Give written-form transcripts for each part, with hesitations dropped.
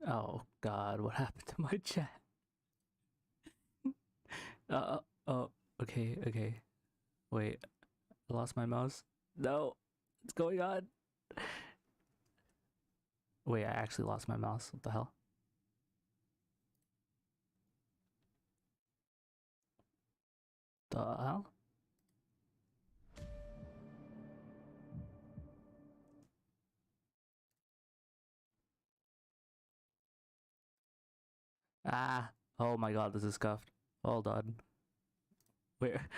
Oh God, what happened to my chat? Oh, okay, okay. Wait, I lost my mouse. No, what's going on? Wait, I actually lost my mouse. What the hell? The hell? Ah, oh my God, this is scuffed. Hold on. Where?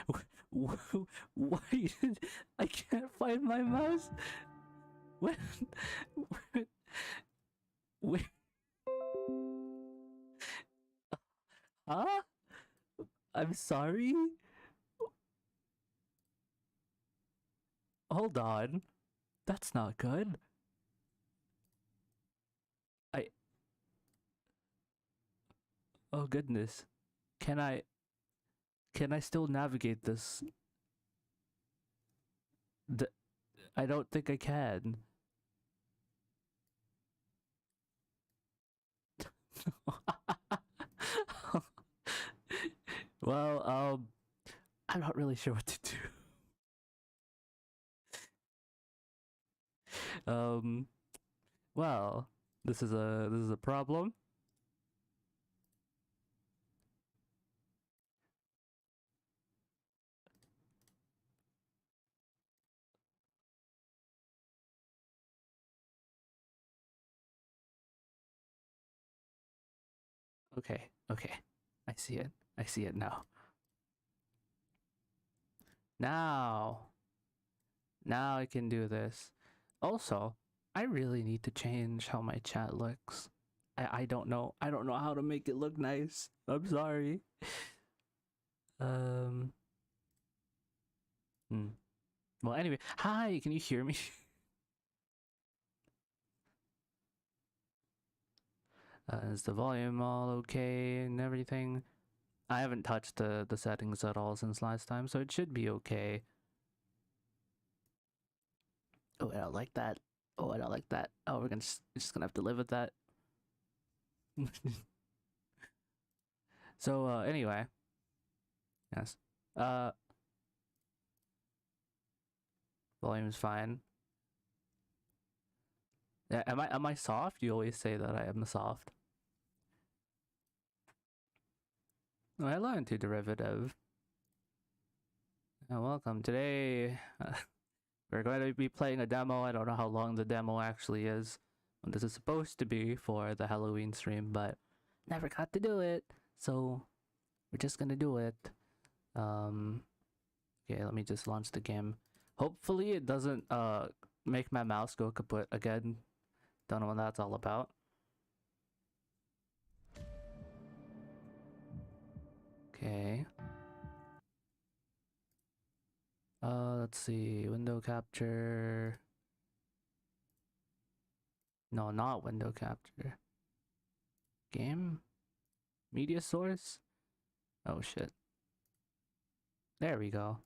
Why? I can't find my mouse. What? Wait. Huh? I'm sorry? Hold on. That's not good. I. Oh goodness. Can I. Can I still navigate this? I don't think I can. Well, I'm not really sure what to do. Well, this is a problem. Okay, okay. I see it. I see it now. Now I can do this. Also, I really need to change how my chat looks. I don't know. I don't know how to make it look nice. I'm sorry. Um. Well, anyway, hi. Can you hear me? Is the volume all okay and everything? I haven't touched the settings at all since last time, so it should be okay. Oh, I don't like that. Oh, I don't like that. Oh, we're just gonna have to live with that. So anyway, yes. Volume's fine. Yeah, am I soft? You always say that I am soft. Oh, hello, anti-derivative. Welcome. Today, we're going to be playing a demo. I don't know how long the demo actually is. This is supposed to be for the Halloween stream, but never got to do it. So we're just gonna do it. Okay, let me just launch the game. Hopefully it doesn't make my mouse go kaput again. Don't know what that's all about. Okay. Let's see. Window capture. No, not window capture. Game? Media source? Oh shit. There we go.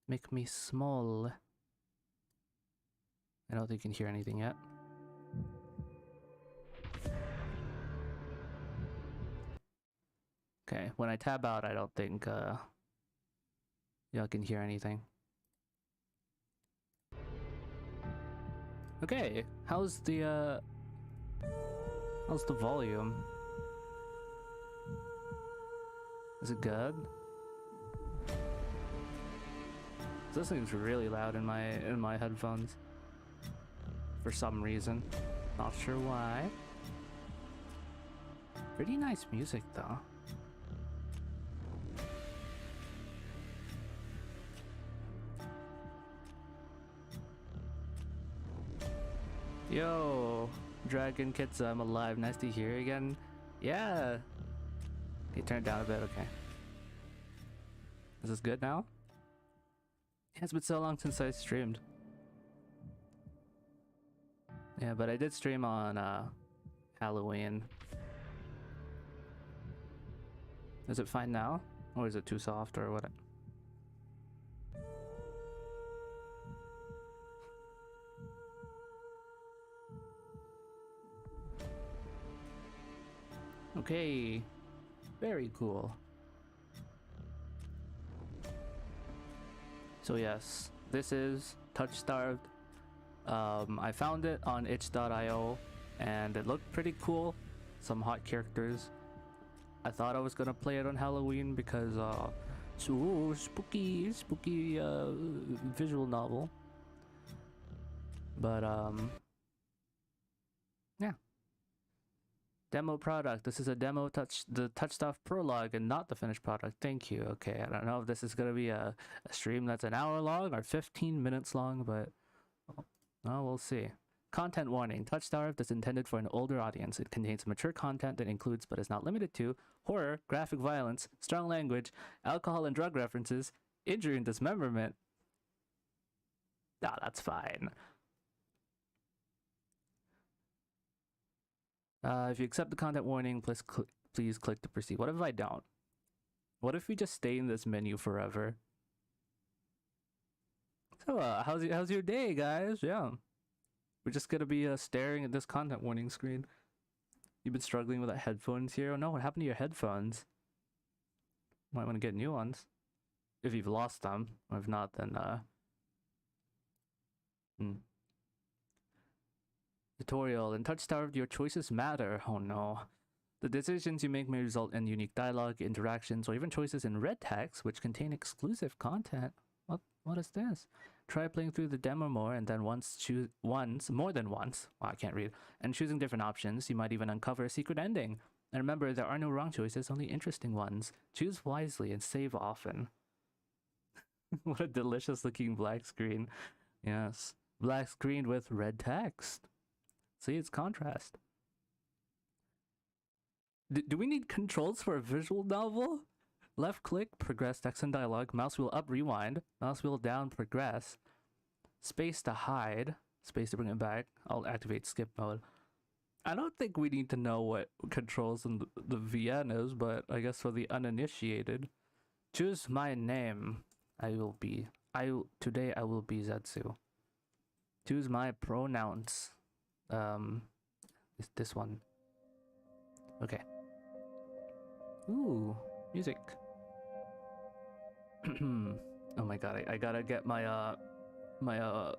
Make me small. I don't think you can hear anything yet. Okay, when I tab out, I don't think y'all can hear anything. Okay, how's the volume? Is it good? This thing's really loud in my headphones. For some reason. Not sure why. Pretty nice music though. Yo, Dragon Kids, I'm alive. Nice to hear you again. Yeah. Okay, turn it down a bit. Okay. Is this good now? Yeah, it's been so long since I streamed. Yeah, but I did stream on Halloween. Is it fine now? Or is it too soft or what? Okay, very cool. So yes, this is Touchstarved. I found it on itch.io and it looked pretty cool. Some hot characters. I thought I was gonna play it on Halloween because so spooky visual novel. But yeah. Demo product. This is a demo the Touchstarved prologue and not the finished product. Thank you. Okay, I don't know if this is gonna be a stream that's an hour long or 15 minutes long, but oh, we'll see. Content warning. Touchstarved is intended for an older audience. It contains mature content that includes, but is not limited to, horror, graphic violence, strong language, alcohol and drug references, injury and dismemberment. Ah, that's fine. If you accept the content warning, please click to proceed. What if I don't? What if we just stay in this menu forever? So, how's your day, guys? Yeah. We're just gonna be staring at this content warning screen. You've been struggling with that headphones here? Oh no, what happened to your headphones? Might want to get new ones. If you've lost them. Or if not, then Tutorial. In Touchstarved, your choices matter. Oh no. The decisions you make may result in unique dialogue, interactions, or even choices in red text, which contain exclusive content. What is this? Try playing through the demo more and then more than once. Wow, I can't read. And choosing different options, you might even uncover a secret ending. And remember, there are no wrong choices, only interesting ones. Choose wisely and save often. What a delicious looking black screen. Yes. Black screen with red text. See, it's contrast. Do we need controls for a visual novel? Left click, progress text and dialogue. Mouse wheel up, rewind. Mouse wheel down, progress. Space to hide. Space to bring it back. I'll activate skip mode. I don't think we need to know what controls in the VN is, but I guess for the uninitiated. Choose my name. Today I will be Zetsu. Choose my pronouns. Is this one. Okay. Ooh, music. Oh my god, I gotta get my my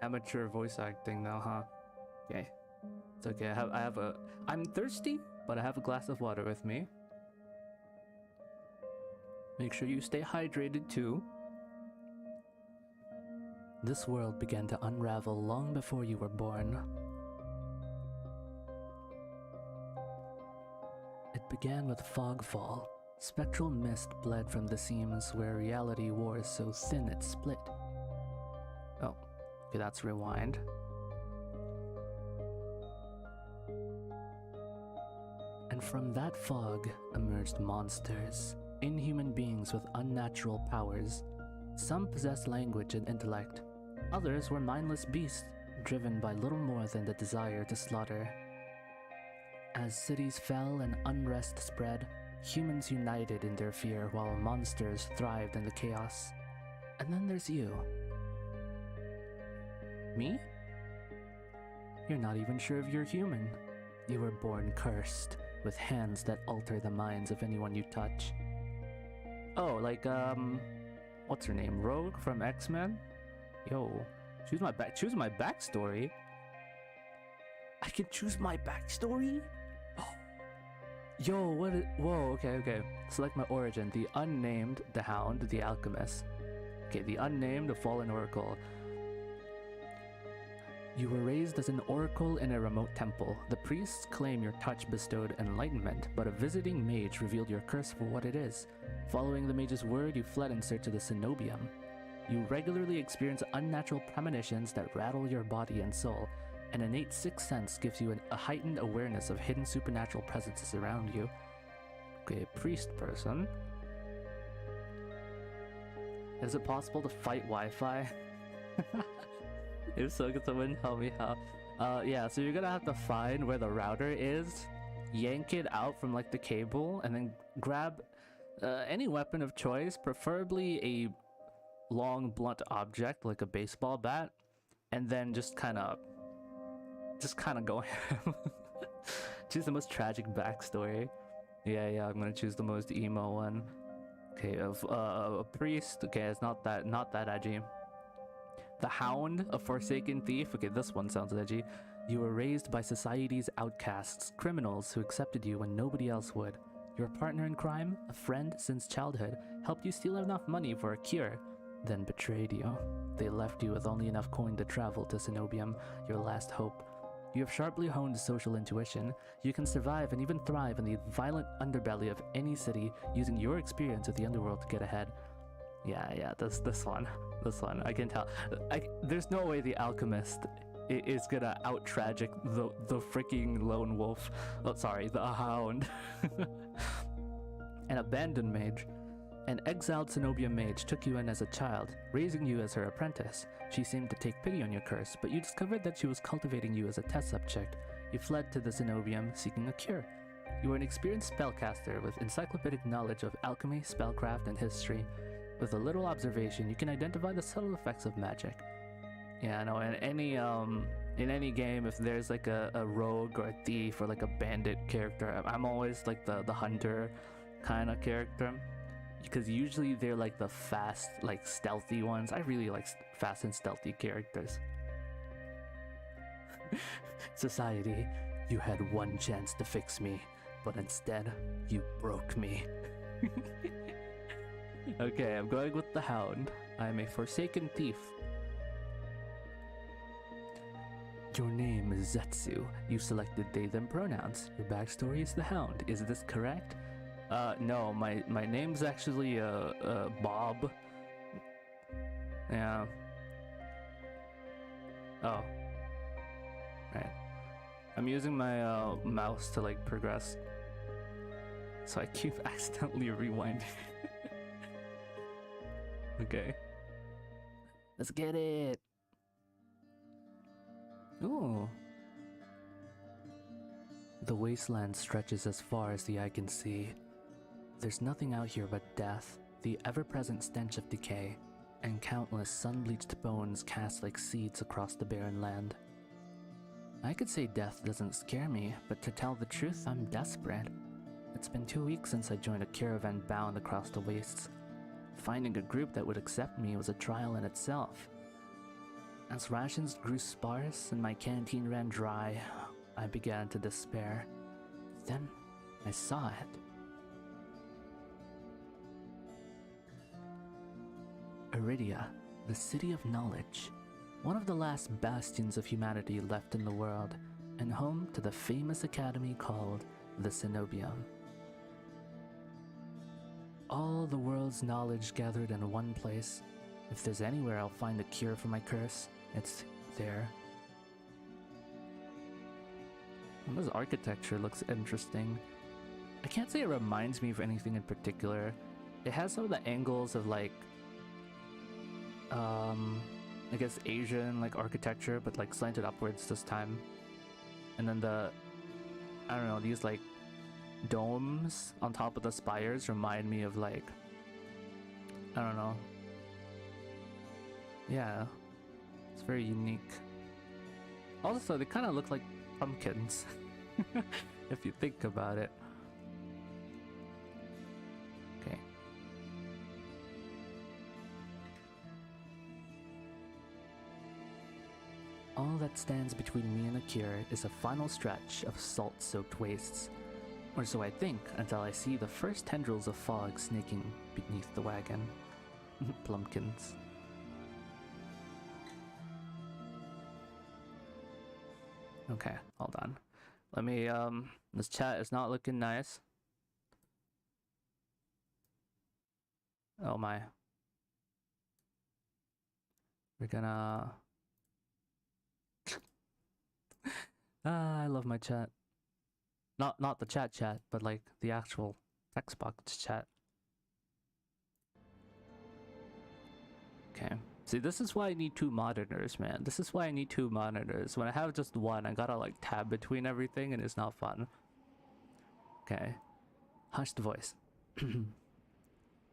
amateur voice acting now, huh? Okay. It's okay. I'm thirsty, but I have a glass of water with me. Make sure you stay hydrated too. This world began to unravel long before you were born. It began with fogfall. Spectral mist bled from the seams where reality wore so thin it split. Oh, okay, that's rewind. And from that fog emerged monsters, inhuman beings with unnatural powers. Some possessed language and intellect. Others were mindless beasts, driven by little more than the desire to slaughter. As cities fell and unrest spread, humans united in their fear while monsters thrived in the chaos. And then there's you. Me? You're not even sure if you're human. You were born cursed, with hands that alter the minds of anyone you touch. Oh, like, what's her name? Rogue from X-Men? Yo, choose my backstory? I can choose my backstory? Yo, whoa, okay. Select my origin. The unnamed, the hound, the alchemist. Okay, the unnamed, the fallen oracle. You were raised as an oracle in a remote temple. The priests claim your touch bestowed enlightenment, but a visiting mage revealed your curse for what it is. Following the mage's word, you fled in search of the cenobium. You regularly experience unnatural premonitions that rattle your body and soul. An innate sixth sense gives you a heightened awareness of hidden supernatural presences around you. Okay, priest person. Is it possible to fight Wi-Fi? If so, can someone tell me how? Yeah, so you're gonna have to find where the router is, yank it out from like the cable, and then grab any weapon of choice, preferably a long blunt object like a baseball bat, and then just kind of go ham. Choose the most tragic backstory. Yeah, I'm gonna choose the most emo one. Okay, of a priest. Okay, it's not that edgy. The Hound, a forsaken thief. Okay, this one sounds edgy. You were raised by society's outcasts, criminals who accepted you when nobody else would. Your partner in crime, a friend since childhood, helped you steal enough money for a cure, then betrayed you. They left you with only enough coin to travel to Cenobium, your last hope. You have sharply honed social intuition. You can survive and even thrive in the violent underbelly of any city using your experience with the underworld to get ahead. Yeah, this one. I can tell. There's no way the alchemist is gonna out tragic the freaking lone wolf. Oh, sorry, the hound. An abandoned mage. An exiled Cenobium mage took you in as a child, raising you as her apprentice. She seemed to take pity on your curse, but you discovered that she was cultivating you as a test subject. You fled to the Cenobium seeking a cure. You were an experienced spellcaster with encyclopedic knowledge of alchemy, spellcraft, and history. With a little observation, you can identify the subtle effects of magic. Yeah, no, in any game, if there's like a rogue or a thief or like a bandit character, I'm always like the hunter kind of character. Because usually they're like the fast, like stealthy ones. I really like fast and stealthy characters. Society, you had one chance to fix me, but instead, you broke me. Okay, I'm going with the Hound. I am a forsaken thief. Your name is Zetsu. You selected they them pronouns. Your backstory is the Hound. Is this correct? No, my name's actually Bob. Yeah. Oh. Right. I'm using my mouse to like progress. So I keep accidentally rewinding. Okay. Let's get it. Ooh. The wasteland stretches as far as the eye can see. There's nothing out here but death, the ever-present stench of decay, and countless sun-bleached bones cast like seeds across the barren land. I could say death doesn't scare me, but to tell the truth, I'm desperate. It's been 2 weeks since I joined a caravan bound across the wastes. Finding a group that would accept me was a trial in itself. As rations grew sparse and my canteen ran dry, I began to despair. Then, I saw it. Iridia, the city of knowledge, one of the last bastions of humanity left in the world, and home to the famous academy called the Cenobium. All the world's knowledge gathered in one place. If there's anywhere I'll find a cure for my curse, it's there. And this architecture looks interesting. I can't say it reminds me of anything in particular. It has some of the angles of like I guess Asian like architecture, but like slanted upwards this time. And then I don't know, these like domes on top of the spires remind me of like, I don't know. Yeah, it's very unique. Also, they kind of look like pumpkins, if you think about it. Okay. All that stands between me and a cure is a final stretch of salt-soaked wastes. Or so I think, until I see the first tendrils of fog snaking beneath the wagon. Plumpkins. Okay, hold on. Let me, this chat is not looking nice. Oh my. We're gonna... I love my chat. Not the chat, but like the actual text box chat. Okay. See, this is why I need 2 monitors, man. This is why I need 2 monitors. When I have just one, I gotta like tab between everything and it's not fun. Okay. Hushed voice.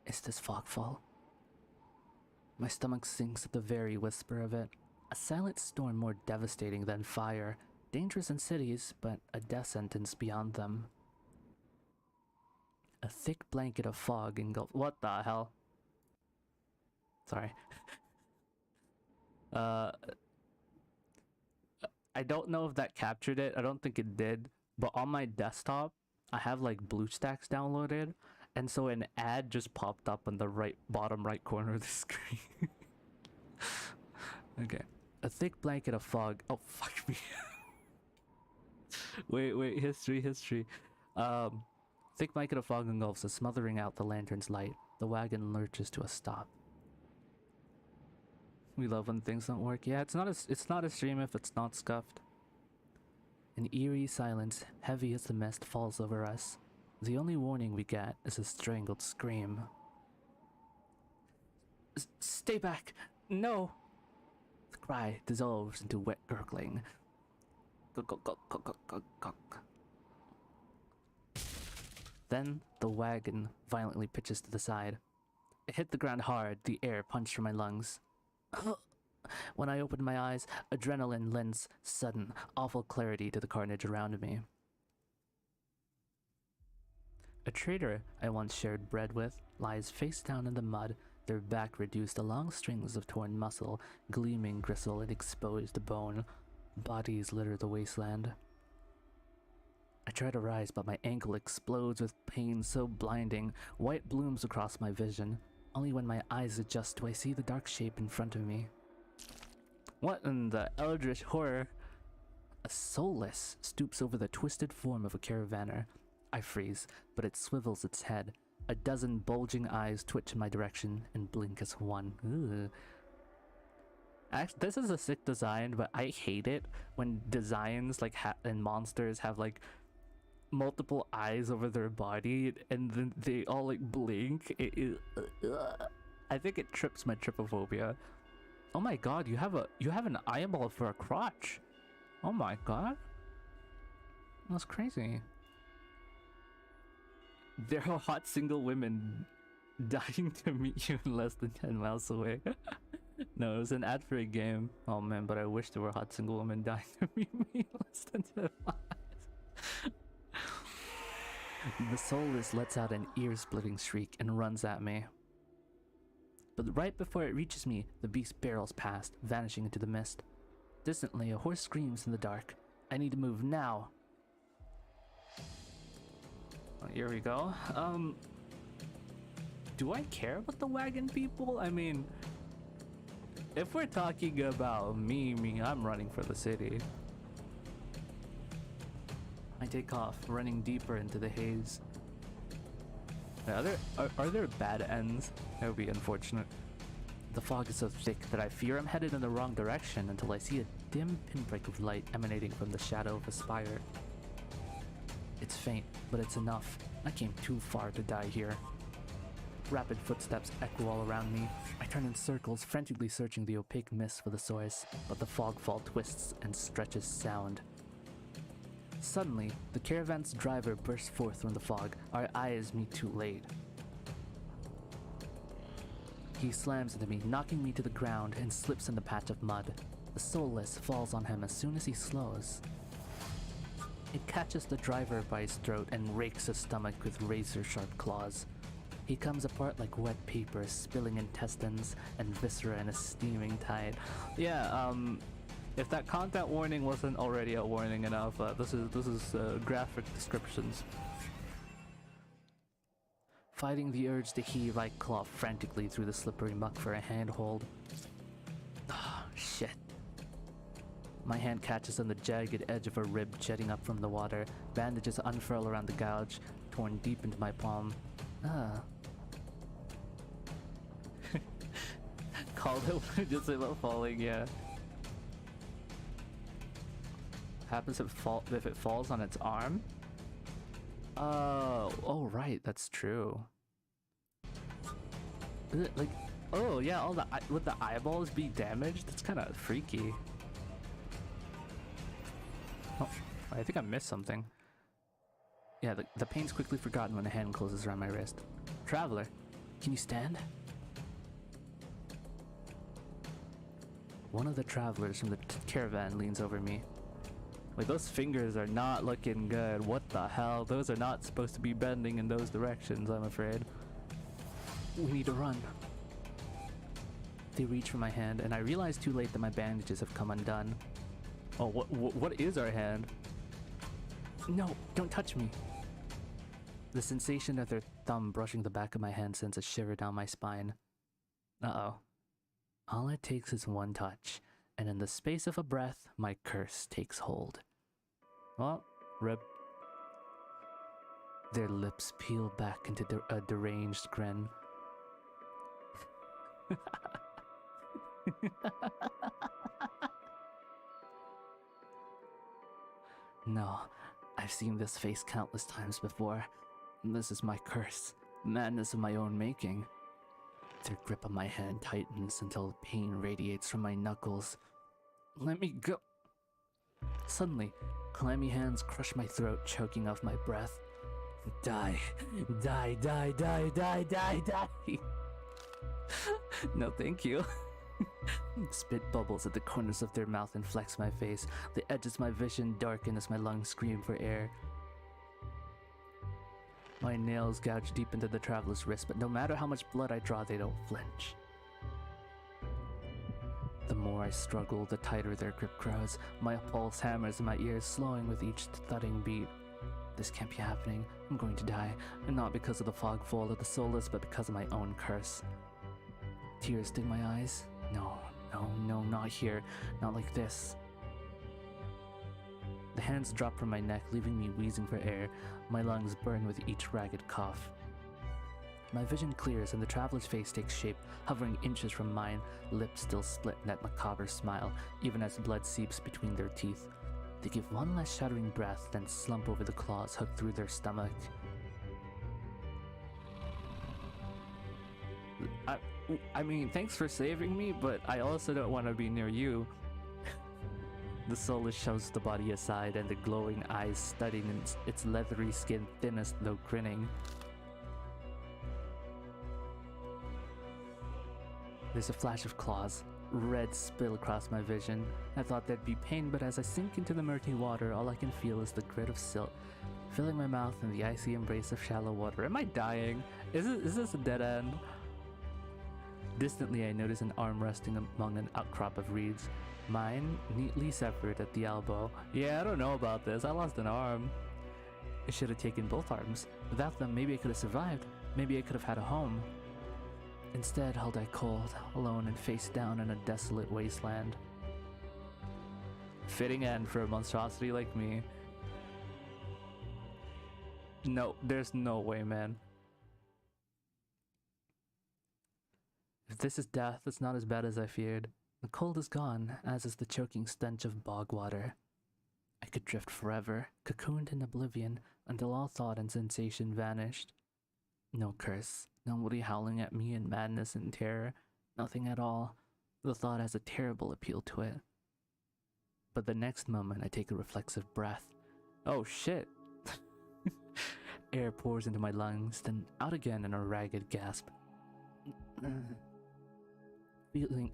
Is this fogfall? My stomach sinks at the very whisper of it. A silent storm more devastating than fire. Dangerous in cities, but a death sentence beyond them. A thick blanket of fog engulfs. What the hell? Sorry. I don't know if that captured it. I don't think it did. But on my desktop, I have like BlueStacks downloaded, and so an ad just popped up in the bottom right corner of the screen. Okay. A thick blanket of fog. Oh, fuck me. Wait, history. Thick blanket of fog engulfs us, smothering out the lantern's light. The wagon lurches to a stop. We love when things don't work. Yeah, it's not a stream if it's not scuffed. An eerie silence, heavy as the mist, falls over us. The only warning we get is a strangled scream. Stay back! No! The cry dissolves into wet gurgling. Then the wagon violently pitches to the side. It hit the ground hard, the air punched from my lungs. When I opened my eyes, adrenaline lends sudden, awful clarity to the carnage around me. A trader I once shared bread with lies face down in the mud, their back reduced to long strings of torn muscle, gleaming gristle and exposed bone. Bodies litter the wasteland. I try to rise, but my ankle explodes with pain so blinding, white blooms across my vision. Only when my eyes adjust do I see the dark shape in front of me. What in the eldritch horror? A soulless stoops over the twisted form of a caravaner. I freeze, but it swivels its head. A dozen bulging eyes twitch in my direction and blink as one. Ugh. Actually, this is a sick design, but I hate it when designs like and monsters have like multiple eyes over their body and then they all like blink. I think it trips my trypophobia. Oh my god, you have an eyeball for a crotch. Oh my god, that's crazy. There are hot single women dying to meet you less than 10 miles away. No, it was an ad for a game. Oh man, but I wish there were hot single women dying to meet me less than 10 miles. The soulless lets out an ear-splitting shriek and runs at me. But right before it reaches me, the beast barrels past, vanishing into the mist. Distantly, a horse screams in the dark. I need to move now. Well, here we go. Do I care about the wagon people? I mean, if we're talking about me, I'm running for the city. I take off, running deeper into the haze. Are there bad ends? That would be unfortunate. The fog is so thick that I fear I'm headed in the wrong direction until I see a dim pinprick of light emanating from the shadow of a spire. It's faint, but it's enough. I came too far to die here. Rapid footsteps echo all around me. I turn in circles, frantically searching the opaque mist for the source, but the fogfall twists and stretches sound. Suddenly, the caravan's driver bursts forth from the fog. Our eyes meet too late. He slams into me, knocking me to the ground, and slips in the patch of mud. The soulless falls on him as soon as he slows. It catches the driver by his throat and rakes his stomach with razor-sharp claws. He comes apart like wet paper, spilling intestines and viscera in a steaming tide. Yeah, if that content warning wasn't already a warning enough, this is graphic descriptions. Fighting the urge to heave, I claw frantically through the slippery muck for a handhold. Ah, shit. My hand catches on the jagged edge of a rib jetting up from the water. Bandages unfurl around the gouge, torn deep into my palm. Ah. Called it just about falling, yeah. Happens if it falls on its arm? Oh right, that's true. Is it like, oh yeah, all would the eyeballs be damaged? That's kind of freaky. Oh, I think I missed something. Yeah, the pain's quickly forgotten when a hand closes around my wrist. Traveler, can you stand? One of the travelers from the caravan leans over me. Like, those fingers are not looking good. What the hell? Those are not supposed to be bending in those directions, I'm afraid. We need to run. They reach for my hand, and I realize too late that my bandages have come undone. Oh, what is our hand? No, don't touch me. The sensation of their thumb brushing the back of my hand sends a shiver down my spine. Uh-oh. All it takes is one touch, and in the space of a breath, my curse takes hold. Oh, rip. Their lips peel back into a deranged grin. No, I've seen this face countless times before. This is my curse, madness of my own making. Their grip on my hand tightens until pain radiates from my knuckles. Let me go. Suddenly, clammy hands crush my throat, choking off my breath. Die, die, die, die, die, die, die. No, thank you. Spit bubbles at the corners of their mouth and flecks my face. The edges of my vision darken as my lungs scream for air. My nails gouge deep into the traveler's wrist, but no matter how much blood I draw, they don't flinch. The more I struggle, the tighter their grip grows. My pulse hammers in my ears, slowing with each thudding beat. This can't be happening. I'm going to die, and not because of the fog fall of the soulless, but because of my own curse. Tears sting my eyes. No, no, no, not here. Not like this. The hands drop from my neck, leaving me wheezing for air. My lungs burn with each ragged cough. My vision clears and the traveler's face takes shape, hovering inches from mine, lips still split in that macabre smile, even as blood seeps between their teeth. They give one last shuddering breath, then slump over the claws hooked through their stomach. I mean, thanks for saving me, but I also don't want to be near you. The soulless shoves the body aside, and the glowing eyes studying its leathery skin thinnest though grinning. There's a flash of claws. Red spill across my vision. I thought there'd be pain, but as I sink into the murky water, all I can feel is the grit of silt, filling my mouth in the icy embrace of shallow water. Am I dying? Is this a dead end? Distantly, I notice an arm resting among an outcrop of reeds. Mine, neatly severed at the elbow. Yeah, I don't know about this. I lost an arm. I should have taken both arms. Without them, maybe I could have survived. Maybe I could have had a home. Instead, I'll die cold, alone and face down in a desolate wasteland. Fitting end for a monstrosity like me. No, there's no way, man. If this is death, it's not as bad as I feared. The cold is gone, as is the choking stench of bog water. I could drift forever, cocooned in oblivion, until all thought and sensation vanished. No curse, nobody howling at me in madness and terror, nothing at all. The thought has a terrible appeal to it. But the next moment I take a reflexive breath. Oh shit! Air pours into my lungs, then out again in a ragged gasp.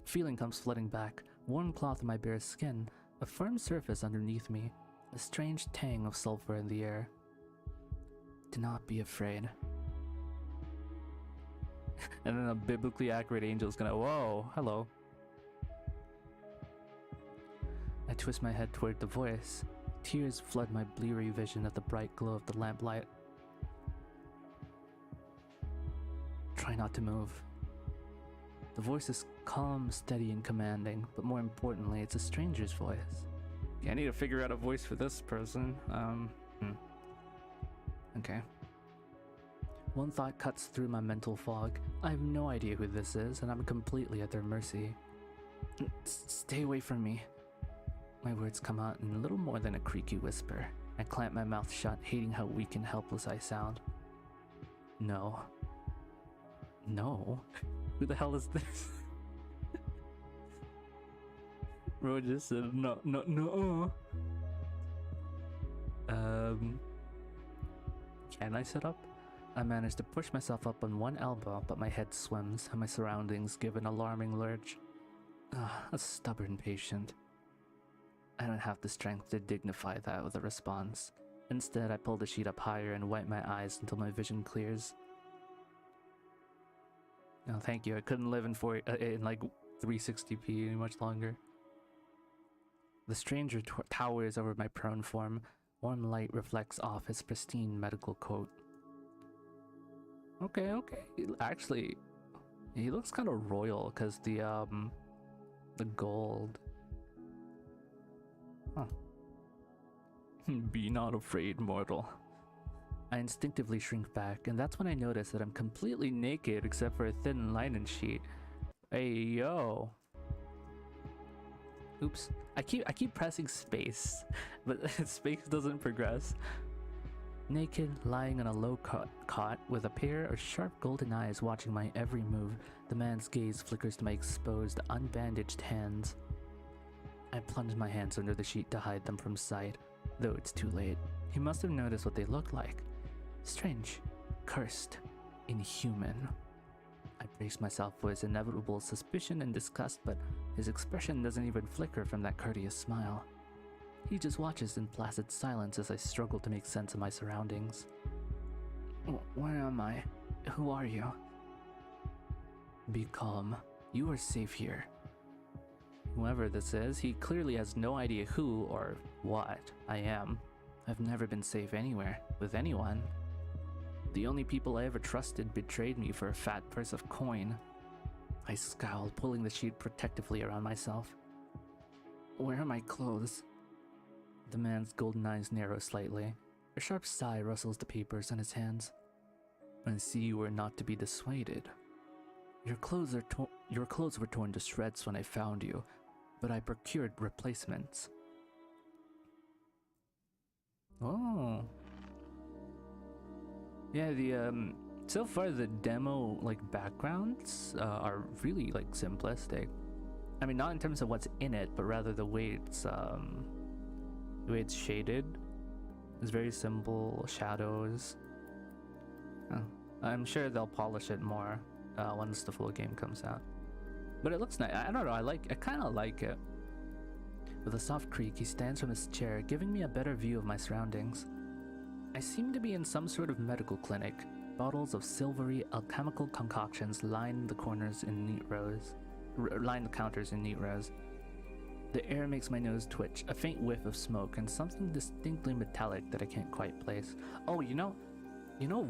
Feeling comes flooding back, warm cloth on my bare skin, a firm surface underneath me, a strange tang of sulfur in the air. Do not be afraid. And then a biblically accurate angel is gonna, whoa, hello. I twist my head toward the voice. Tears flood my bleary vision at the bright glow of the lamplight. Try not to move. The voice is calm, steady, and commanding, but more importantly, it's a stranger's voice. Okay, I need to figure out a voice for this person. Okay. One thought cuts through my mental fog. I have no idea who this is, and I'm completely at their mercy. Stay away from me. My words come out in little more than a creaky whisper. I clamp my mouth shut, hating how weak and helpless I sound. No. No? Who the hell is this? Bro just said no, no, no. Can I sit up? I manage to push myself up on one elbow, but my head swims and my surroundings give an alarming lurch. A stubborn patient. I don't have the strength to dignify that with a response. Instead, I pull the sheet up higher and wipe my eyes until my vision clears. No, thank you. I couldn't live in like 360p any much longer. The stranger towers over my prone form. Warm light reflects off his pristine medical coat. Okay. Actually, he looks kind of royal because the gold. Huh. Be not afraid, mortal. I instinctively shrink back, and that's when I notice that I'm completely naked except for a thin linen sheet. Hey, yo. Oops. I keep pressing space, but space doesn't progress. Naked, lying on a low cot with a pair of sharp golden eyes watching my every move, the man's gaze flickers to my exposed, unbandaged hands. I plunge my hands under the sheet to hide them from sight, though it's too late. He must have noticed what they look like. Strange, cursed, inhuman. I brace myself for his inevitable suspicion and disgust, but his expression doesn't even flicker from that courteous smile. He just watches in placid silence as I struggle to make sense of my surroundings. Where am I? Who are you? Be calm. You are safe here. Whoever this is, he clearly has no idea who or what I am. I've never been safe anywhere, with anyone. The only people I ever trusted betrayed me for a fat purse of coin. I scowled, pulling the sheet protectively around myself. Where are my clothes? The man's golden eyes narrow slightly. A sharp sigh rustles the papers in his hands. I see you were not to be dissuaded. Your clothes were torn to shreds when I found you, but I procured replacements. Oh. Yeah, so far the demo backgrounds are really simplistic. I mean, not in terms of what's in it, but rather the way it's shaded. It's very simple shadows. I'm sure they'll polish it more once the full game comes out. But it looks nice. I don't know. I kind of like it. With a soft creak, he stands from his chair, giving me a better view of my surroundings. I seem to be in some sort of medical clinic. Bottles of silvery alchemical concoctions line the counters in neat rows. The air makes my nose twitch, a faint whiff of smoke, and something distinctly metallic that I can't quite place. Oh, you know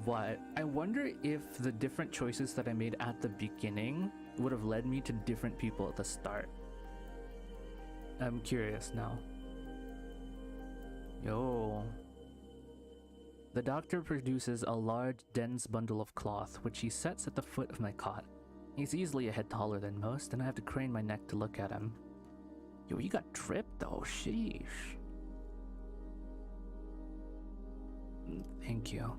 what? I wonder if the different choices that I made at the beginning would have led me to different people at the start. I'm curious now. Yo. The doctor produces a large, dense bundle of cloth, which he sets at the foot of my cot. He's easily a head taller than most, and I have to crane my neck to look at him. Yo, you got dripped though, sheesh. Thank you.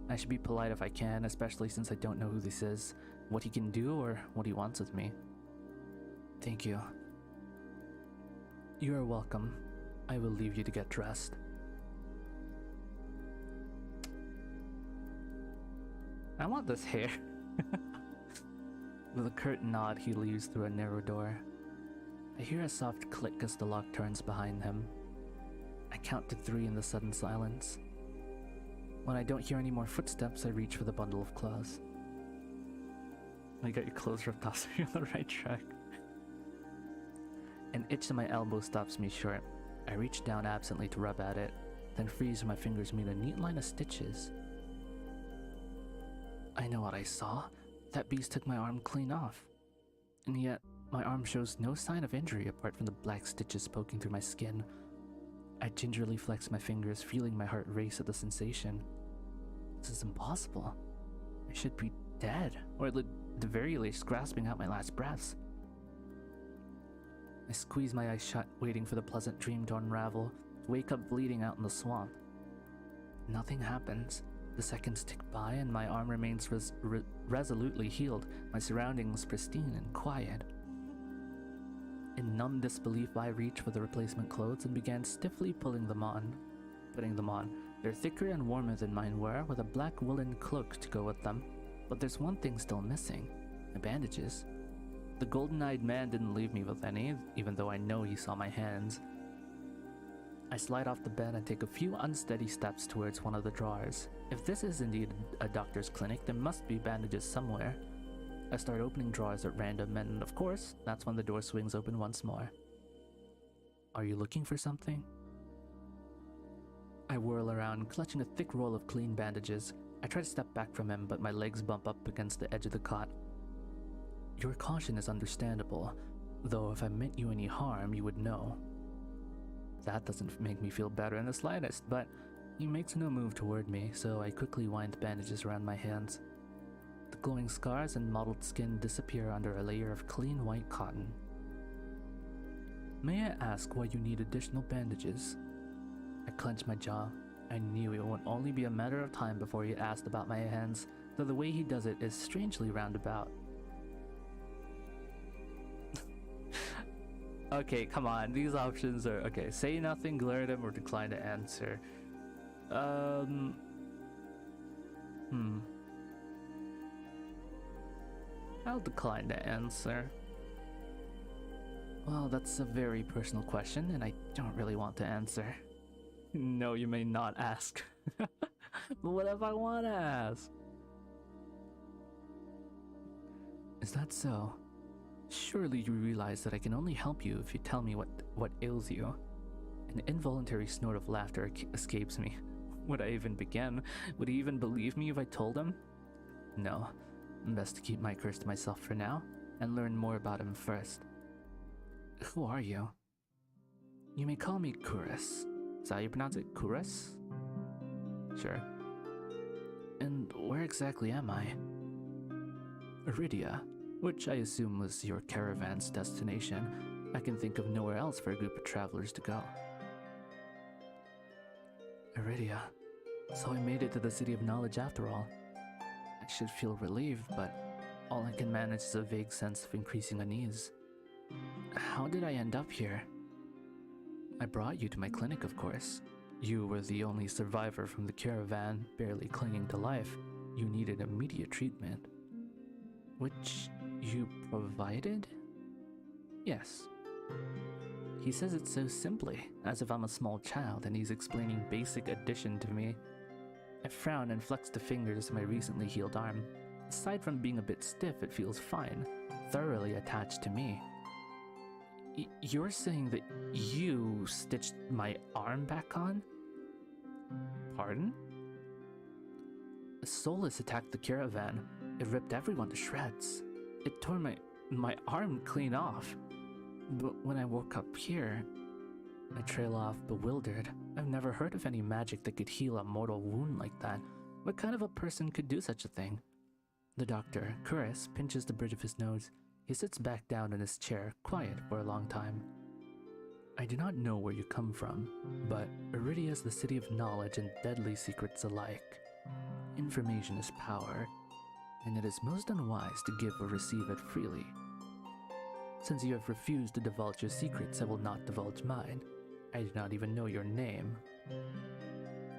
I should be polite if I can, especially since I don't know who this is, what he can do, or what he wants with me. Thank you. You are welcome. I will leave you to get dressed. I want this hair. With a curt nod, he leaves through a narrow door. I hear a soft click as the lock turns behind him. I count to 3 in the sudden silence. When I don't hear any more footsteps, I reach for the bundle of clothes. I got your clothes ripped off, so you're on the right track. An itch in my elbow stops me short. I reach down absently to rub at it, then freeze when my fingers meet a neat line of stitches. I know what I saw. That beast took my arm clean off. And yet, my arm shows no sign of injury apart from the black stitches poking through my skin. I gingerly flex my fingers, feeling my heart race at the sensation. This is impossible. I should be dead, or at the very least grasping out my last breaths. I squeeze my eyes shut, waiting for the pleasant dream to unravel, wake up bleeding out in the swamp. Nothing happens. The seconds tick by and my arm remains resolutely healed, my surroundings pristine and quiet. In numb disbelief, I reach for the replacement clothes and began stiffly putting them on. They're thicker and warmer than mine were, with a black woolen cloak to go with them. But there's one thing still missing: my bandages. The golden-eyed man didn't leave me with any, even though I know he saw my hands. I slide off the bed and take a few unsteady steps towards one of the drawers. If this is indeed a doctor's clinic, there must be bandages somewhere. I start opening drawers at random, and of course, that's when the door swings open once more. Are you looking for something? I whirl around, clutching a thick roll of clean bandages. I try to step back from him, but my legs bump up against the edge of the cot. Your caution is understandable, though if I meant you any harm, you would know. That doesn't make me feel better in the slightest, but he makes no move toward me, so I quickly wind the bandages around my hands. The glowing scars and mottled skin disappear under a layer of clean white cotton. May I ask why you need additional bandages? I clench my jaw. I knew it would only be a matter of time before he asked about my hands, though the way he does it is strangely roundabout. Okay, come on, these options are... Okay, say nothing, glare at him, or decline to answer. I'll decline to answer. Well, that's a very personal question, and I don't really want to answer. No, you may not ask. But what if I want to ask? Is that so? Surely you realize that I can only help you if you tell me what ails you. An involuntary snort of laughter escapes me. Would I even begin? Would he even believe me if I told him? No. Best to keep my curse to myself for now, and learn more about him first. Who are you? You may call me Kuris. Is that how you pronounce it? Kuris? Sure. And where exactly am I? Iridia, which I assume was your caravan's destination. I can think of nowhere else for a group of travelers to go. Iridia. So I made it to the City of Knowledge after all. I should feel relieved, but all I can manage is a vague sense of increasing unease. How did I end up here? I brought you to my clinic, of course. You were the only survivor from the caravan, barely clinging to life. You needed immediate treatment. Which you provided? Yes. He says it so simply, as if I'm a small child and he's explaining basic addition to me. I frown and flex the fingers of my recently healed arm. Aside from being a bit stiff, it feels fine, thoroughly attached to me. You're saying that you stitched my arm back on? Pardon? A Solus attacked the caravan. It ripped everyone to shreds. It tore my arm clean off. But when I woke up here, I trail off bewildered. I've never heard of any magic that could heal a mortal wound like that. What kind of a person could do such a thing? The doctor, Kuris, pinches the bridge of his nose. He sits back down in his chair, quiet for a long time. I do not know where you come from, but Iridia is the city of knowledge and deadly secrets alike. Information is power, and it is most unwise to give or receive it freely. Since you have refused to divulge your secrets, I will not divulge mine. I do not even know your name.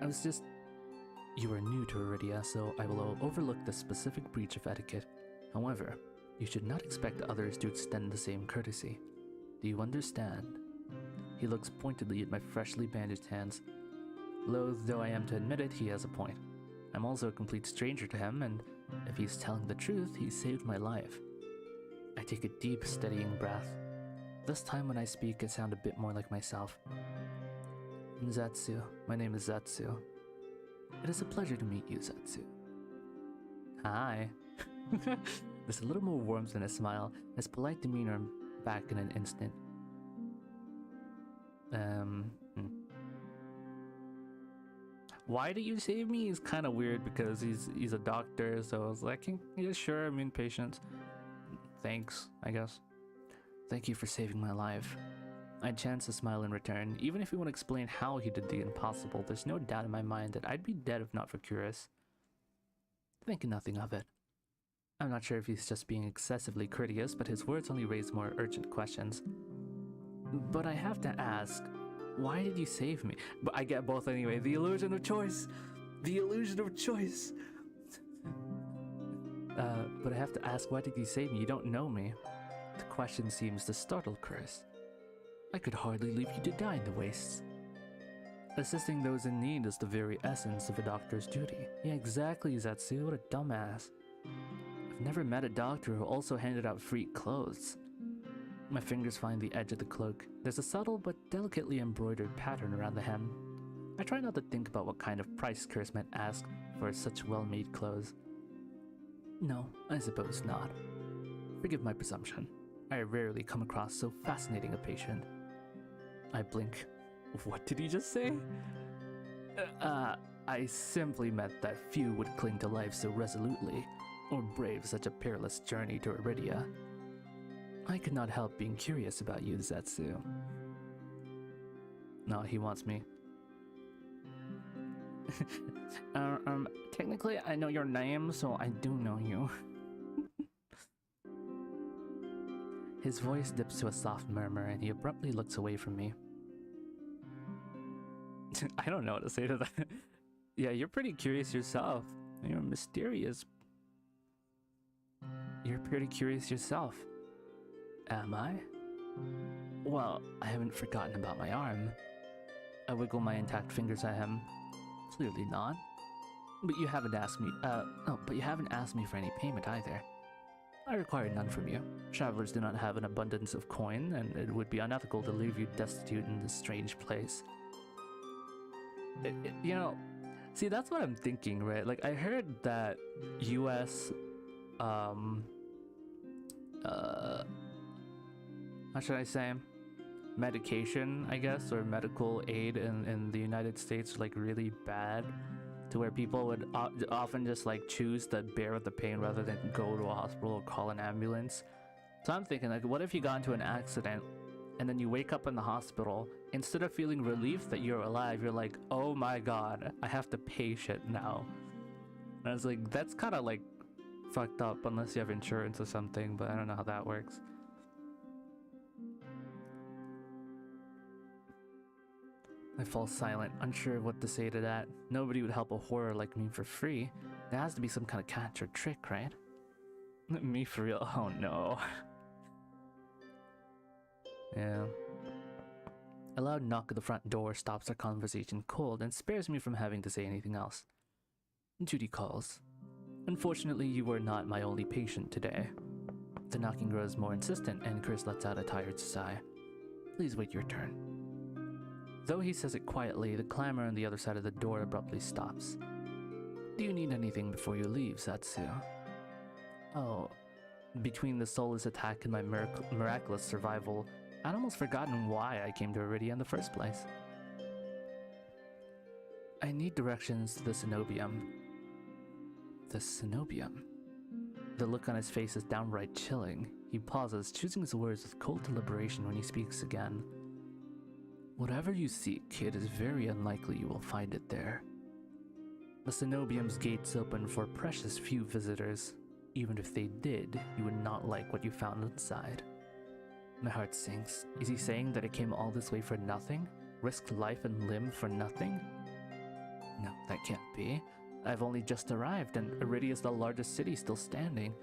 You are new to Iridia, so I will overlook the specific breach of etiquette. However, you should not expect others to extend the same courtesy. Do you understand? He looks pointedly at my freshly bandaged hands. Loath though I am to admit it, he has a point. I'm also a complete stranger to him, and if he's telling the truth, he saved my life. I take a deep, steadying breath. This time when I speak, I sound a bit more like myself. Zatsu. My name is Zatsu. It is a pleasure to meet you, Zatsu. Hi. There's a little more warmth than a smile, his polite demeanor back in an instant. Why did you save me? Is kind of weird because he's a doctor, so I was like, yeah, sure, I'm impatient. Thanks, I guess. Thank you for saving my life. I chance a smile in return. Even if he won't explain how he did the impossible, there's no doubt in my mind that I'd be dead if not for Kuris. Thinking nothing of it. I'm not sure if he's just being excessively courteous, but his words only raise more urgent questions. But I have to ask, why did you save me? But I get both anyway. The illusion of choice! The illusion of choice! But I have to ask, why did you save me? You don't know me. The question seems to startle Kuris. I could hardly leave you to die in the wastes. Assisting those in need is the very essence of a doctor's duty. Yeah, exactly, Zetsu. What a dumbass. I've never met a doctor who also handed out free clothes. My fingers find the edge of the cloak. There's a subtle but delicately embroidered pattern around the hem. I try not to think about what kind of price Chris might ask for such well-made clothes. No, I suppose not. Forgive my presumption. I rarely come across so fascinating a patient. I blink. What did he just say? I simply meant that few would cling to life so resolutely, or brave such a perilous journey to Iridia. I could not help being curious about you, Zetsu. No, he wants me. Technically I know your name, so I do know you. His voice dips to a soft murmur and he abruptly looks away from me. I don't know what to say to that. Yeah, you're pretty curious yourself. You're mysterious. You're pretty curious yourself. Am I? Well, I haven't forgotten about my arm. I wiggle my intact fingers at him. Clearly not. But you haven't asked me, but you haven't asked me for any payment either. I require none from you. Travelers do not have an abundance of coin, and it would be unethical to leave you destitute in this strange place. You know, see, that's what I'm thinking, right? Like, I heard that US, how should I say? Medication, I guess, or medical aid in the United States are like really bad, to where people would often just like choose to bear the pain rather than go to a hospital or call an ambulance. So I'm thinking, like, what if you got into an accident and then you wake up in the hospital, instead of feeling relief that you're alive, you're like, oh my god, I have to pay shit now. And I was like, that's kind of like fucked up unless you have insurance or something, but I don't know how that works. I fall silent, unsure of what to say to that. Nobody would help a horror like me for free. There has to be some kind of catch or trick, right? Me for real? Oh no. Yeah. A loud knock at the front door stops our conversation cold and spares me from having to say anything else. Judy calls. Unfortunately, you were not my only patient today. The knocking grows more insistent and Chris lets out a tired sigh. Please wait your turn. Though he says it quietly, the clamor on the other side of the door abruptly stops. Do you need anything before you leave, Zetsu? Oh, between the soulless attack and my miraculous survival, I'd almost forgotten why I came to Iridia in the first place. I need directions to the cenobium. The cenobium? The look on his face is downright chilling. He pauses, choosing his words with cold deliberation when he speaks again. Whatever you seek, it is very unlikely you will find it there. The cenobium's gates open for precious few visitors. Even if they did, you would not like what you found inside. My heart sinks. Is he saying that I came all this way for nothing? Risked life and limb for nothing? No, that can't be. I've only just arrived, and Iridia is the largest city still standing.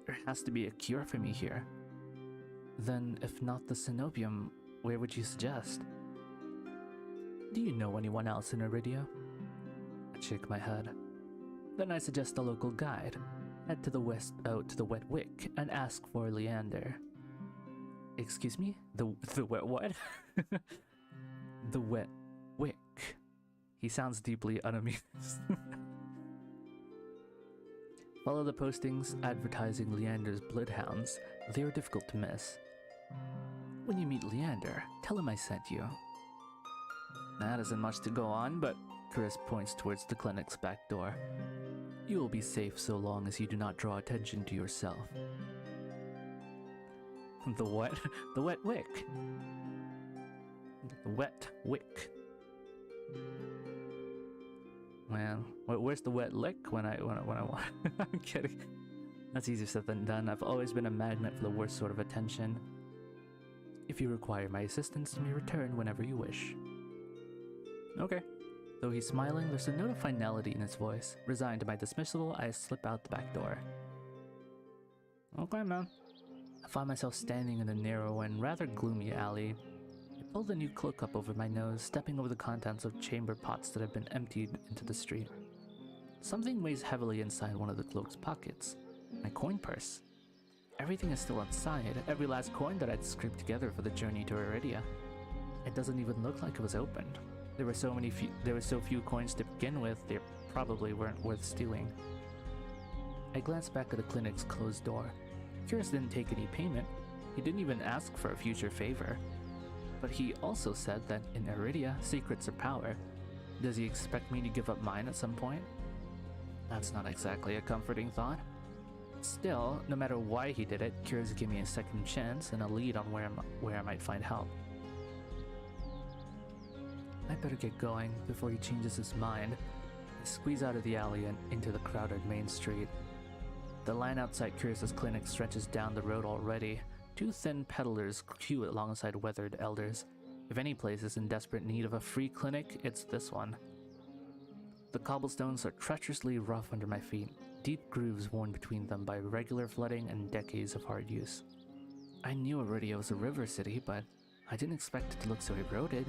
There has to be a cure for me here. Then, if not the cenobium, where would you suggest? Do you know anyone else in Iridia? I shake my head. Then I suggest a local guide. Head to the west, out to the Wet Wick, and ask for Leander. Excuse me? The wet what? The Wet Wick. He sounds deeply unamused. Follow the postings advertising Leander's bloodhounds. They are difficult to miss. When you meet Leander, tell him I sent you. That isn't much to go on, but Chris points towards the clinic's back door. You will be safe so long as you do not draw attention to yourself. The what? The Wet Wick. The Wet Wick. Man, where's the wet lick when I want? I'm kidding. That's easier said than done. I've always been a magnet for the worst sort of attention. If you require my assistance, you may return whenever you wish. Okay. Though he's smiling, there's a note of finality in his voice. Resigned to my dismissal, I slip out the back door. Okay, man. I find myself standing in a narrow and rather gloomy alley. I pull the new cloak up over my nose, stepping over the contents of chamber pots that have been emptied into the street. Something weighs heavily inside one of the cloak's pockets. My coin purse. Everything is still inside, every last coin that I'd scraped together for the journey to Iridia. It doesn't even look like it was opened. There were so few coins to begin with, they probably weren't worth stealing. I glanced back at the clinic's closed door. Curious didn't take any payment. He didn't even ask for a future favor. But he also said that in Iridia, secrets are power. Does he expect me to give up mine at some point? That's not exactly a comforting thought. Still, no matter why he did it, Curious gave me a second chance and a lead on where I might find help. I better get going before he changes his mind. I squeeze out of the alley and into the crowded main street. The line outside Curious's clinic stretches down the road already. Two thin peddlers queue alongside weathered elders. If any place is in desperate need of a free clinic, it's this one. The cobblestones are treacherously rough under my feet, deep grooves worn between them by regular flooding and decades of hard use. I knew Iridia was a river city, but I didn't expect it to look so eroded.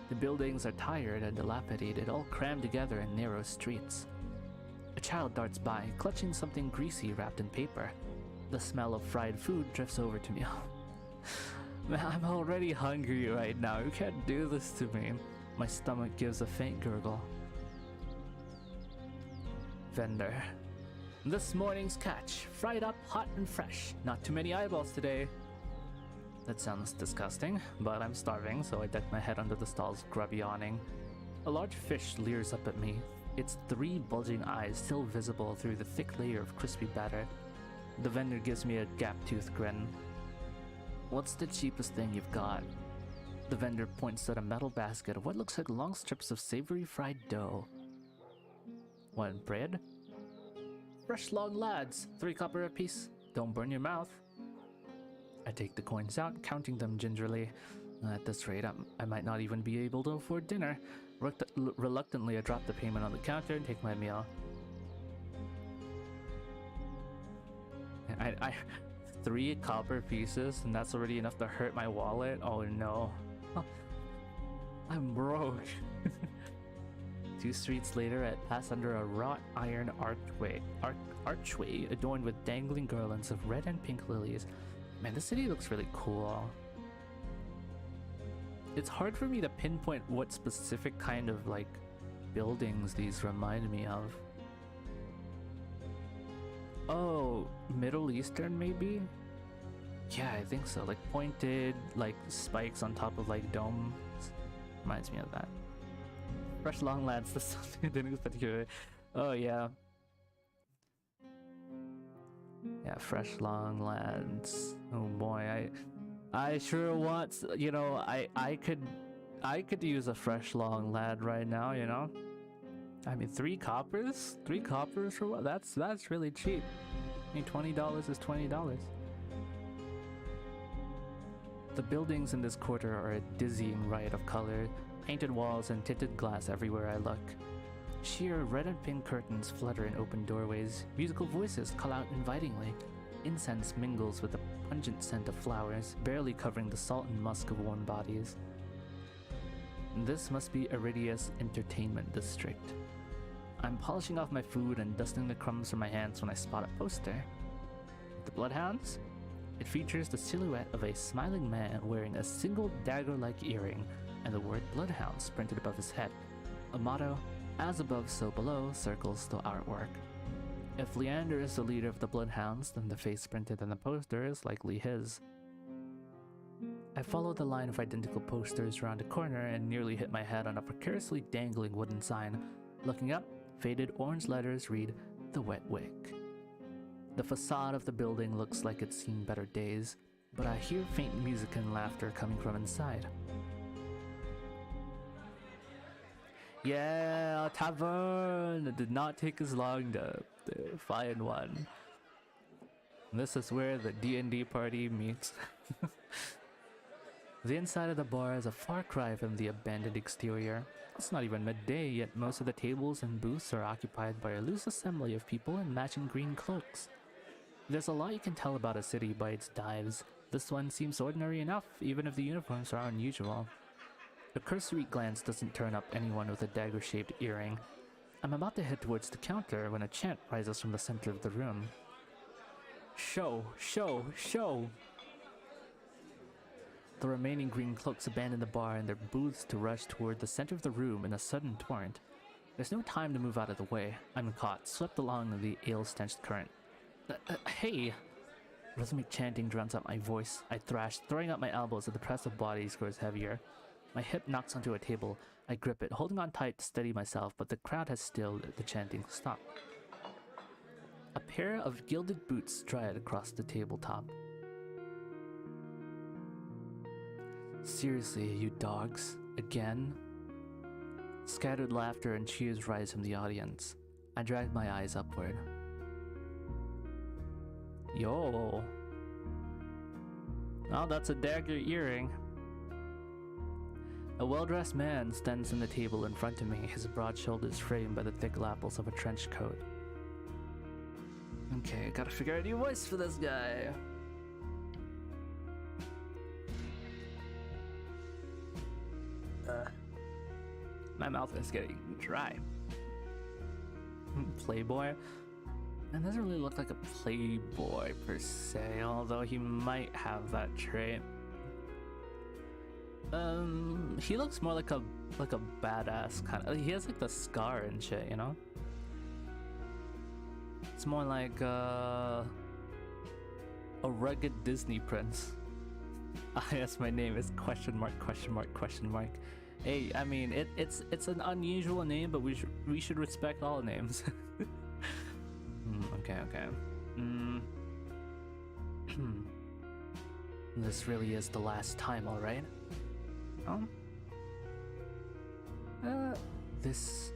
The buildings are tired and dilapidated, all crammed together in narrow streets. A child darts by, clutching something greasy wrapped in paper. The smell of fried food drifts over to me. Man, I'm already hungry right now. You can't do this to me. My stomach gives a faint gurgle. Vendor. This morning's catch. Fried up, hot and fresh. Not too many eyeballs today. That sounds disgusting, but I'm starving, so I duck my head under the stall's grubby awning. A large fish leers up at me, its 3 bulging eyes still visible through the thick layer of crispy batter. The vendor gives me a gap-toothed grin. What's the cheapest thing you've got? The vendor points at a metal basket of what looks like long strips of savory fried dough. What, bread? Fresh long lads, 3 copper apiece. Don't burn your mouth. I take the coins out, counting them gingerly. At this rate, I might not even be able to afford dinner. Reluctantly, I drop the payment on the counter and take my meal. I 3 copper pieces, and that's already enough to hurt my wallet? Oh no. I'm broke. 2 streets later, I pass under a wrought iron archway adorned with dangling garlands of red and pink lilies. Man, this city looks really cool. It's hard for me to pinpoint what specific kind of, like, buildings these remind me of. Oh, Middle Eastern maybe? Yeah, I think so. Like pointed, like spikes on top of like domes. Reminds me of that. Fresh long lads, that's something I didn't expect to hear. Oh yeah. Yeah, fresh long lads. Oh boy, I sure want, you know, I could use a fresh long lad right now, you know? I mean, 3 coppers? 3 coppers for what? That's really cheap. I mean, $20 is $20. The buildings in this quarter are a dizzying riot of color, painted walls and tinted glass everywhere I look. Sheer red and pink curtains flutter in open doorways, musical voices call out invitingly. Incense mingles with the pungent scent of flowers, barely covering the salt and musk of warm bodies. This must be Iridia's entertainment district. I'm polishing off my food and dusting the crumbs from my hands when I spot a poster. The Bloodhounds? It features the silhouette of a smiling man wearing a single dagger-like earring and the word Bloodhounds printed above his head. A motto, as above so below, circles the artwork. If Leander is the leader of the Bloodhounds, then the face printed on the poster is likely his. I follow the line of identical posters around a corner and nearly hit my head on a precariously dangling wooden sign. Looking up, faded orange letters read, "The Wet Wick." The facade of the building looks like it's seen better days, but I hear faint music and laughter coming from inside. Yeah, a tavern! It did not take as long to find one. This is where the D&D party meets. The inside of the bar is a far cry from the abandoned exterior. It's not even midday, yet most of the tables and booths are occupied by a loose assembly of people in matching green cloaks. There's a lot you can tell about a city by its dives. This one seems ordinary enough, even if the uniforms are unusual. A cursory glance doesn't turn up anyone with a dagger-shaped earring. I'm about to head towards the counter when a chant rises from the center of the room. Show! Show! Show! The remaining green cloaks abandon the bar and their booths to rush toward the center of the room in a sudden torrent. There's no time to move out of the way. I'm caught, swept along the ale-stenched current. Hey! Rhythmic chanting drowns out my voice. I thrash, throwing out my elbows as the press of bodies grows heavier. My hip knocks onto a table. I grip it, holding on tight to steady myself, but the crowd has stilled. The chanting stopped. A pair of gilded boots stride across the tabletop. Seriously, you dogs? Again? Scattered laughter and cheers rise from the audience. I drag my eyes upward. Yo! Oh, that's a dagger earring. A well-dressed man stands on the table in front of me, his broad shoulders framed by the thick lapels of a trench coat. Okay, gotta figure out a new voice for this guy. My mouth is getting dry. Playboy? And doesn't really look like a playboy per se, although he might have that trait. He looks more like a badass kind of. He has like the scar and shit, you know. It's more like a rugged Disney prince. Yes, my name is question mark question mark question mark. Hey, I mean it's an unusual name, but we should respect all names. Okay. This really is the last time, all right? This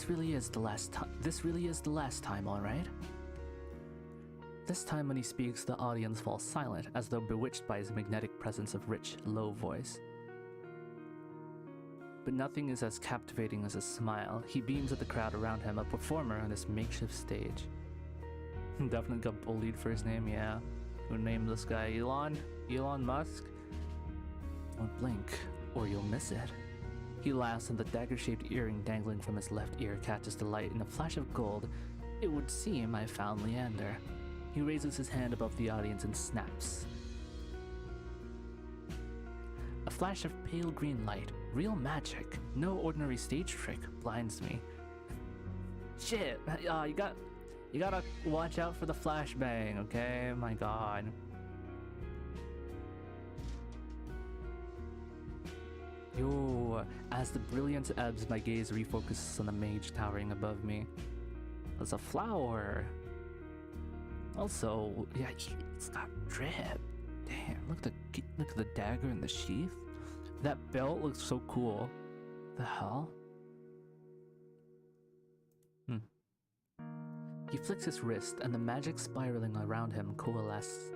really is the last time. This really is the last time, all right? This time when he speaks, the audience falls silent, as though bewitched by his magnetic presence of rich, low voice. But nothing is as captivating as his smile. He beams at the crowd around him, a performer on this makeshift stage. Definitely got bullied for his name, yeah. Who named this guy Elon? Elon Musk? Don't blink, or you'll miss it. He laughs, and the dagger-shaped earring dangling from his left ear catches the light. In a flash of gold, it would seem I found Leander. He raises his hand above the audience and snaps. A flash of pale green light. Real magic. No ordinary stage trick blinds me. Shit! You gotta watch out for the flashbang, okay? My god. Yo, as the brilliance ebbs, my gaze refocuses on the mage towering above me. There's a flower. Also, yeah, it's got drip. Damn, look at the dagger in the sheath. That belt looks so cool. The hell? He flicks his wrist, and the magic spiraling around him coalesces.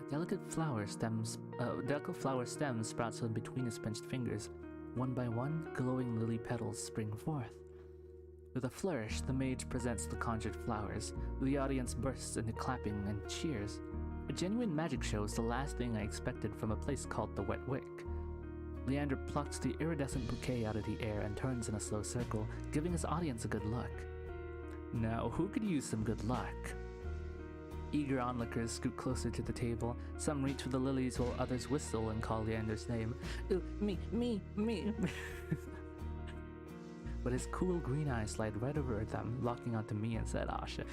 A delicate flower stems sprouts from between his pinched fingers. One by one, glowing lily petals spring forth. With a flourish, the mage presents the conjured flowers. The audience bursts into clapping and cheers. A genuine magic show is the last thing I expected from a place called the Wet Wick. Leander plucks the iridescent bouquet out of the air and turns in a slow circle, giving his audience a good look. Now, who could use some good luck? Eager onlookers scoot closer to the table. Some reach for the lilies while others whistle and call Leander's name. Ooh, me. But his cool green eyes slide right over them, locking onto me and said, "Oh shit.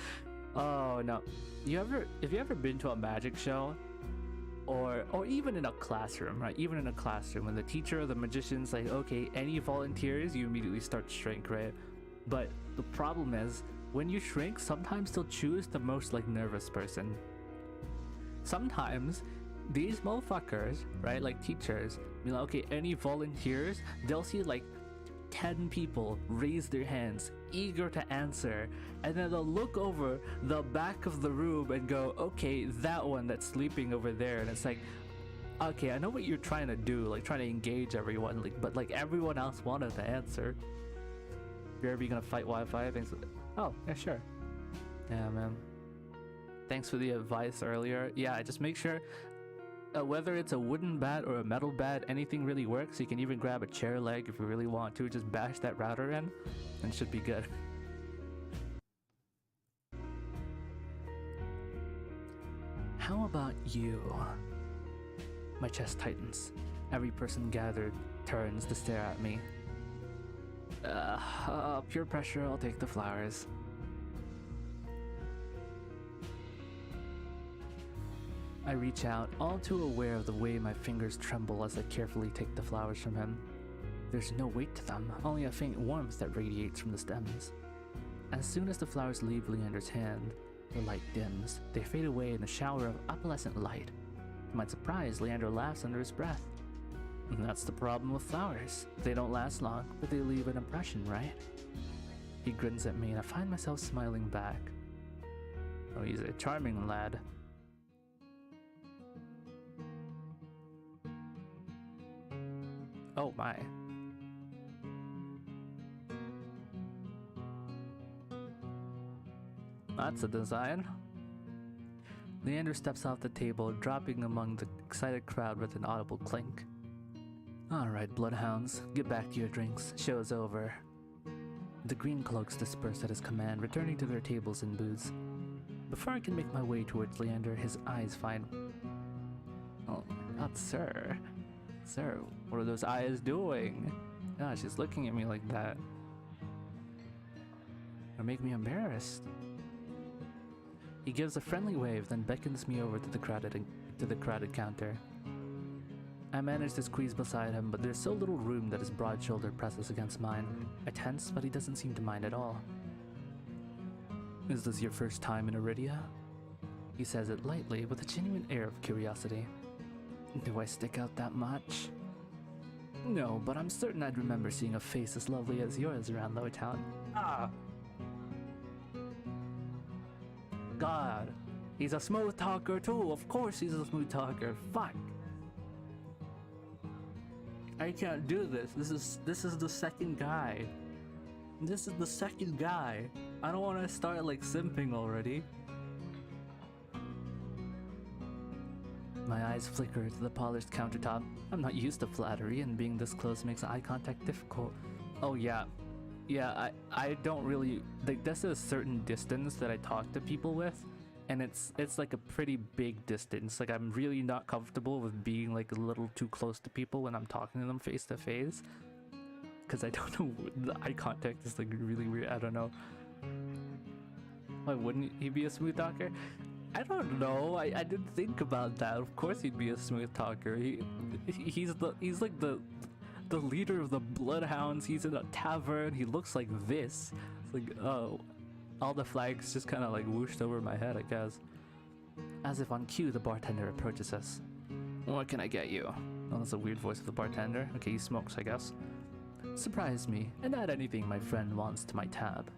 Oh no. Have you ever been to a magic show? Or even in a classroom, right? Even in a classroom, when the teacher or the magician's like, okay, any volunteers, you immediately start to shrink, right? But the problem is, when you shrink, sometimes they'll choose the most like nervous person. Sometimes these motherfuckers, right, like teachers, be like, okay, any volunteers, they'll see like 10 people raise their hands, eager to answer, and then they'll look over the back of the room and go, okay, that one that's sleeping over there. And it's like, okay, I know what you're trying to do, like trying to engage everyone, like, but like everyone else wanted to answer. You're ever gonna fight Wi-Fi? Things like, oh, yeah, sure. Yeah, man. Thanks for the advice earlier. Yeah, just make sure Whether it's a wooden bat or a metal bat, anything really works. You can even grab a chair leg if you really want to. Just bash that router in and it should be good. How about you? My chest tightens. Every person gathered turns to stare at me. Pure pressure, I'll take the flowers. I reach out, all too aware of the way my fingers tremble as I carefully take the flowers from him. There's no weight to them, only a faint warmth that radiates from the stems. As soon as the flowers leave Leander's hand, the light dims. They fade away in a shower of opalescent light. To my surprise, Leander laughs under his breath. That's the problem with flowers. They don't last long, but they leave an impression, right? He grins at me and I find myself smiling back. Oh, he's a charming lad. Oh my. That's a design. Leander steps off the table, dropping among the excited crowd with an audible clink. Alright, bloodhounds, get back to your drinks. Show's over. The green cloaks disperse at his command, returning to their tables and booths. Before I can make my way towards Leander, his eyes find... Oh my god, sir. Sir, what are those eyes doing? Gosh, he's looking at me like that. It'll make me embarrassed. He gives a friendly wave, then beckons me over to the crowded counter. I manage to squeeze beside him, but there's so little room that his broad shoulder presses against mine. I tense, but he doesn't seem to mind at all. Is this your first time in Iridia? He says it lightly, with a genuine air of curiosity. Do I stick out that much? No, but I'm certain I'd remember seeing a face as lovely as yours around Lowtown. Ah! God, he's a smooth talker too. Of course he's a smooth talker. Fuck. I can't do this. This is the second guy. This is the second guy. I don't want to start like simping already. My eyes flicker to the polished countertop. I'm not used to flattery, and being this close makes eye contact difficult. Oh yeah. Yeah, I don't really, like, there's a certain distance that I talk to people with, and it's like a pretty big distance. Like, I'm really not comfortable with being like a little too close to people when I'm talking to them face to face, because I don't know, the eye contact is like really weird. I don't know. Why wouldn't he be a smooth talker? I don't know. I didn't think about that. Of course he'd be a smooth talker. He's like the leader of the Bloodhounds. He's in a tavern. He looks like this. It's like, oh, all the flags just kind of like whooshed over my head, I guess. As if on cue, the bartender approaches us. What can I get you? Oh, that's a weird voice of the bartender. Okay, he smokes, I guess. Surprise me, and add anything my friend wants to my tab.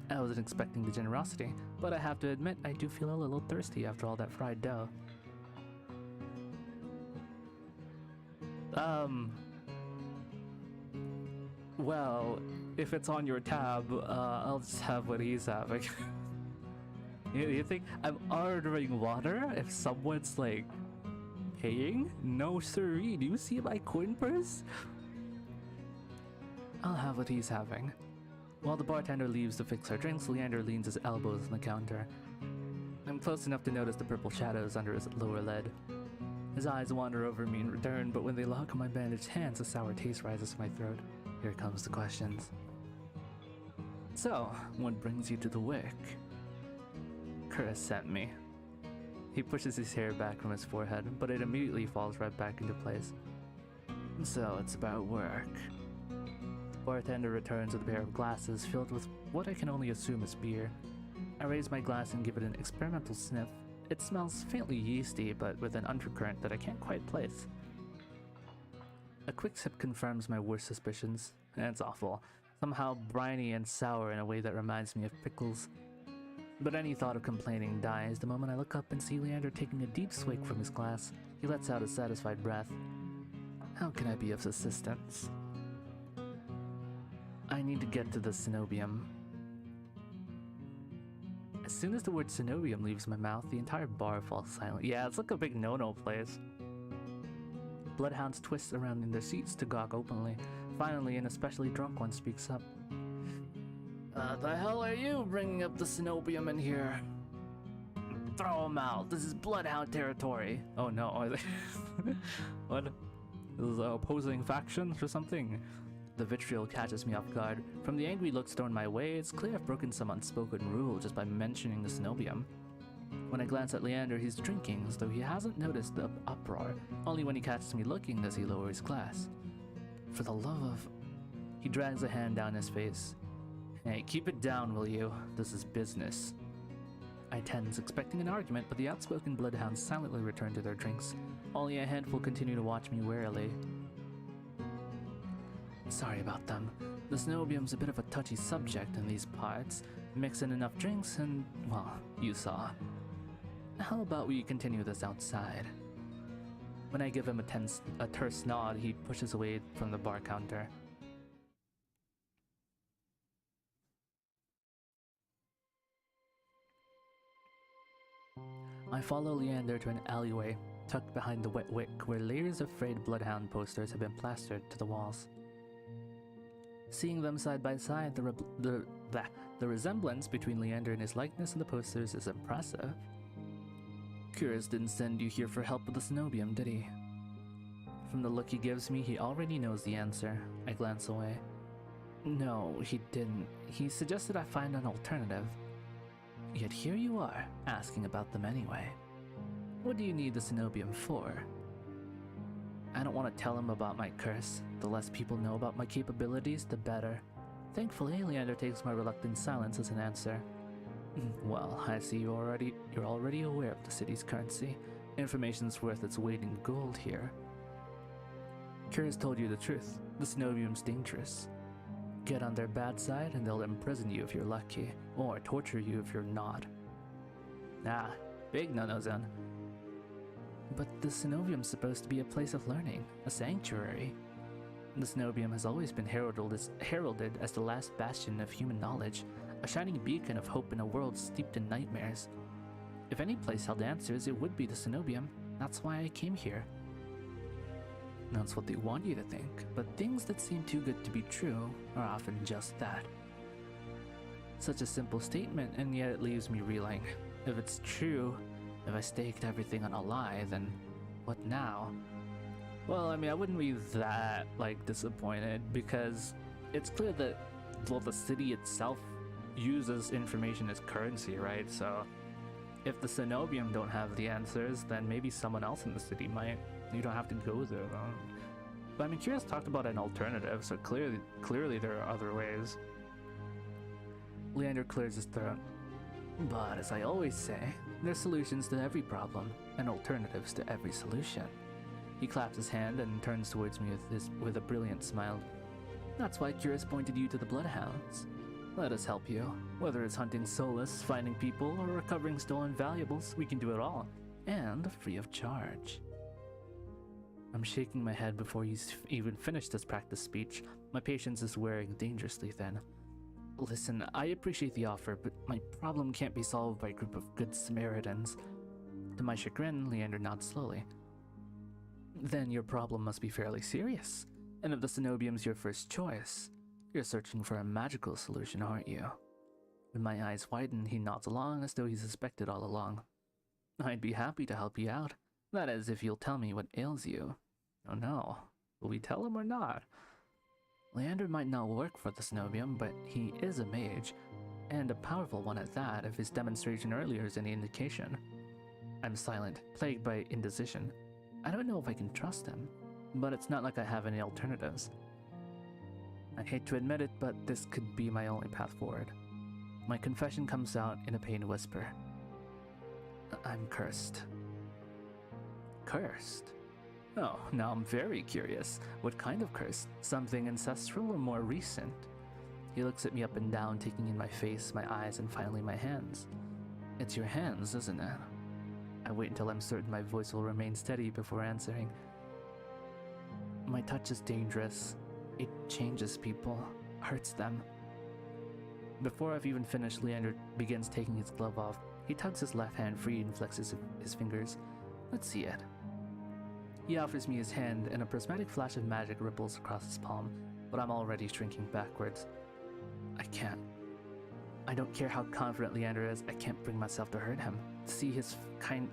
I wasn't expecting the generosity, but I have to admit I do feel a little thirsty after all that fried dough. Well, if it's on your tab, I'll just have what he's having. You think I'm ordering water if someone's like paying? No siree, do you see my coin purse? I'll have what he's having. While the bartender leaves to fix our drinks, Leander leans his elbows on the counter. I'm close enough to notice the purple shadows under his lower lid. His eyes wander over me in return, but when they lock on my bandaged hands, a sour taste rises to my throat. Here comes the questions. So, what brings you to the Wick? Curtis sent me. He pushes his hair back from his forehead, but it immediately falls right back into place. So, it's about work. The bartender returns with a pair of glasses filled with what I can only assume is beer. I raise my glass and give it an experimental sniff. It smells faintly yeasty, but with an undercurrent that I can't quite place. A quick sip confirms my worst suspicions, and it's awful. Somehow briny and sour in a way that reminds me of pickles. But any thought of complaining dies the moment I look up and see Leander taking a deep swig from his glass. He lets out a satisfied breath. How can I be of assistance? I need to get to the cenobium. As soon as the word Cenobium leaves my mouth, the entire bar falls silent. Yeah, it's like a big no-no place. Bloodhounds twist around in their seats to gawk openly. Finally, an especially drunk one speaks up. The hell are you bringing up the Cenobium in here? Throw him out. This is Bloodhound territory. Oh no, are they... What? This is opposing factions or something? The vitriol catches me off guard. From the angry looks thrown my way, it's clear I've broken some unspoken rule just by mentioning the Cenobium. When I glance at Leander, he's drinking as though he hasn't noticed the uproar. Only when he catches me looking does he lower his glass. For the love of... He drags a hand down his face. Hey, keep it down, will you? This is business. I tense, expecting an argument, but the outspoken bloodhounds silently return to their drinks. Only a handful continue to watch me warily. Sorry about them. The Cenobium's a bit of a touchy subject in these parts. Mix in enough drinks and, well, you saw. How about we continue this outside? When I give him a terse nod, he pushes away from the bar counter. I follow Leander to an alleyway, tucked behind the wet wick, where layers of frayed bloodhound posters have been plastered to the walls. Seeing them side by side, the resemblance between Leander and his likeness in the posters is impressive. Curious didn't send you here for help with the Cenobium, did he? From the look he gives me, he already knows the answer. I glance away. No, he didn't. He suggested I find an alternative. Yet here you are, asking about them anyway. What do you need the Cenobium for? I don't want to tell him about my curse. The less people know about my capabilities, the better. Thankfully, Leander takes my reluctant silence as an answer. Well, I see you're already aware of the city's currency. Information's worth its weight in gold here. Curious told you the truth. The Cenobium's dangerous. Get on their bad side and they'll imprison you if you're lucky, or torture you if you're not. Ah, big no-no zone. But the Cenobium's supposed to be a place of learning, a sanctuary. The Cenobium has always been heralded as the last bastion of human knowledge, a shining beacon of hope in a world steeped in nightmares. If any place held answers, it would be the Cenobium. That's why I came here. That's what they want you to think, but things that seem too good to be true are often just that. Such a simple statement, and yet it leaves me reeling. If it's true, if I staked everything on a lie, then what now? Well, I mean, I wouldn't be that, disappointed, because it's clear that, well, the city itself uses information as currency, right? So, if the Cenobium don't have the answers, then maybe someone else in the city might. You don't have to go there, though. But I mean, Curious talked about an alternative, so clearly there are other ways. Leander clears his throat. But as I always say, there's solutions to every problem, and alternatives to every solution. He claps his hand and turns towards me with a brilliant smile. That's why Curious pointed you to the Bloodhounds. Let us help you. Whether it's hunting Solus, finding people, or recovering stolen valuables, we can do it all. And free of charge. I'm shaking my head before he's even finished his practice speech. My patience is wearing dangerously thin. Listen, I appreciate the offer, but my problem can't be solved by a group of good Samaritans. To my chagrin, Leander nods slowly. Then your problem must be fairly serious. And if the Cenobium's your first choice, you're searching for a magical solution, aren't you? When my eyes widen, he nods along as though he suspected all along. I'd be happy to help you out. That is, if you'll tell me what ails you. Oh no. Will we tell him or not? Leander might not work for the Cenobium, but he is a mage, and a powerful one at that, if his demonstration earlier is any indication. I'm silent, plagued by indecision. I don't know if I can trust him, but it's not like I have any alternatives. I hate to admit it, but this could be my only path forward. My confession comes out in a pained whisper. I'm cursed. Cursed? Oh, now I'm very curious. What kind of curse? Something ancestral or more recent? He looks at me up and down, taking in my face, my eyes, and finally my hands. It's your hands, isn't it? I wait until I'm certain my voice will remain steady before answering. My touch is dangerous. It changes people, hurts them. Before I've even finished, Leander begins taking his glove off. He tugs his left hand free and flexes his fingers. Let's see it. He offers me his hand, and a prismatic flash of magic ripples across his palm, but I'm already shrinking backwards. I can't. I don't care how confident Leander is, I can't bring myself to hurt him. See his kind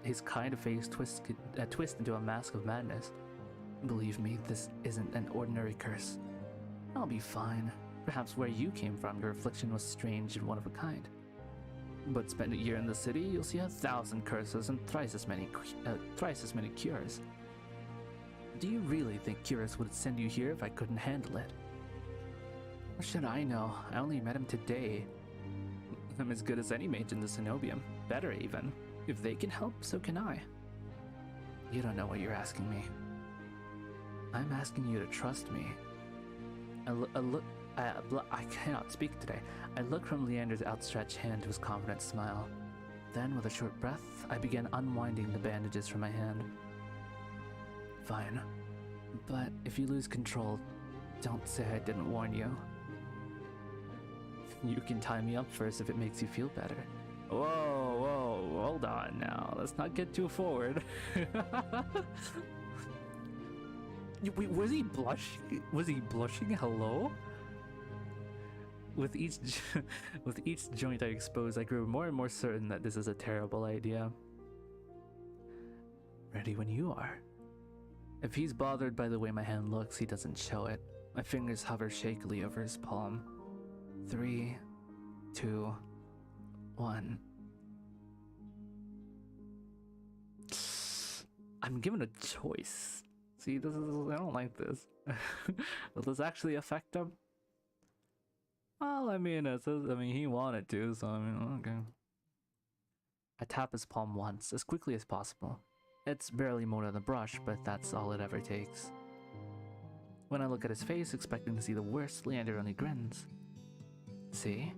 face twist into a mask of madness. Believe me, this isn't an ordinary curse. I'll be fine. Perhaps where you came from, your affliction was strange and one of a kind. But spend a year in the city, you'll see 1,000 curses and thrice as many cures. Do you really think Curious would send you here if I couldn't handle it? What should I know? I only met him today. I'm as good as any mage in the Cenobium. Better even. If they can help, so can I. You don't know what you're asking me. I'm asking you to trust me. I cannot speak today. I look from Leander's outstretched hand to his confident smile. Then, with a short breath, I began unwinding the bandages from my hand. Fine. But if you lose control, don't say I didn't warn you. You can tie me up first if it makes you feel better. Whoa, hold on now. Let's not get too forward. Wait, was he blushing? Was he blushing? Hello? With each joint I expose, I grew more and more certain that this is a terrible idea. Ready when you are. If he's bothered by the way my hand looks, he doesn't show it. My fingers hover shakily over his palm. 3, 2, 1. I'm given a choice. See, I don't like this. Will this actually affect him? Well, I mean, he wanted to, so I mean, okay. I tap his palm once, as quickly as possible. It's barely more than a brush, but that's all it ever takes. When I look at his face, expecting to see the worst, Leander only grins. See?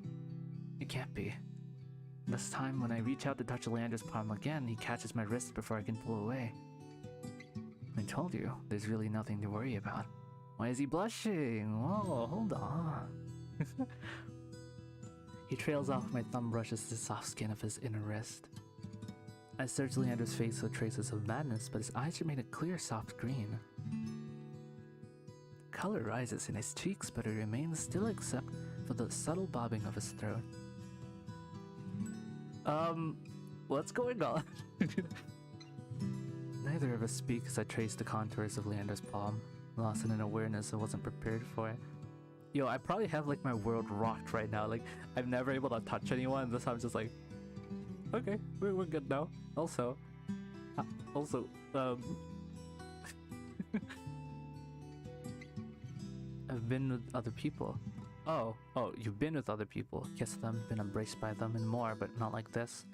It can't be. This time, when I reach out to touch Leander's palm again, he catches my wrist before I can pull away. I told you, there's really nothing to worry about. Why is he blushing? Whoa, hold on. He trails off my thumb brushes the soft skin of his inner wrist. I search Leander's face for traces of madness, but his eyes remain a clear, soft green. Color rises in his cheeks, but it remains still except for the subtle bobbing of his throat. What's going on? Neither of us speak as I trace the contours of Leander's palm, lost in an awareness I wasn't prepared for. Yo, I probably have like my world rocked right now. Like, I'm never able to touch anyone. This time I'm just like, okay, we're good now. Also, I've been with other people. Oh, you've been with other people. Kissed them, been embraced by them, and more, but not like this.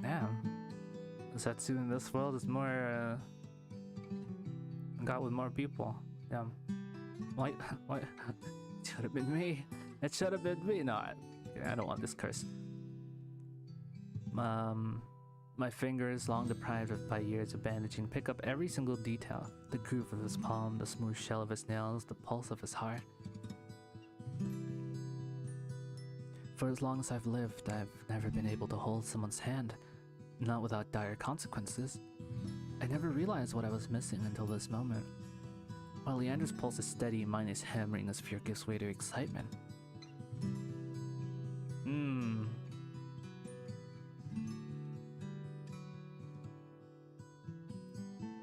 Damn. Setsu in this world is more, got with more people. Damn. What? It should have been me. It should have been me. No, I don't want this curse. My fingers, long deprived by years of bandaging, pick up every single detail. The groove of his palm, the smooth shell of his nails, the pulse of his heart. For as long as I've lived, I've never been able to hold someone's hand, not without dire consequences. I never realized what I was missing until this moment. While Leander's pulse is steady, mine is hammering as fear gives way to excitement.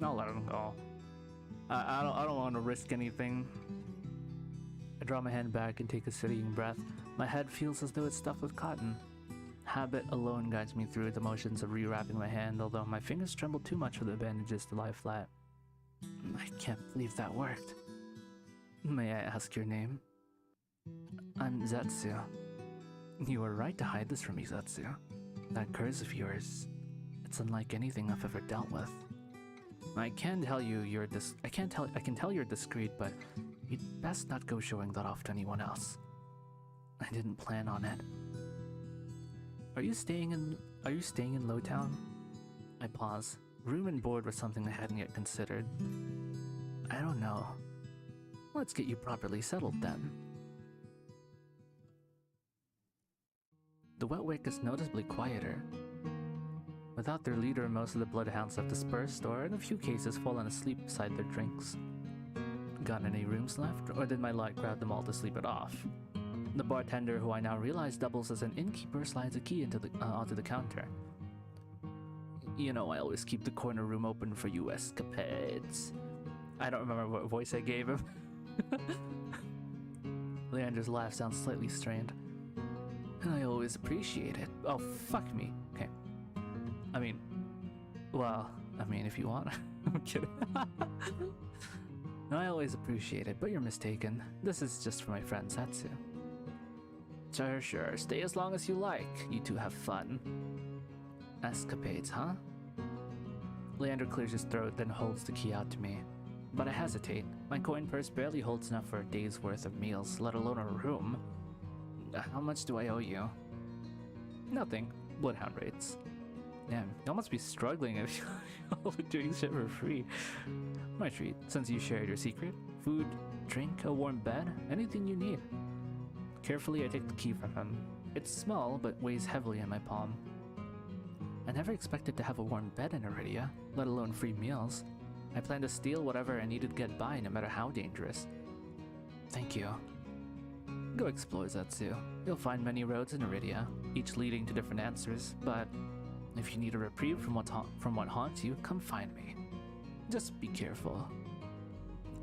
I'll let him go. I don't want to risk anything. I draw my hand back and take a steadying breath. My head feels as though it's stuffed with cotton. Habit alone guides me through the motions of rewrapping my hand, although my fingers tremble too much for the bandages to lie flat. I can't believe that worked. May I ask your name? I'm Zetsu. You were right to hide this from me, Zetsu. That curse of yours, it's unlike anything I've ever dealt with. I can tell you're discreet, but you'd best not go showing that off to anyone else. I didn't plan on it. Are you staying in Lowtown? I pause. Room and board was something I hadn't yet considered. I don't know. Let's get you properly settled then. The wet-wick is noticeably quieter. Without their leader, most of the bloodhounds have dispersed or, in a few cases, fallen asleep beside their drinks. Got any rooms left, or did my luck grab them all to sleep it off? The bartender, who I now realize doubles as an innkeeper, slides a key into onto the counter. You know, I always keep the corner room open for you escapades. I don't remember what voice I gave him. Leander's laugh sounds slightly strained. And I always appreciate it. Oh, fuck me. Okay. I mean, well, if you want. I'm kidding. No, I always appreciate it, but you're mistaken. This is just for my friend Satsu. Sure. Stay as long as you like. You two have fun. Escapades, huh? Leander clears his throat, then holds the key out to me. But I hesitate. My coin purse barely holds enough for a day's worth of meals, let alone a room. How much do I owe you? Nothing. Bloodhound rates. Damn, y'all must be struggling if y'all are doing shit for free. My treat, since you shared your secret. Food, drink, a warm bed, anything you need. Carefully, I take the key from him. It's small, but weighs heavily in my palm. I never expected to have a warm bed in Iridia, let alone free meals. I plan to steal whatever I needed to get by, no matter how dangerous. Thank you. Go explore, Zetsu. You'll find many roads in Iridia, each leading to different answers, but if you need a reprieve from what haunts you, come find me. Just be careful.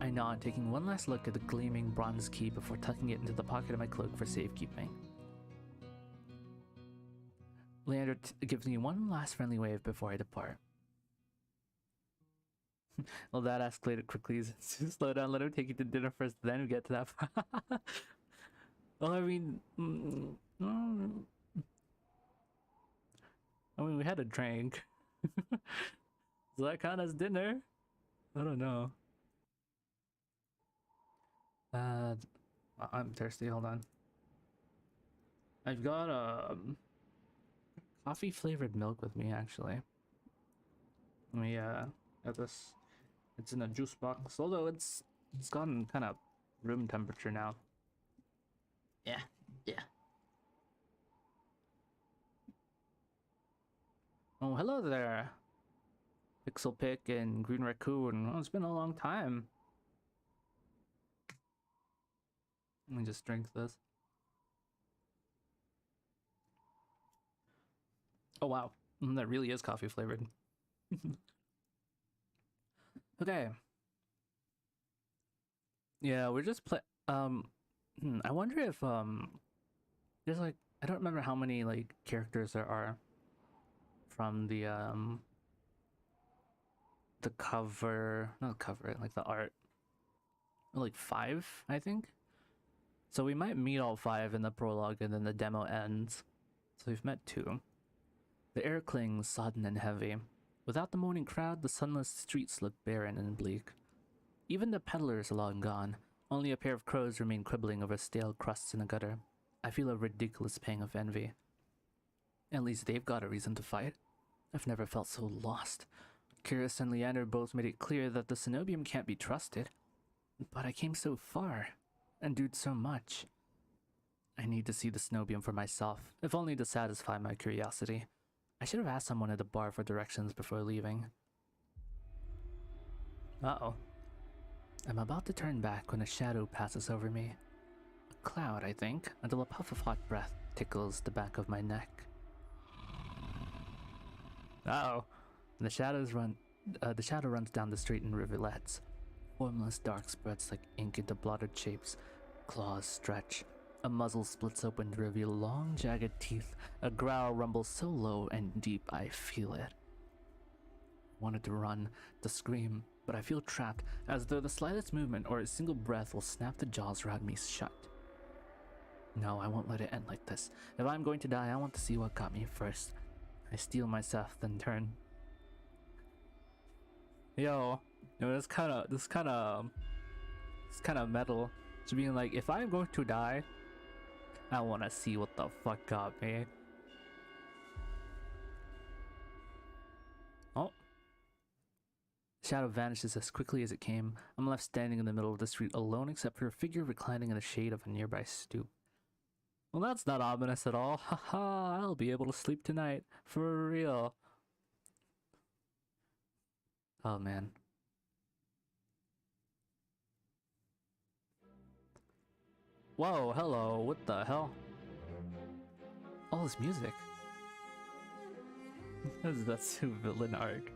I nod, taking one last look at the gleaming bronze key before tucking it into the pocket of my cloak for safekeeping. Leander gives me one last friendly wave before I depart. Well, that escalated quickly. Slow down, let him take you to dinner first, then we get to that part. Well, I mean, we had a drink. Does that count as dinner? I don't know. I'm thirsty, hold on. I've got coffee flavored milk with me, actually. Let me get this. It's in a juice box, although it's gotten kind of room temperature now. Yeah. Oh, hello there, Pixel Pick and Green Raccoon. Oh, it's been a long time. Let me just drink this. Oh wow, that really is coffee flavored. Okay. Yeah, we're just I wonder if there's like, I don't remember how many like characters there are from the cover, not cover, like the art. Like 5, I think. So we might meet all 5 in the prologue and then the demo ends. So we've met 2. The air clings sodden and heavy. Without the morning crowd, the sunless streets look barren and bleak. Even the peddlers are long gone. Only a pair of crows remain quibbling over stale crusts in the gutter. I feel a ridiculous pang of envy. At least they've got a reason to fight. I've never felt so lost. Curious and Leander both made it clear that the Cenobium can't be trusted. But I came so far, and did so much. I need to see the Cenobium for myself, if only to satisfy my curiosity. I should have asked someone at the bar for directions before leaving. Uh-oh. I'm about to turn back when a shadow passes over me. A cloud, I think, until a puff of hot breath tickles the back of my neck. Uh-oh. The shadow runs down the street in rivulets. Formless dark spreads like ink into blotted shapes. Claws stretch. A muzzle splits open to reveal long, jagged teeth. A growl rumbles so low and deep I feel it. I wanted to run, to scream, but I feel trapped, as though the slightest movement or a single breath will snap the jaws around me shut. No, I won't let it end like this. If I'm going to die, I want to see what got me first. I steel myself, then turn. Yo, this kind of metal. To being like, if I'm going to die, I want to see what the fuck got me. Oh. The shadow vanishes as quickly as it came. I'm left standing in the middle of the street alone except for a figure reclining in the shade of a nearby stoop. Well, that's not ominous at all. Haha, I'll be able to sleep tonight. For real. Oh, man. Whoa, hello, what the hell? All this music. That's a villain arc.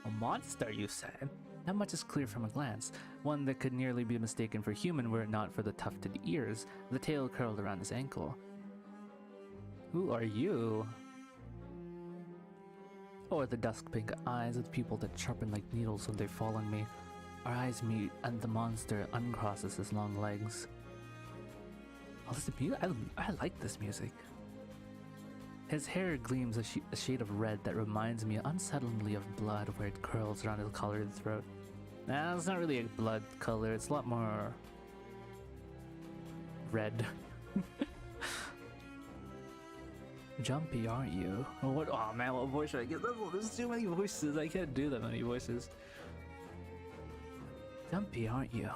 A monster, you said? Not much is clear from a glance. One that could nearly be mistaken for human were it not for the tufted ears, the tail curled around his ankle. Who are you? Or the dusk pink eyes with pupils that sharpen like needles when they fall on me. Our eyes meet, and the monster uncrosses his long legs. Oh, this music, I like this music. His hair gleams a shade of red that reminds me unsettlingly of blood where it curls around his colored throat. Nah, it's not really a blood color, it's a lot more red. Jumpy, aren't you? What? Oh man, what voice should I get? There's too many voices. I can't do that many voices. Jumpy, aren't you?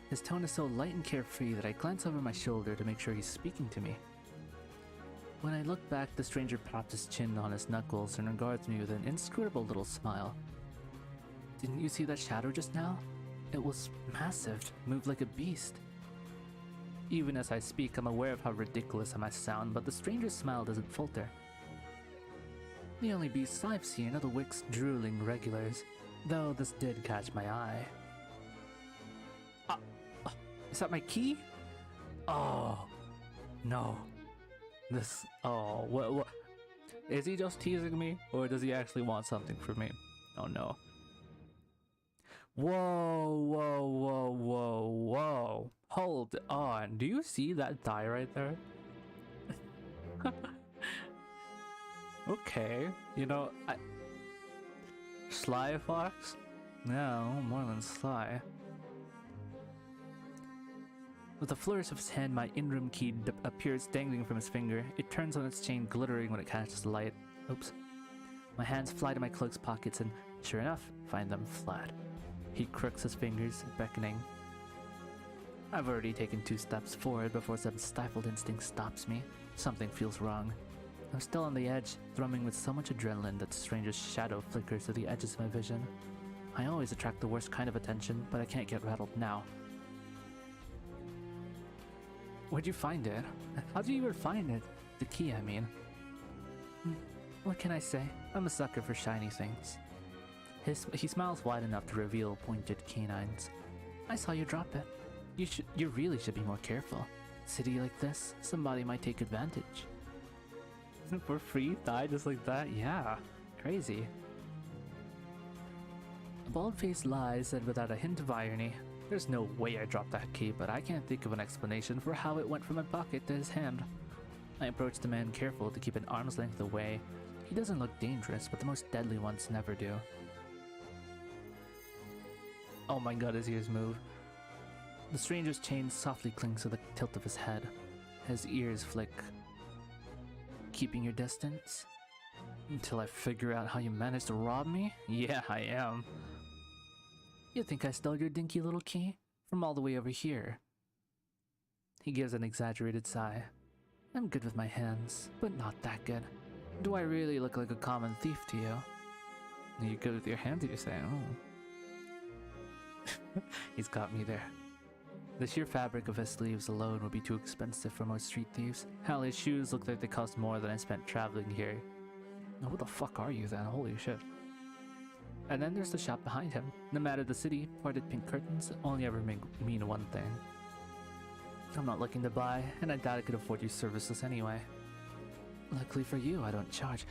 His tone is so light and carefree that I glance over my shoulder to make sure he's speaking to me. When I look back, the stranger props his chin on his knuckles and regards me with an inscrutable little smile. Didn't you see that shadow just now? It was massive, moved like a beast. Even as I speak, I'm aware of how ridiculous I might sound, but the stranger's smile doesn't falter. The only beasts I've seen are the Wick's drooling regulars, though this did catch my eye. Is that my key? Oh, no. What? Is he just teasing me, or does he actually want something from me? Oh no. Whoa. Hold on. Do you see that die right there? Okay. You know, Sly Fox? No, more than sly. With a flourish of his hand, my in-room key appears dangling from his finger. It turns on its chain, glittering when it catches the light. Oops. My hands fly to my cloak's pockets and, sure enough, find them flat. He crooks his fingers, beckoning. I've already taken 2 steps forward before some stifled instinct stops me. Something feels wrong. I'm still on the edge, thrumming with so much adrenaline that the stranger's shadow flickers to the edges of my vision. I always attract the worst kind of attention, but I can't get rattled now. Where'd you find it? How'd you even find it? The key, I mean. What can I say? I'm a sucker for shiny things. He smiles wide enough to reveal pointed canines. I saw you drop it. You really should be more careful. City like this, somebody might take advantage. For free? Die just like that? Yeah. Crazy. A bald-faced lie said without a hint of irony. There's no way I dropped that key, but I can't think of an explanation for how it went from my pocket to his hand. I approached the man careful to keep an arm's length away. He doesn't look dangerous, but the most deadly ones never do. Oh my god, his ears move. The stranger's chain softly clings to the tilt of his head. His ears flick. Keeping your distance? Until I figure out how you managed to rob me? Yeah, I am. You think I stole your dinky little key? From all the way over here. He gives an exaggerated sigh. I'm good with my hands, but not that good. Do I really look like a common thief to you? You're good with your hands, you say? Oh. He's got me there. The sheer fabric of his sleeves alone would be too expensive for most street thieves. Hell, his shoes look like they cost more than I spent traveling here. Now, who the fuck are you then? Holy shit. And then there's the shop behind him. No matter the city, parted pink curtains only ever mean one thing. I'm not looking to buy, and I doubt I could afford your services anyway. Luckily for you, I don't charge.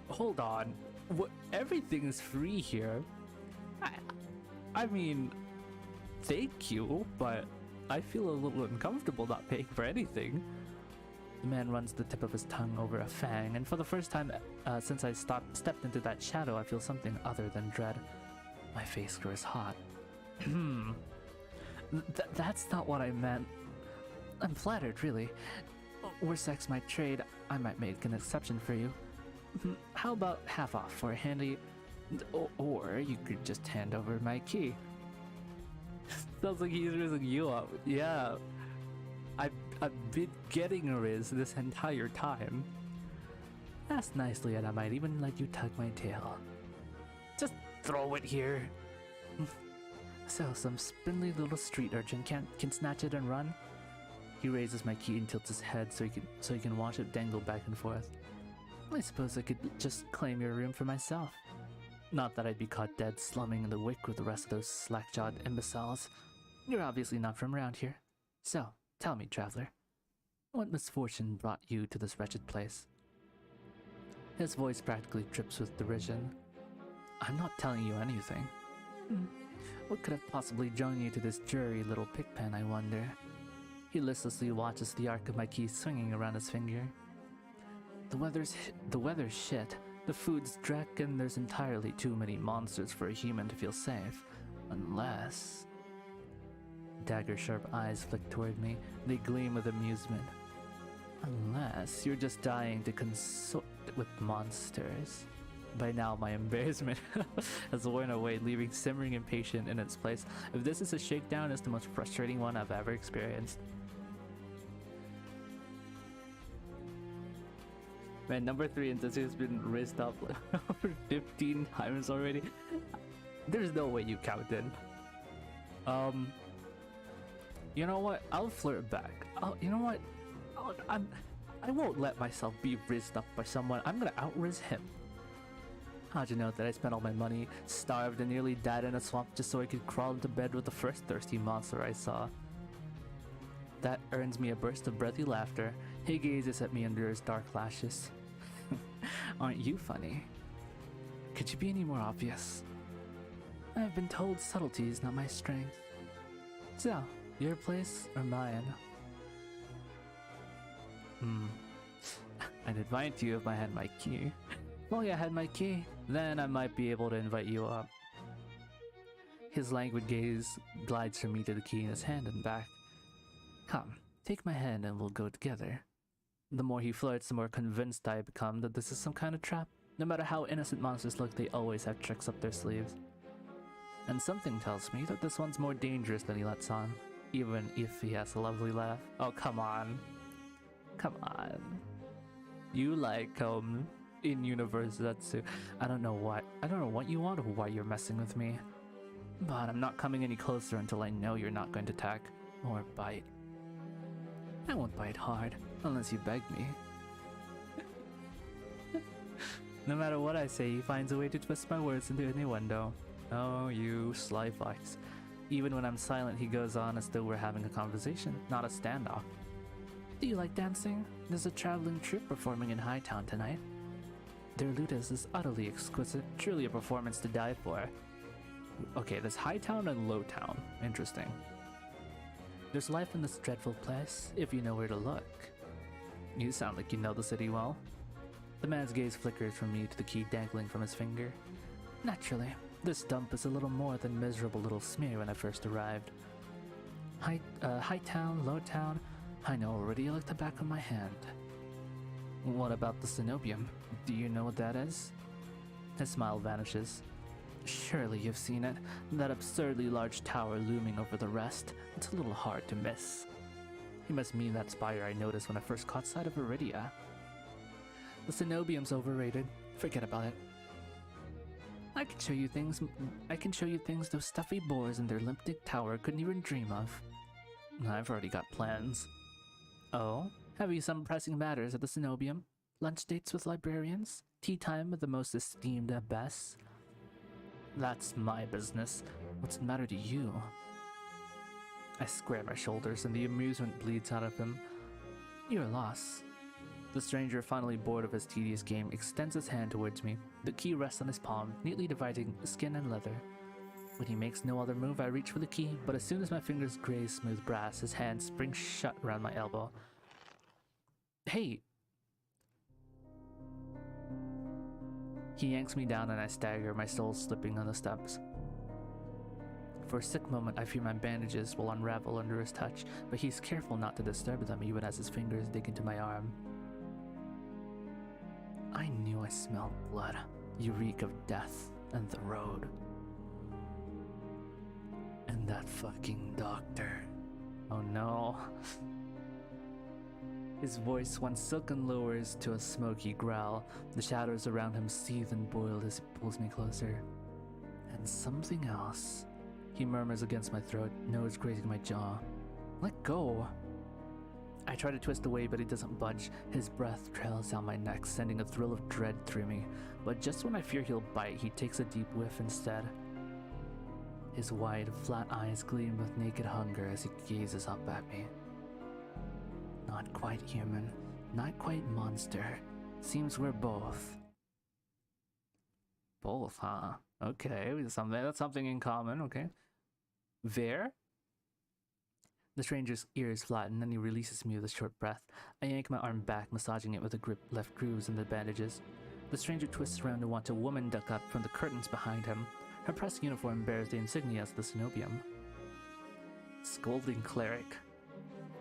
Hold on. What? Everything is free here. I mean, thank you, but I feel a little uncomfortable not paying for anything. The man runs the tip of his tongue over a fang, and for the first time since I stepped into that shadow, I feel something other than dread. My face grows hot. That's not what I meant. I'm flattered, really. Where sex might trade, I might make an exception for you. How about half off for a handy... Or you could just hand over my key. Sounds like he's raising you up. Yeah. I've been getting a Rizz this entire time. Ask nicely and I might even let you tug my tail. Just throw it here. So some spindly little street urchin can snatch it and run? He raises my key and tilts his head so he can watch it dangle back and forth. I suppose I could just claim your room for myself. Not that I'd be caught dead slumming in the wick with the rest of those slack-jawed imbeciles. You're obviously not from around here. So, tell me, traveler, what misfortune brought you to this wretched place? His voice practically drips with derision. I'm not telling you anything. What could have possibly drawn you to this dreary little pigpen, I wonder? He listlessly watches the arc of my key swinging around his finger. The weather's shit. The food's dreck, and there's entirely too many monsters for a human to feel safe. Unless... Dagger-sharp eyes flick toward me. They gleam with amusement. Unless you're just dying to consort with monsters. By now, my embarrassment has worn away, leaving simmering impatient in its place. If this is a shakedown, it's the most frustrating one I've ever experienced. Man, number 3 and this has been raised up over 15 times already. There's no way you counted. You know what? I'll flirt back. You know what? I won't let myself be rizzed up by someone. I'm gonna out-rizz him. How'd you know that I spent all my money, starved, and nearly died in a swamp just so I could crawl into bed with the first thirsty monster I saw? That earns me a burst of breathy laughter. He gazes at me under his dark lashes. Aren't you funny? Could you be any more obvious? I've been told subtlety is not my strength. So, your place or mine? I'd invite you if I had my key. If only I had my key, then I might be able to invite you up. His languid gaze glides from me to the key in his hand and back. Come, take my hand and we'll go together. The more he flirts, the more convinced I become that this is some kind of trap. No matter how innocent monsters look, they always have tricks up their sleeves. And something tells me that this one's more dangerous than he lets on, even if he has a lovely laugh. Oh, come on. Come on. You like, in-universe Zetsu. I don't know what you want or why you're messing with me. But I'm not coming any closer until I know you're not going to attack or bite. I won't bite hard, unless you beg me. No matter what I say, he finds a way to twist my words into innuendo. Oh, you sly fox. Even when I'm silent, he goes on as though we're having a conversation, not a standoff. Do you like dancing? There's a traveling troupe performing in Hightown tonight. Their luteus is utterly exquisite, truly a performance to die for. Okay, there's Hightown and Lowtown. Interesting. There's life in this dreadful place, if you know where to look. You sound like you know the city well. The man's gaze flickers from me to the key dangling from his finger. Naturally, this dump is a little more than miserable little smear when I first arrived. Hightown, Lowtown, I know already like the back of my hand. What about the cenobium? Do you know what that is? His smile vanishes. Surely you've seen it. That absurdly large tower looming over the rest. It's a little hard to miss. He must mean that spire I noticed when I first caught sight of Iridia. The cenobium's overrated. Forget about it. I can show you things those stuffy boars in their limp-dick tower couldn't even dream of. I've already got plans. Oh? Have you some pressing matters at the cenobium? Lunch dates with librarians? Tea time with the most esteemed abbess? That's my business. What's the matter to you? I square my shoulders and the amusement bleeds out of him. Your loss. The stranger, finally bored of his tedious game, extends his hand towards me. The key rests on his palm, neatly dividing skin and leather. When he makes no other move, I reach for the key, but as soon as my fingers graze smooth brass, his hand springs shut around my elbow. Hey! He yanks me down and I stagger, my soul slipping on the steps. For a sick moment, I fear my bandages will unravel under his touch, but he's careful not to disturb them even as his fingers dig into my arm. I knew I smelled blood. You reek of death and the road. And that fucking doctor. Oh no. His voice once silken lowers to a smoky growl. The shadows around him seethe and boil as he pulls me closer. And something else. He murmurs against my throat, nose grazing my jaw. Let go. I try to twist away, but he doesn't budge. His breath trails down my neck, sending a thrill of dread through me. But just when I fear he'll bite, he takes a deep whiff instead. His wide, flat eyes gleam with naked hunger as he gazes up at me. Not quite human, not quite monster. Seems we're both. Both, huh? Okay, that's something in common, okay. Ver? The stranger's ears flatten and he releases me with a short breath. I yank my arm back, massaging it with a grip left grooves in the bandages. The stranger twists around to watch a woman duck up from the curtains behind him. Her press uniform bears the insignia of the Cenobium. Scolding cleric.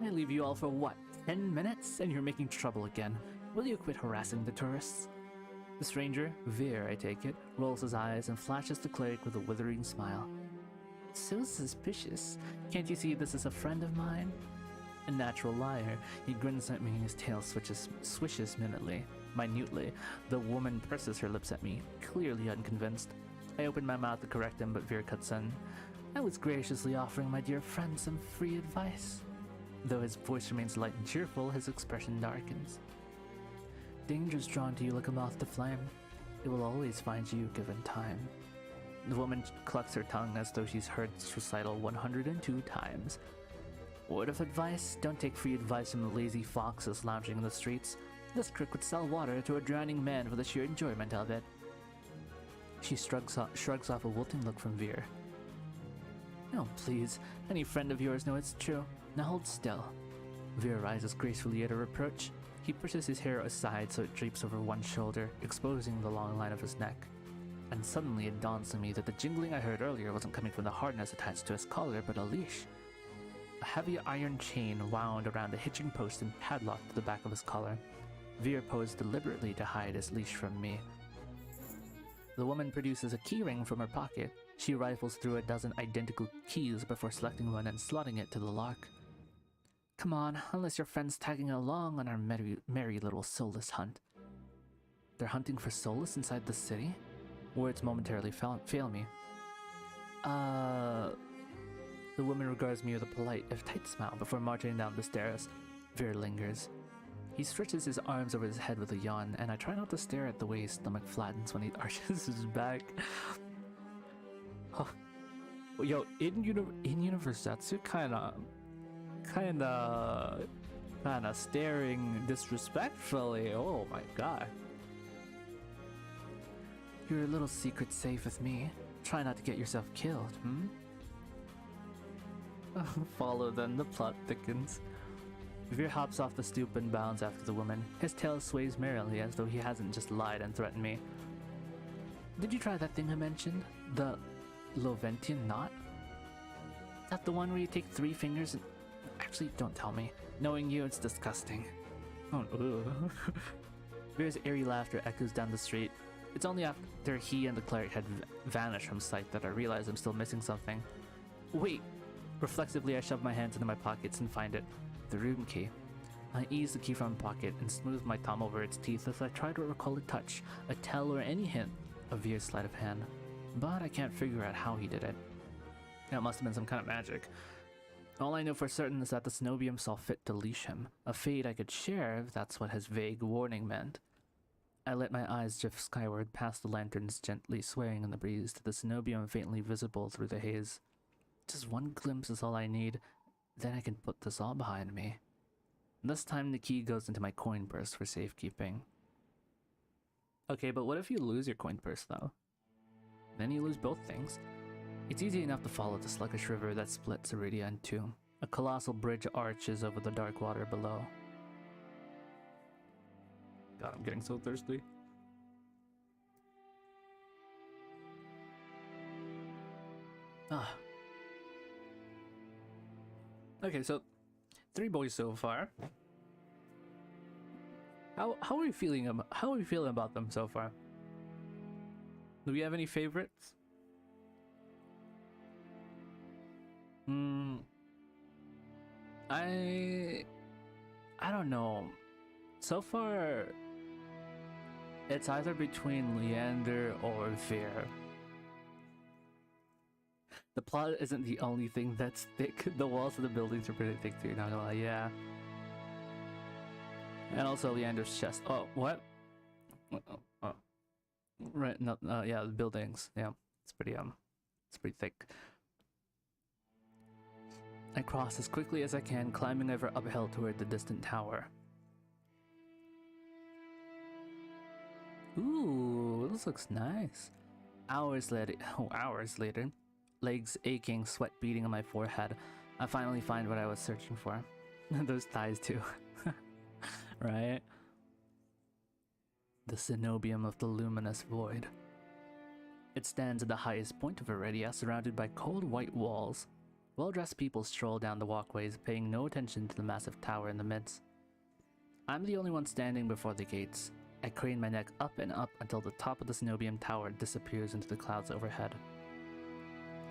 I leave you all for what, 10 minutes? And you're making trouble again. Will you quit harassing the tourists? The stranger, Veer I take it, rolls his eyes and flashes the cleric with a withering smile. So suspicious. Can't you see this is a friend of mine? A natural liar. He grins at me and his tail swishes minutely. The woman purses her lips at me, clearly unconvinced. I open my mouth to correct him, but Veer cuts in. I was graciously offering my dear friend some free advice. Though his voice remains light and cheerful, his expression darkens. Danger's drawn to you like a moth to flame. It will always find you given time. The woman clucks her tongue as though she's heard this recital 102 times. Word of advice, don't take free advice from the lazy foxes lounging in the streets. This crook would sell water to a drowning man for the sheer enjoyment of it. She shrugs off a wilting look from Veer. Oh, please, any friend of yours knows it's true. Now hold still. Veer rises gracefully at her approach. He pushes his hair aside so it drapes over one shoulder, exposing the long line of his neck. And suddenly it dawns on me that the jingling I heard earlier wasn't coming from the harness attached to his collar, but a leash. A heavy iron chain wound around a hitching post and padlocked to the back of his collar. Veer posed deliberately to hide his leash from me. The woman produces a keyring from her pocket. She rifles through a dozen identical keys before selecting one and slotting it to the lock. Come on, unless your friend's tagging along on our merry little soulless hunt. They're hunting for soulless inside the city? Words momentarily fail me. The woman regards me with a polite, if tight smile before marching down the stairs. Veer lingers. He stretches his arms over his head with a yawn, and I try not to stare at the way his stomach flattens when he arches his back. Oh. Yo, in universe Zatsu kinda staring disrespectfully. Oh my god. Your little secret's safe with me. Try not to get yourself killed, Follow then, the plot thickens. Veer hops off the stoop and bounds after the woman. His tail sways merrily as though he hasn't just lied and threatened me. Did you try that thing I mentioned? The Loventian knot? Is that the one where you take 3 fingers and... Actually, don't tell me. Knowing you, it's disgusting. Oh, Veer's airy laughter echoes down the street. It's only after he and the cleric had vanished from sight that I realize I'm still missing something. Wait! Reflexively, I shove my hands into my pockets and find it. The room key. I ease the key from my pocket and smooth my thumb over its teeth as I try to recall a touch, a tell, or any hint of Veer's sleight of hand. But I can't figure out how he did it. It must have been some kind of magic. All I know for certain is that the Cenobium saw fit to leash him, a fate I could share if that's what his vague warning meant. I let my eyes drift skyward past the lanterns gently swaying in the breeze to the Cenobium faintly visible through the haze. Just one glimpse is all I need, then I can put this all behind me. This time the key goes into my coin purse for safekeeping. Okay, but what if you lose your coin purse though? Then you lose both things. It's easy enough to follow the sluggish river that splits Iridia in two. A colossal bridge arches over the dark water below. God, I'm getting so thirsty. Okay, so 3 boys so far. How are we feeling about them so far? Do we have any favorites? I don't know. So far, it's either between Leander or Veer. The plot isn't the only thing that's thick. The walls of the buildings are pretty thick too, not gonna lie, yeah. And also Leander's chest. Oh, what? Oh. Right, no, yeah, the buildings. Yeah, it's pretty thick. I cross as quickly as I can, climbing over uphill toward the distant tower. Ooh, this looks nice. Hours later, legs aching, sweat beading on my forehead, I finally find what I was searching for. Those thighs too. Right? The cenobium of the luminous void. It stands at the highest point of Iridia, surrounded by cold white walls. Well-dressed people stroll down the walkways, paying no attention to the massive tower in the midst. I'm the only one standing before the gates. I crane my neck up and up until the top of the cenobium tower disappears into the clouds overhead.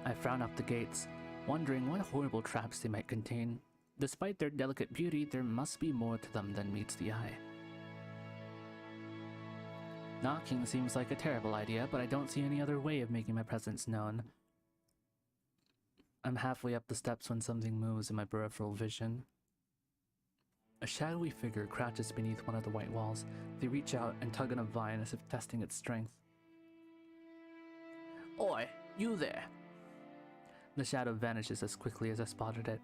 I frown up the gates, wondering what horrible traps they might contain. Despite their delicate beauty, there must be more to them than meets the eye. Knocking seems like a terrible idea, but I don't see any other way of making my presence known. I'm halfway up the steps when something moves in my peripheral vision. A shadowy figure crouches beneath one of the white walls. They reach out and tug on a vine as if testing its strength. Oi, you there! The shadow vanishes as quickly as I spotted it,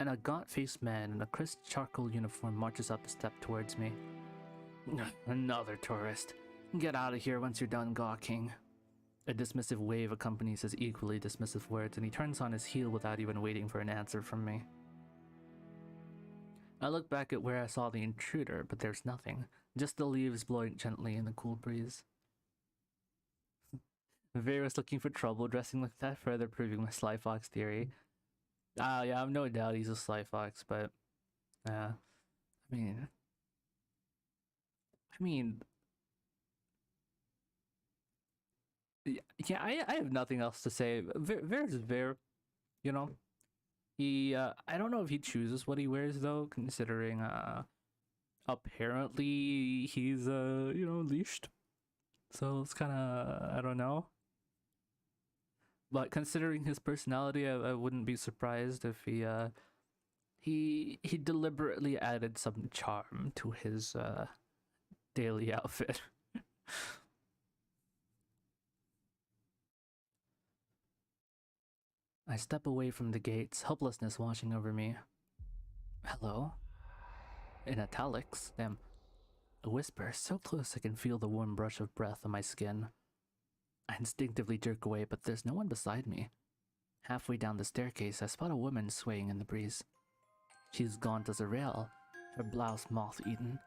and a gaunt-faced man in a crisp charcoal uniform marches up the step towards me. Another tourist. Get out of here once you're done gawking. A dismissive wave accompanies his equally dismissive words, and he turns on his heel without even waiting for an answer from me. I look back at where I saw the intruder, but there's nothing. Just the leaves blowing gently in the cool breeze. Vera's looking for trouble, dressing like that, further proving my Sly Fox theory. Yeah, I have no doubt he's a Sly Fox, but... I mean... Yeah, I have nothing else to say. Vera's Vera, you know? He, I don't know if he chooses what he wears, though, considering, apparently he's, leashed. So it's kinda, I don't know. But considering his personality, I wouldn't be surprised if he deliberately added some charm to his, daily outfit. I step away from the gates, helplessness washing over me. Hello? In italics, damn. A whisper, so close I can feel the warm brush of breath on my skin. I instinctively jerk away, but there's no one beside me. Halfway down the staircase, I spot a woman swaying in the breeze. She's gaunt as a rail, her blouse moth-eaten.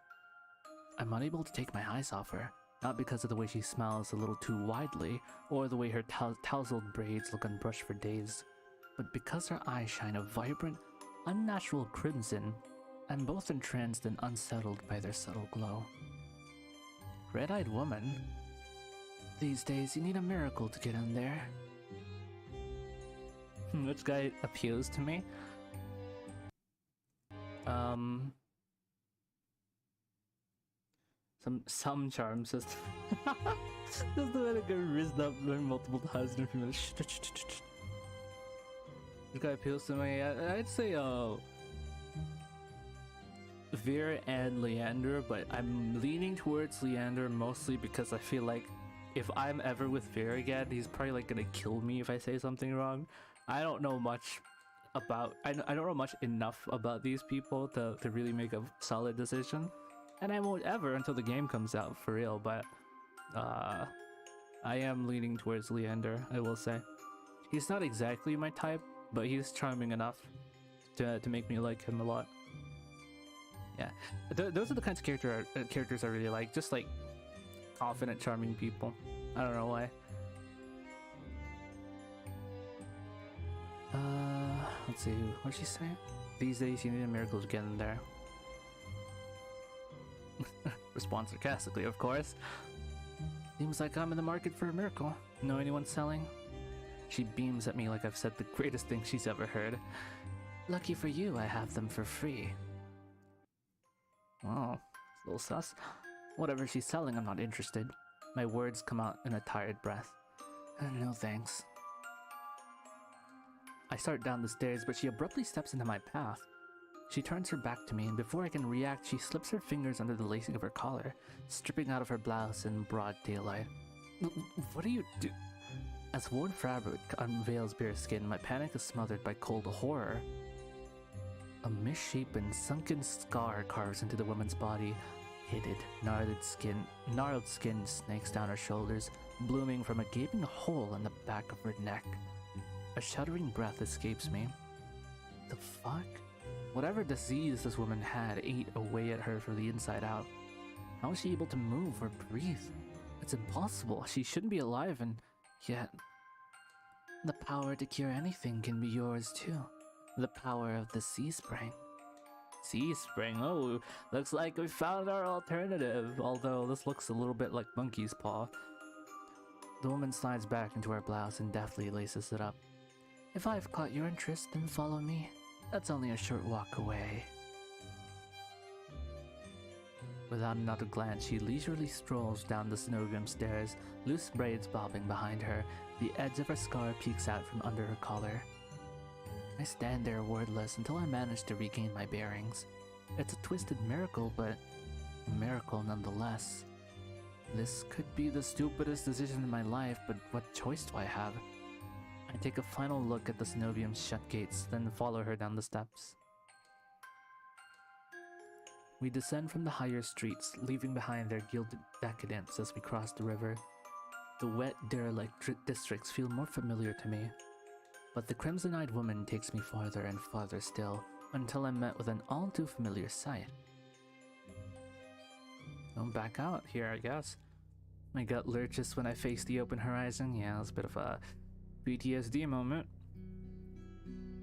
I'm unable to take my eyes off her, not because of the way she smiles a little too widely, or the way her tousled braids look unbrushed for days, but because her eyes shine a vibrant, unnatural crimson. I'm both entranced and unsettled by their subtle glow. Red-eyed woman? These days, you need a miracle to get in there. Which guy appeals to me? Some charms just the way they get rizzed up multiple times in a few minutes. This guy appeals to me. I'd say Vera and Leander, but I'm leaning towards Leander mostly because I feel like if I'm ever with Vera again, he's probably like gonna kill me if I say something wrong. I don't know much about I don't know much enough about these people to really make a solid decision. And I won't ever until the game comes out for real, but I am leaning towards Leander, I will say. He's not exactly my type, but he's charming enough to make me like him a lot. Yeah, those are the kinds of characters I really like, just like confident, charming people. I don't know why. Let's see, what'd she say? These days you need a miracle to get in there. Response sarcastically, of course. Seems like I'm in the market for a miracle. Know anyone selling? She beams at me like I've said the greatest thing she's ever heard. Lucky for you, I have them for free. Oh, it's a little sus. Whatever she's selling, I'm not interested. My words come out in a tired breath. No thanks. I start down the stairs, but she abruptly steps into my path. She turns her back to me, and before I can react, she slips her fingers under the lacing of her collar, stripping out of her blouse in broad daylight. What do you do? As worn fabric unveils bare skin, my panic is smothered by cold horror. A misshapen, sunken scar carves into the woman's body. Pitted, gnarled skin snakes down her shoulders, blooming from a gaping hole in the back of her neck. A shuddering breath escapes me. The fuck? Whatever disease this woman had ate away at her from the inside out. How is she able to move or breathe? It's impossible. She shouldn't be alive, and yet... The power to cure anything can be yours too. The power of the sea spring. Sea spring? Oh, looks like we found our alternative, although this looks a little bit like monkey's paw. The woman slides back into her blouse and deftly laces it up. If I've caught your interest, then follow me. That's only a short walk away. Without another glance, she leisurely strolls down the snow-rimmed stairs, loose braids bobbing behind her. The edge of her scar peeks out from under her collar. I stand there wordless until I manage to regain my bearings. It's a twisted miracle, but a miracle nonetheless. This could be the stupidest decision in my life, but what choice do I have? I take a final look at the Cenobium's shut gates, then follow her down the steps. We descend from the higher streets, leaving behind their gilded decadence as we cross the river. The wet, derelict districts feel more familiar to me, but the crimson-eyed woman takes me farther and farther still, until I'm met with an all-too-familiar sight. I'm back out here, I guess. My gut lurches when I face the open horizon. Yeah, it's a bit of a PTSD moment.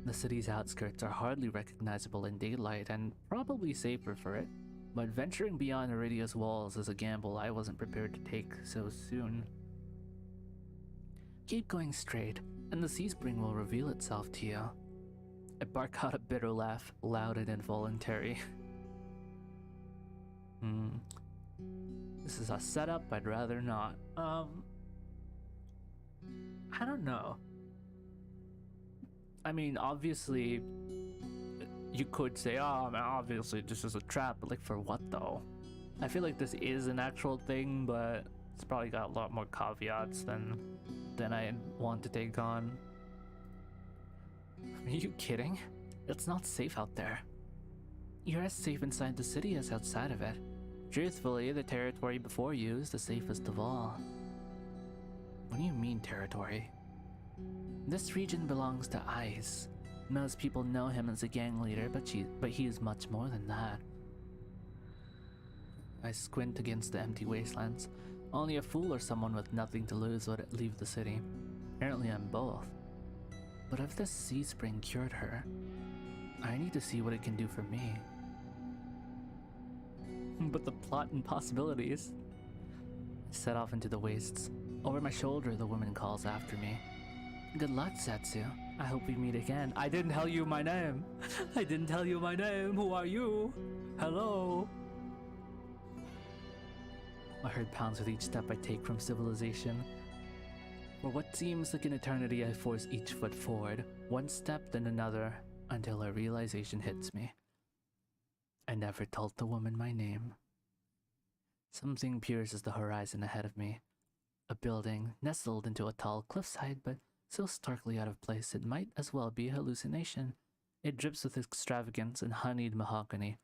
The city's outskirts are hardly recognizable in daylight, and probably safer for it, but venturing beyond Iridia's walls is a gamble I wasn't prepared to take so soon. Keep going straight, and the sea spring will reveal itself to you. I bark out a bitter laugh, loud and involuntary. This is a setup I'd rather not. I don't know. I mean, obviously, you could say, oh, man, obviously this is a trap, but like, for what though? I feel like this is an actual thing, but it's probably got a lot more caveats than I want to take on. Are you kidding? It's not safe out there. You're as safe inside the city as outside of it. Truthfully, the territory before you is the safest of all. What do you mean, territory? This region belongs to Ice. Most people know him as a gang leader, but he is much more than that. I squint against the empty wastelands. Only a fool or someone with nothing to lose would leave the city. Apparently I'm both. But if this sea spring cured her, I need to see what it can do for me. But the plot and possibilities. I set off into the wastes. Over my shoulder, the woman calls after me. Good luck, Setsu. I hope we meet again. I didn't tell you my name. I didn't tell you my name. Who are you? Hello? My heart pounds with each step I take from civilization. For what seems like an eternity, I force each foot forward, one step then another, until a realization hits me. I never told the woman my name. Something pierces the horizon ahead of me. A building, nestled into a tall cliffside, but so starkly out of place it might as well be a hallucination. It drips with extravagance and honeyed mahogany,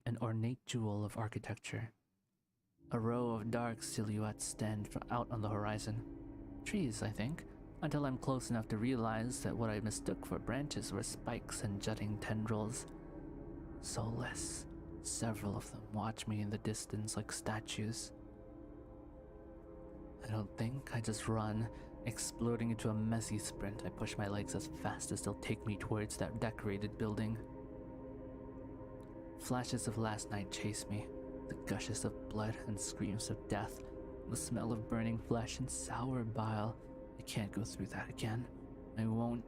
an ornate jewel of architecture. A row of dark silhouettes stand out on the horizon. Trees, I think, until I'm close enough to realize that what I mistook for branches were spikes and jutting tendrils. Soulless, several of them watch me in the distance like statues. I don't think, I just run, exploding into a messy sprint. I push my legs as fast as they'll take me towards that decorated building. Flashes of last night chase me, the gushes of blood and screams of death, the smell of burning flesh and sour bile. I can't go through that again. I won't.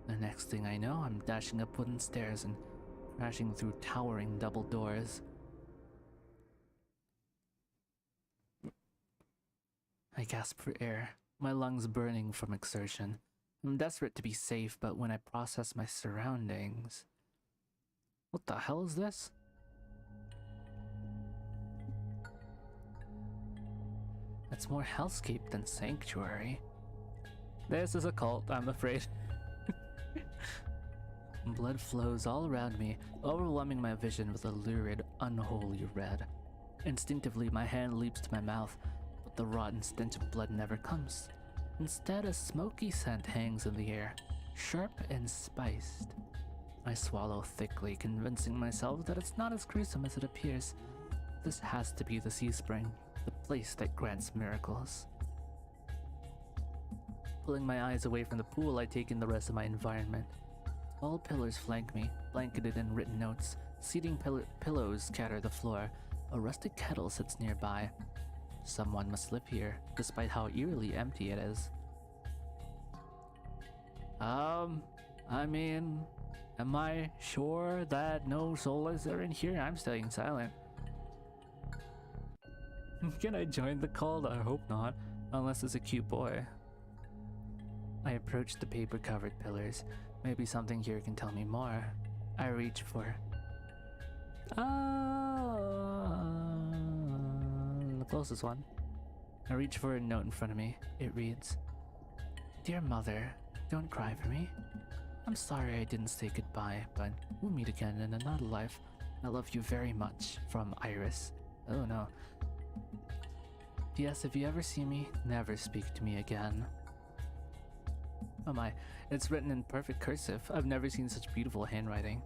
The next thing I know, I'm dashing up wooden stairs and crashing through towering double doors. I gasp for air, my lungs burning from exertion. I'm desperate to be safe, but when I process my surroundings... What the hell is this? It's more hellscape than sanctuary. This is a cult, I'm afraid. Blood flows all around me, overwhelming my vision with a lurid, unholy red. Instinctively, my hand leaps to my mouth, but the rotten stench of blood never comes. Instead, a smoky scent hangs in the air, sharp and spiced. I swallow thickly, convincing myself that it's not as gruesome as it appears. This has to be the sea spring, the place that grants miracles. Pulling my eyes away from the pool, I take in the rest of my environment. Tall pillars flank me, blanketed in written notes. Seating pillows scatter the floor. A rusted kettle sits nearby. Someone must live here, despite how eerily empty it is. I mean, am I sure that no souls are in here? I'm staying silent. Can I join the cult? I hope not, unless it's a cute boy. I approach the paper-covered pillars. Maybe something here can tell me more. I reach for... the closest one. I reach for a note in front of me. It reads, "Dear Mother, don't cry for me. I'm sorry I didn't say goodbye, but we'll meet again in another life. I love you very much. From Iris." Oh no. "P.S. If you ever see me, never speak to me again." Oh my, it's written in perfect cursive. I've never seen such beautiful handwriting.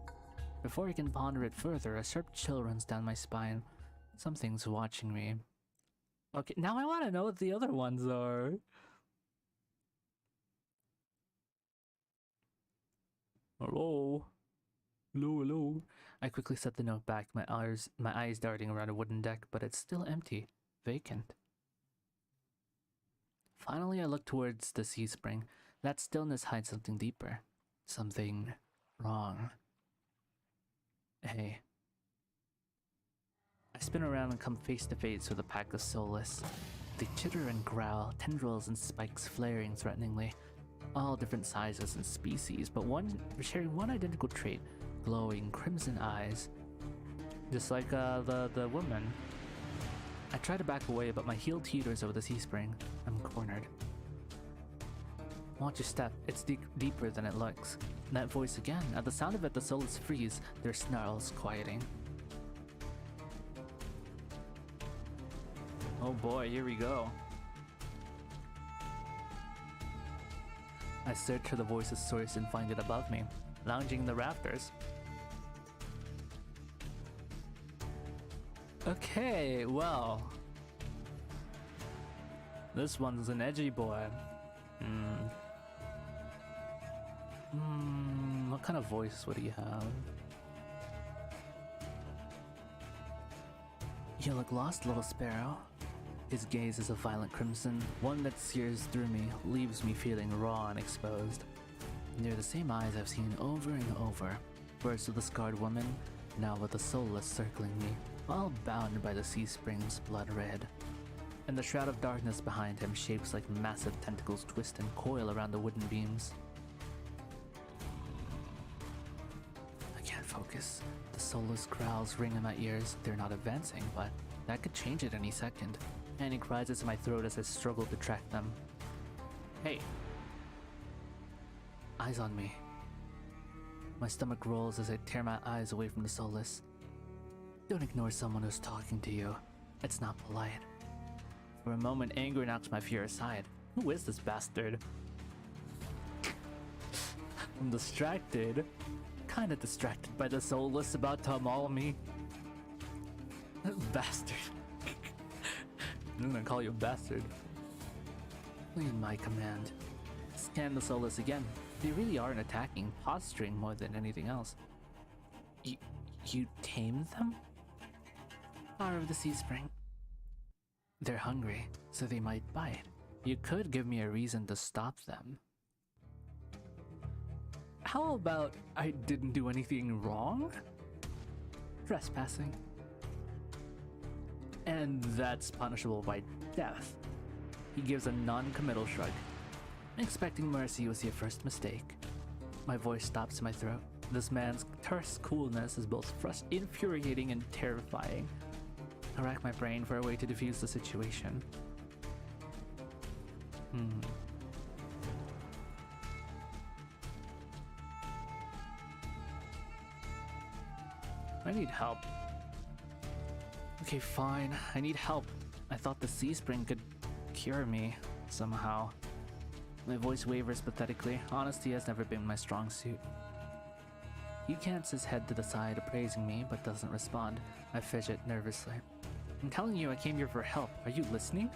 Before I can ponder it further, a sharp chill runs down my spine. Something's watching me. Okay, now I want to know what the other ones are. Hello? Hello, hello. I quickly set the note back, my eyes darting around a wooden deck, but it's still empty. Vacant. Finally, I look towards the sea spring. That stillness hides something deeper. Something wrong. Hey. I spin around and come face to face with a pack of soulless. They chitter and growl, tendrils and spikes flaring threateningly. All different sizes and species, but sharing one identical trait, glowing crimson eyes. Just like the woman. I try to back away, but my heel teeters over the sea spring. I'm cornered. Watch your step, it's deeper than it looks. That voice again. At the sound of it, the soulless freeze, their snarls quieting. Oh boy, here we go. I search for the voice's source and find it above me, lounging in the rafters. Okay, well. This one's an edgy boy. What kind of voice would he have? You look lost, little sparrow. His gaze is a violent crimson, one that sears through me, leaves me feeling raw and exposed. They're the same eyes I've seen over and over. First with the scarred woman, now with the soulless circling me, all bound by the sea spring's blood red. And the shroud of darkness behind him shapes like massive tentacles twist and coil around the wooden beams. I can't focus. The soulless growls ring in my ears. They're not advancing, but that could change at any second. Panic rises in my throat as I struggle to track them. Hey! Eyes on me. My stomach rolls as I tear my eyes away from the soulless. Don't ignore someone who's talking to you. It's not polite. For a moment, anger knocks my fear aside. Who is this bastard? I'm distracted. Kinda distracted by the soulless about to maul me. Bastard. I'm gonna call you a bastard. Lead my command. Scan the soulless again. They really aren't attacking, posturing more than anything else. You tamed them? Power of the sea spring. They're hungry, so they might bite. You could give me a reason to stop them. How about I didn't do anything wrong? Trespassing. And that's punishable by death. He gives a non-committal shrug. Expecting mercy was your first mistake. My voice stops in my throat. This man's terse coolness is both infuriating and terrifying. I rack my brain for a way to defuse the situation. I need help. Okay, fine. I need help. I thought the sea spring could cure me somehow. My voice wavers pathetically. Honesty has never been my strong suit. He cants his head to the side, appraising me, but doesn't respond. I fidget nervously. I'm telling you, I came here for help. Are you listening?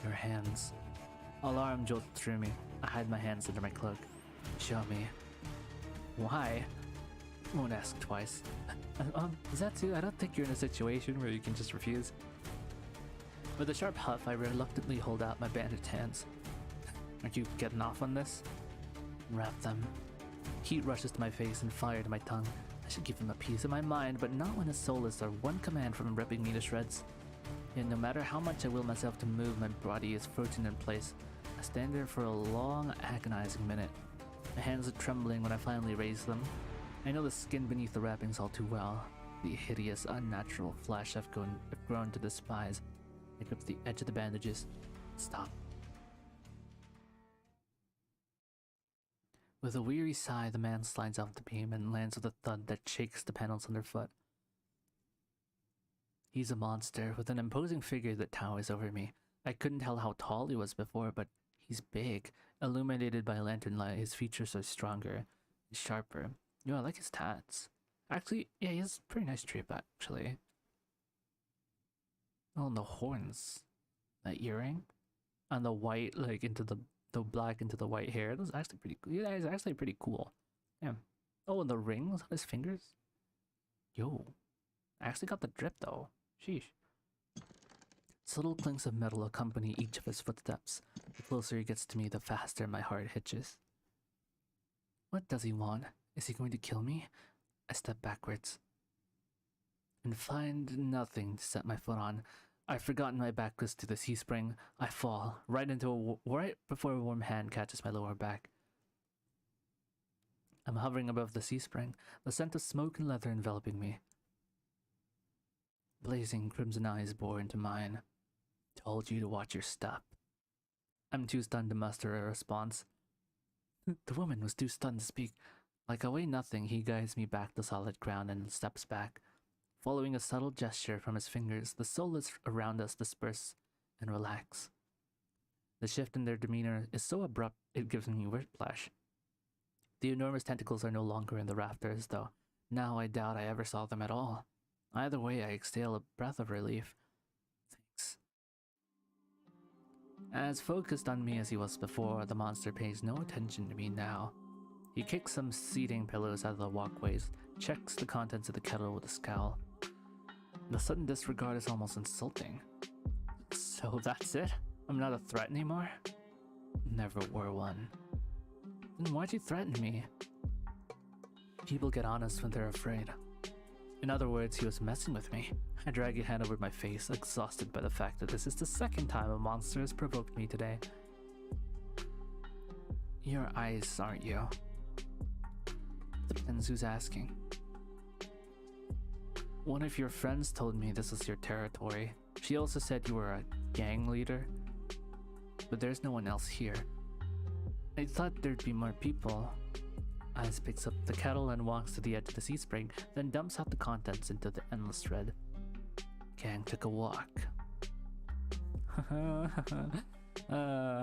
Your hands. Alarm jolts through me. I hide my hands under my cloak. Show me. Why? Won't ask twice. Is that too? I don't think you're in a situation where you can just refuse. With a sharp huff, I reluctantly hold out my bandaged hands. Aren't you getting off on this? Wrap them. Heat rushes to my face and fire to my tongue. I should give him a piece of my mind, but not when his soulless are one command from ripping me to shreds. Yet no matter how much I will myself to move, my body is frozen in place. I stand there for a long, agonizing minute. My hands are trembling when I finally raise them. I know the skin beneath the wrappings all too well. The hideous, unnatural flesh I've grown to despise. I grip the edge of the bandages. Stop. With a weary sigh, the man slides off the beam and lands with a thud that shakes the panels underfoot. He's a monster with an imposing figure that towers over me. I couldn't tell how tall he was before, but he's big. Illuminated by lantern light, his features are stronger and sharper. Yo, I like his tats. Actually, yeah, he has a pretty nice drape, actually. Oh, and the horns. That earring. And the white, like, into the black into the white hair. That's actually pretty cool. Yeah, it's actually pretty cool. Yeah. Oh, and the rings on his fingers. Yo. I actually got the drip, though. Sheesh. Subtle clinks of metal accompany each of his footsteps. The closer he gets to me, the faster my heart hitches. What does he want? Is he going to kill me? I step backwards and find nothing to set my foot on. I've forgotten my back was to the sea spring. I fall right before a warm hand catches my lower back. I'm hovering above the sea spring, the scent of smoke and leather enveloping me. Blazing crimson eyes bore into mine. Told you to watch your step. I'm too stunned to muster a response. The woman was too stunned to speak. Like I weigh nothing, he guides me back to solid ground and steps back. Following a subtle gesture from his fingers, the soulless around us disperse and relax. The shift in their demeanor is so abrupt it gives me whiplash. The enormous tentacles are no longer in the rafters, though. Now I doubt I ever saw them at all. Either way, I exhale a breath of relief. Thanks. As focused on me as he was before, the monster pays no attention to me now. He kicks some seating pillows out of the walkways, checks the contents of the kettle with a scowl. The sudden disregard is almost insulting. So that's it? I'm not a threat anymore? Never were one. Then why'd you threaten me? People get honest when they're afraid. In other words, he was messing with me. I drag a hand over my face, exhausted by the fact that this is the second time a monster has provoked me today. You're Ice, aren't you? Depends who's asking. One of your friends told me this was your territory. She also said you were a gang leader. But there's no one else here. I thought there'd be more people. Ice picks up the kettle and walks to the edge of the sea spring, then dumps out the contents into the endless thread. Gang took a walk. I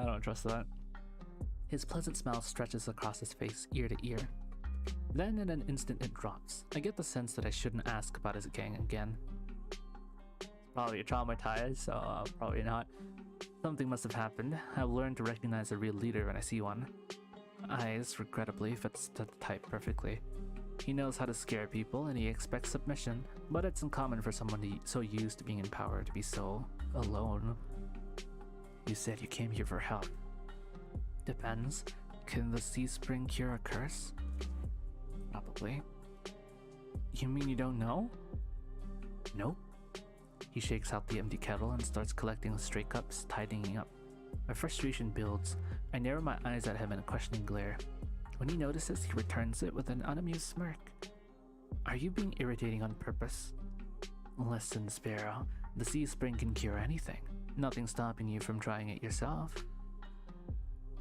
don't trust that. His pleasant smile stretches across his face, ear to ear. Then in an instant it drops. I get the sense that I shouldn't ask about his gang again. Probably traumatized, so probably not. Something must have happened. I've learned to recognize a real leader when I see one. Ice, regrettably, fits the type perfectly. He knows how to scare people and he expects submission, but it's uncommon for someone so used to being in power to be so alone. You said you came here for help. Depends. Can the sea spring cure a curse? Probably. You mean you don't know? Nope. He shakes out the empty kettle and starts collecting stray cups, tidying up My frustration builds. I narrow my eyes at him in a questioning glare. When he notices, he returns it with an unamused smirk. Are you being irritating on purpose? Listen, Sparrow. The sea spring can cure anything. Nothing's stopping you from trying it yourself.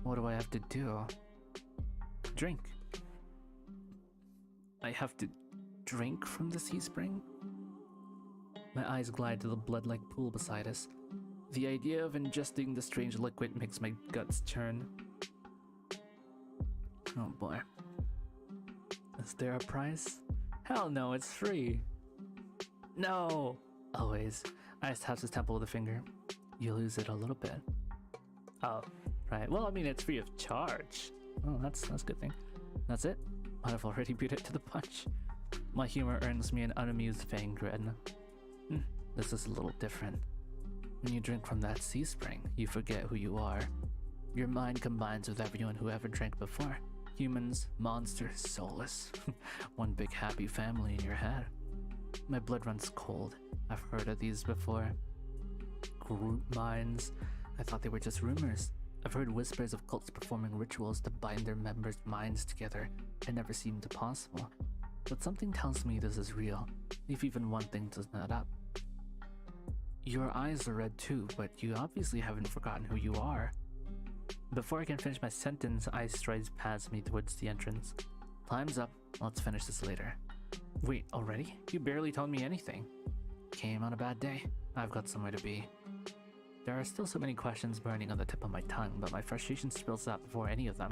What do I have to do? Drink. I have to drink from the sea spring? My eyes glide to the blood-like pool beside us. The idea of ingesting the strange liquid makes my guts churn. Oh boy. Is there a price? Hell no, it's free. No! Always. I touch his temple with a finger. You lose it a little bit. Oh, right. Well, I mean, it's free of charge. Oh, that's a good thing. That's it? I've already beat it to the punch. My humor earns me an unamused fang grin. This is a little different. When you drink from that sea spring, you forget who you are. Your mind combines with everyone who ever drank before. Humans, monsters, soulless. One big happy family in your head. My blood runs cold. I've heard of these before. Group minds. I thought they were just rumors. I've heard whispers of cults performing rituals to bind their members' minds together. It never seemed possible. But something tells me this is real, if even one thing doesn't add up. Your eyes are red too, but you obviously haven't forgotten who you are. Before I can finish my sentence, Ice strides past me towards the entrance. Time's up. Let's finish this later. Wait, already? You barely told me anything. Came on a bad day. I've got somewhere to be. There are still so many questions burning on the tip of my tongue, but my frustration spills out before any of them.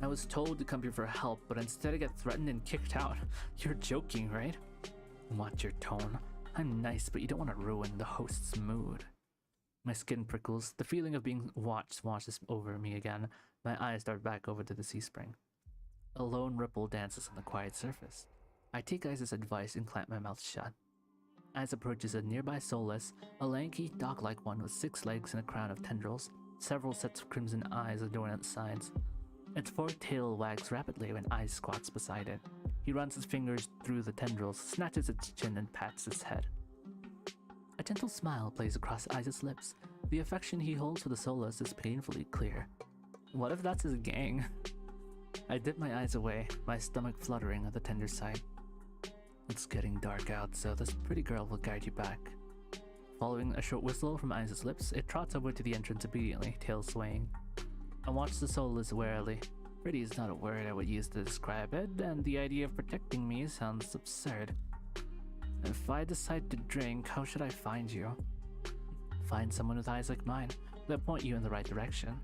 I was told to come here for help, but instead I get threatened and kicked out. You're joking, right? Watch your tone. I'm nice, but you don't want to ruin the host's mood. My skin prickles. The feeling of being watched washes over me again. My eyes dart back over to the sea spring. A lone ripple dances on the quiet surface. I take Ice's advice and clamp my mouth shut. Ice approaches a nearby soulless, a lanky, dog-like one with 6 legs and a crown of tendrils. Several sets of crimson eyes adorn its sides. Its forked tail wags rapidly when Ice squats beside it. He runs his fingers through the tendrils, snatches its chin, and pats its head. A gentle smile plays across Ice's lips. The affection he holds for the soulless is painfully clear. What if that's his gang? I dip my eyes away, my stomach fluttering at the tender sight. It's getting dark out, so this pretty girl will guide you back. Following a short whistle from Ice's lips, it trots over to the entrance immediately, tail swaying. I watch the soulless warily. Pretty is not a word I would use to describe it, and the idea of protecting me sounds absurd. If I decide to drink, how should I find you? Find someone with eyes like mine that point you in the right direction.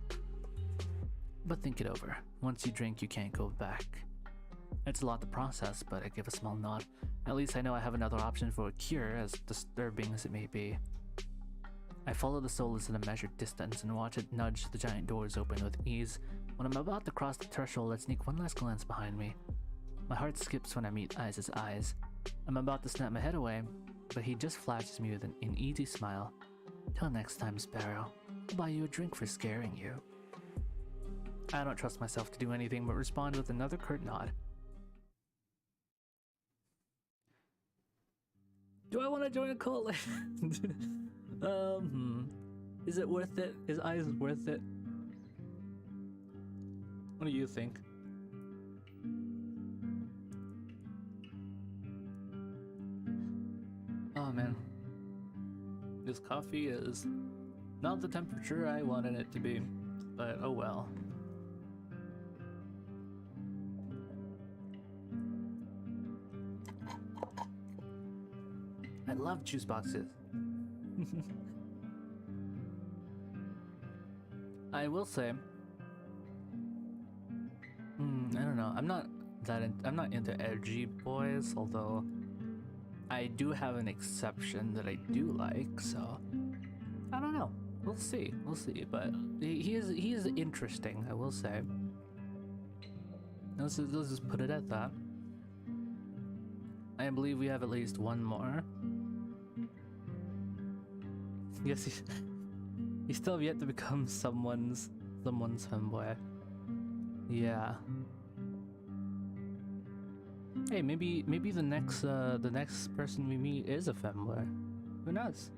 But think it over. Once you drink, you can't go back. It's a lot to process, but I give a small nod. At least I know I have another option for a cure, as disturbing as it may be. I follow the soulless at a measured distance and watch it nudge the giant doors open with ease. When I'm about to cross the threshold, I sneak one last glance behind me. My heart skips when I meet Ice's eyes. I'm about to snap my head away, but he just flashes me with an easy smile. Till next time, Sparrow. I'll buy you a drink for scaring you. I don't trust myself to do anything but respond with another curt nod. Do I want to join a cult? Is it worth it? Is Eyes worth it? What do you think? Oh man. This coffee is not the temperature I wanted it to be, but oh well. I love juice boxes. I will say, I don't know. I'm not into edgy boys, although I do have an exception that I do like. So I don't know. We'll see. But he is interesting. I will say. Let's just put it at that. I believe we have at least one more. Yes, he's still yet to become someone's femboy. Yeah. Hey, maybe the next person we meet is a femboy. Who knows?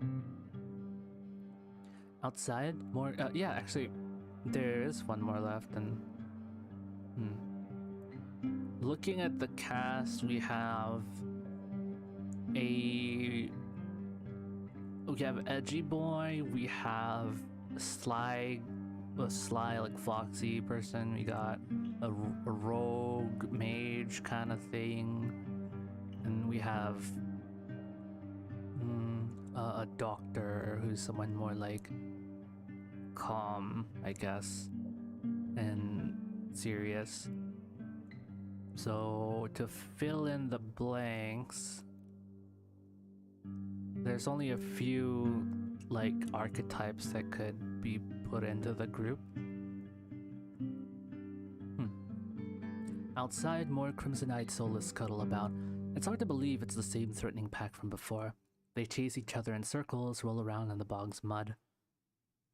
Outside, more. Yeah, actually, there is one more left. And looking at the cast, we have Edgy Boy. We have a sly like foxy person. We got a rogue mage kind of thing, and we have a doctor who's someone more like calm, I guess, and serious. So to fill in the blanks, there's only a few like archetypes that could be put into the group. Outside, more crimson-eyed soulless scuttle about. It's hard to believe it's the same threatening pack from before. They chase each other in circles, roll around in the bog's mud.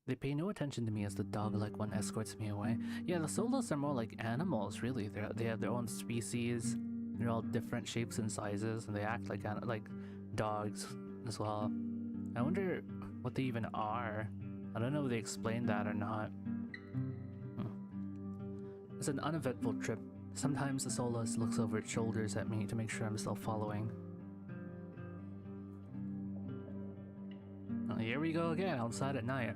They pay no attention to me as the dog-like one escorts me away. Yeah, the soulless are more like animals, really. They have their own species. They're all different shapes and sizes, and they act like dogs as well. I wonder what they even are. I don't know if they explained that or not. It's an uneventful trip. Sometimes the soulless looks over its shoulders at me to make sure I'm still following. Oh, here we go again, outside at night.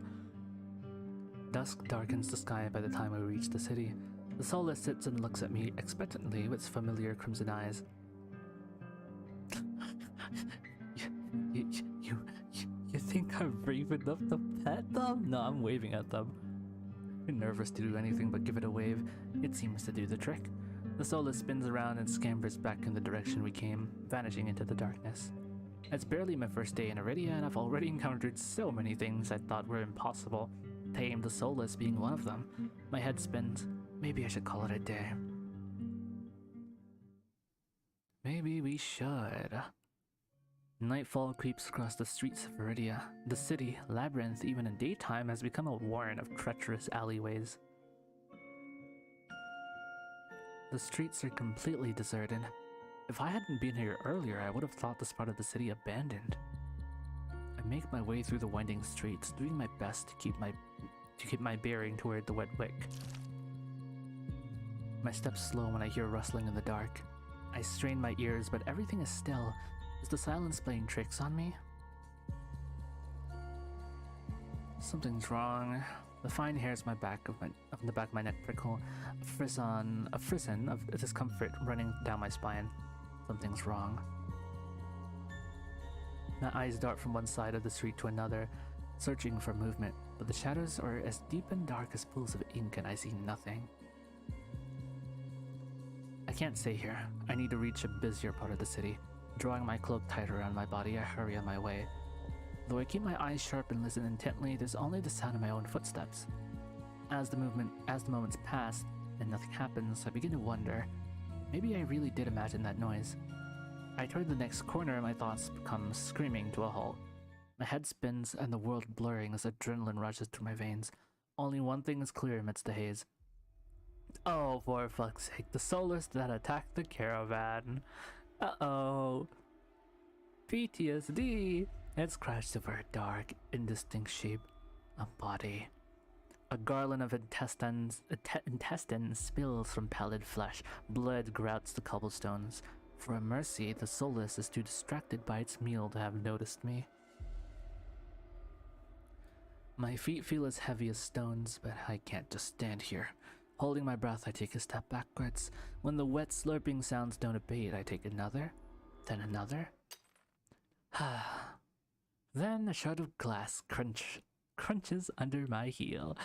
Dusk darkens the sky by the time we reach the city. The soulless sits and looks at me expectantly with its familiar crimson eyes. You think I'm brave enough to pet them? No, I'm waving at them. I'm nervous to do anything but give it a wave. It seems to do the trick. The soulless spins around and scampers back in the direction we came, vanishing into the darkness. It's barely my first day in Iridia, and I've already encountered so many things I thought were impossible. Tame the soulless being one of them. My head spins. Maybe I should call it a day. Maybe we should. Nightfall creeps across the streets of Iridia. The city, labyrinth even in daytime, has become a warren of treacherous alleyways. The streets are completely deserted. If I hadn't been here earlier, I would have thought this part of the city abandoned. I make my way through the winding streets, doing my best to keep my bearing toward the wet wick. My steps slow when I hear rustling in the dark. I strain my ears, but everything is still. Is the silence playing tricks on me? Something's wrong. The fine hairs on the back of my neck prickle, a frisson of discomfort running down my spine. Something's wrong. My eyes dart from one side of the street to another, searching for movement, but the shadows are as deep and dark as pools of ink and I see nothing. I can't stay here. I need to reach a busier part of the city. Drawing my cloak tight around my body, I hurry on my way. Though I keep my eyes sharp and listen intently, there's only the sound of my own footsteps. As the moments pass and nothing happens, I begin to wonder, maybe I really did imagine that noise. I turn the next corner and my thoughts come screaming to a halt. My head spins and the world blurring as adrenaline rushes through my veins. Only one thing is clear amidst the haze. Oh, for fuck's sake, the soulless that attacked the caravan. Uh-oh. PTSD. It's crashed over a dark, indistinct shape. A body. A garland of intestines spills from pallid flesh. Blood grouts the cobblestones. For a mercy, the soulless is too distracted by its meal to have noticed me. My feet feel as heavy as stones, but I can't just stand here. Holding my breath, I take a step backwards. When the wet slurping sounds don't abate, I take another, then another. Then a shard of glass crunches under my heel.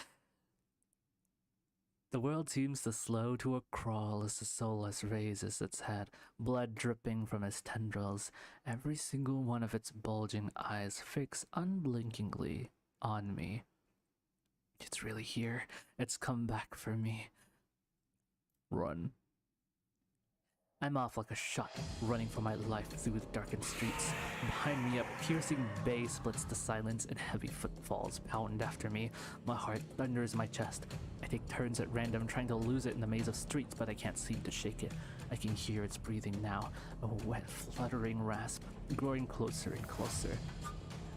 The world seems to slow to a crawl as the soulless raises its head, blood dripping from its tendrils, every single one of its bulging eyes fixed unblinkingly on me. It's really here. It's come back for me. Run. I'm off like a shot, running for my life through the darkened streets. Behind me, a piercing bay splits the silence and heavy footfalls pound after me. My heart thunders in my chest. I take turns at random, trying to lose it in the maze of streets, but I can't seem to shake it. I can hear its breathing now, a wet, fluttering rasp, growing closer and closer.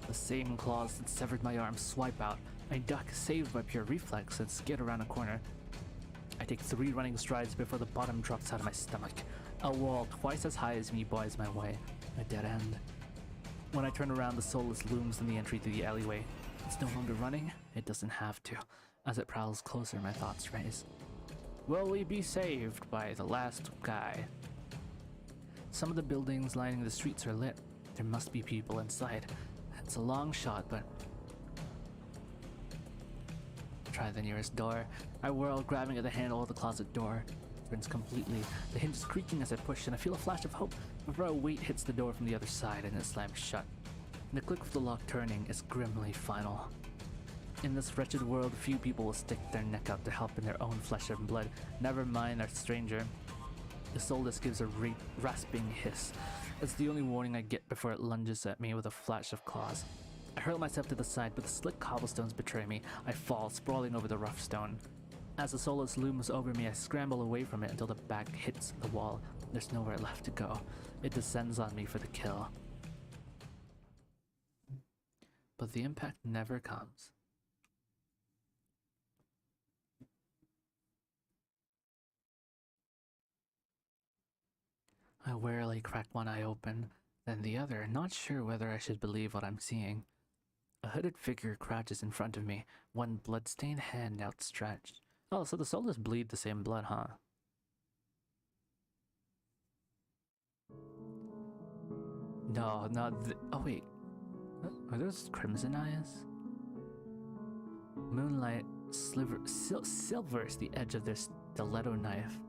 The same claws that severed my arm swipe out, I duck, saved by pure reflex, and skid around a corner. I take 3 running strides before the bottom drops out of my stomach. A wall twice as high as me bars my way. A dead end. When I turn around, the Soulless looms in the entry to the alleyway. It's no longer running. It doesn't have to. As it prowls closer, my thoughts race. Will we be saved by the last guy? Some of the buildings lining the streets are lit. There must be people inside. It's a long shot, but... Try the nearest door. I whirl, grabbing at the handle of the closet door. It turns completely. The hinge is creaking as I push, and I feel a flash of hope before a weight hits the door from the other side and it slams shut. The click of the lock turning is grimly final. In this wretched world, few people will stick their neck out to help in their own flesh and blood, never mind a stranger. The Soulless gives a rasping hiss. It's the only warning I get before it lunges at me with a flash of claws. I hurl myself to the side, but the slick cobblestones betray me. I fall, sprawling over the rough stone. As the Soulless looms over me, I scramble away from it until the back hits the wall. There's nowhere left to go. It descends on me for the kill. But the impact never comes. I warily crack one eye open, then the other, not sure whether I should believe what I'm seeing. A hooded figure crouches in front of me, one blood-stained hand outstretched. Oh, so the Soulless bleed the same blood, huh? No, not oh wait. Are those crimson eyes? Moonlight silvers the edge of their stiletto knife.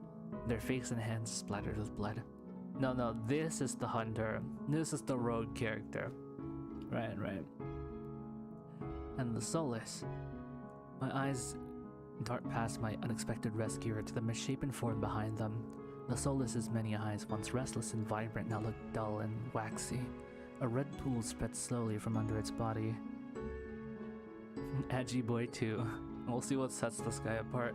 Their face and hands splattered with blood. No, this is the hunter. This is the rogue character. Right. And the Soulless. My eyes dart past my unexpected rescuer to the misshapen form behind them. The Soulless's many eyes, once restless and vibrant, now look dull and waxy. A red pool spreads slowly from under its body. Edgy boy too. We'll see what sets this guy apart.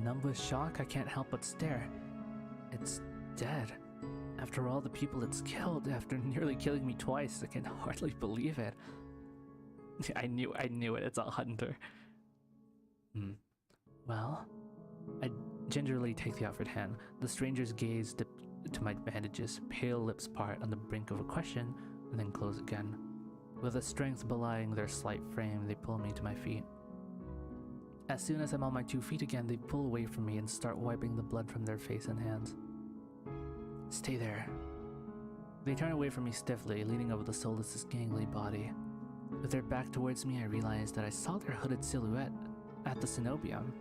Numb with shock, I can't help but stare. It's dead. After all the people it's killed, after nearly killing me twice, I can hardly believe it. I knew it, it's a hunter. Well, I gingerly take the offered hand. The stranger's gaze dips to my bandages, pale lips part on the brink of a question, and then close again. With a strength belying their slight frame, they pull me to my feet. As soon as I'm on my 2 feet again, they pull away from me and start wiping the blood from their face and hands. Stay there. They turn away from me stiffly, leaning over the Soulless's gangly body. With their back towards me, I realize that I saw their hooded silhouette at the cenobium.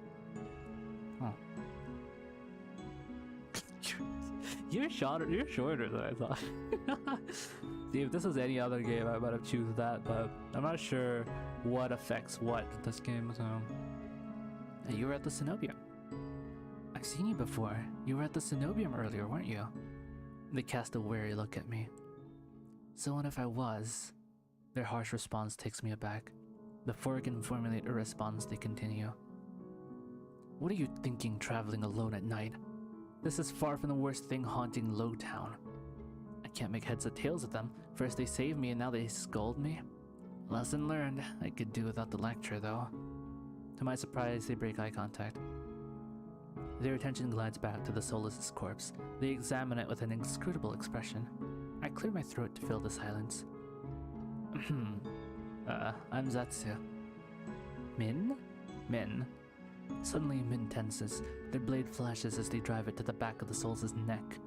Oh. You're shorter than I thought. See, if this was any other game, I might have chosen that, but I'm not sure what affects what in this game, so... You were at the cenobium. I've seen you before. You were at the cenobium earlier, weren't you? They cast a wary look at me. So what if I was? Their harsh response takes me aback. Before I can formulate a response, they continue. What are you thinking traveling alone at night? This is far from the worst thing haunting Lowtown. I can't make heads or tails of them. First they save me and now they scold me. Lesson learned. I could do without the lecture though. To my surprise, they break eye contact. Their attention glides back to the Soulless's corpse. They examine it with an inscrutable expression. I clear my throat to fill the silence. I'm Zetsu. Min? Min. Suddenly, Min tenses. Their blade flashes as they drive it to the back of the Soulless' neck.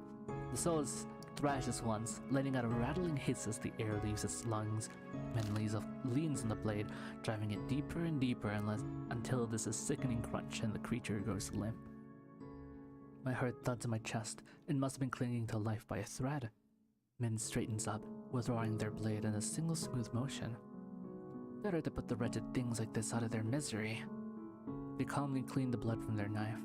The Soulless thrashes once, letting out a rattling hiss as the air leaves its lungs. Min leans on the blade, driving it deeper and deeper until there's a sickening crunch and the creature goes limp. My heart thuds in my chest. It must have been clinging to life by a thread. Min straightens up, withdrawing their blade in a single smooth motion. Better to put the wretched things like this out of their misery. They calmly clean the blood from their knife.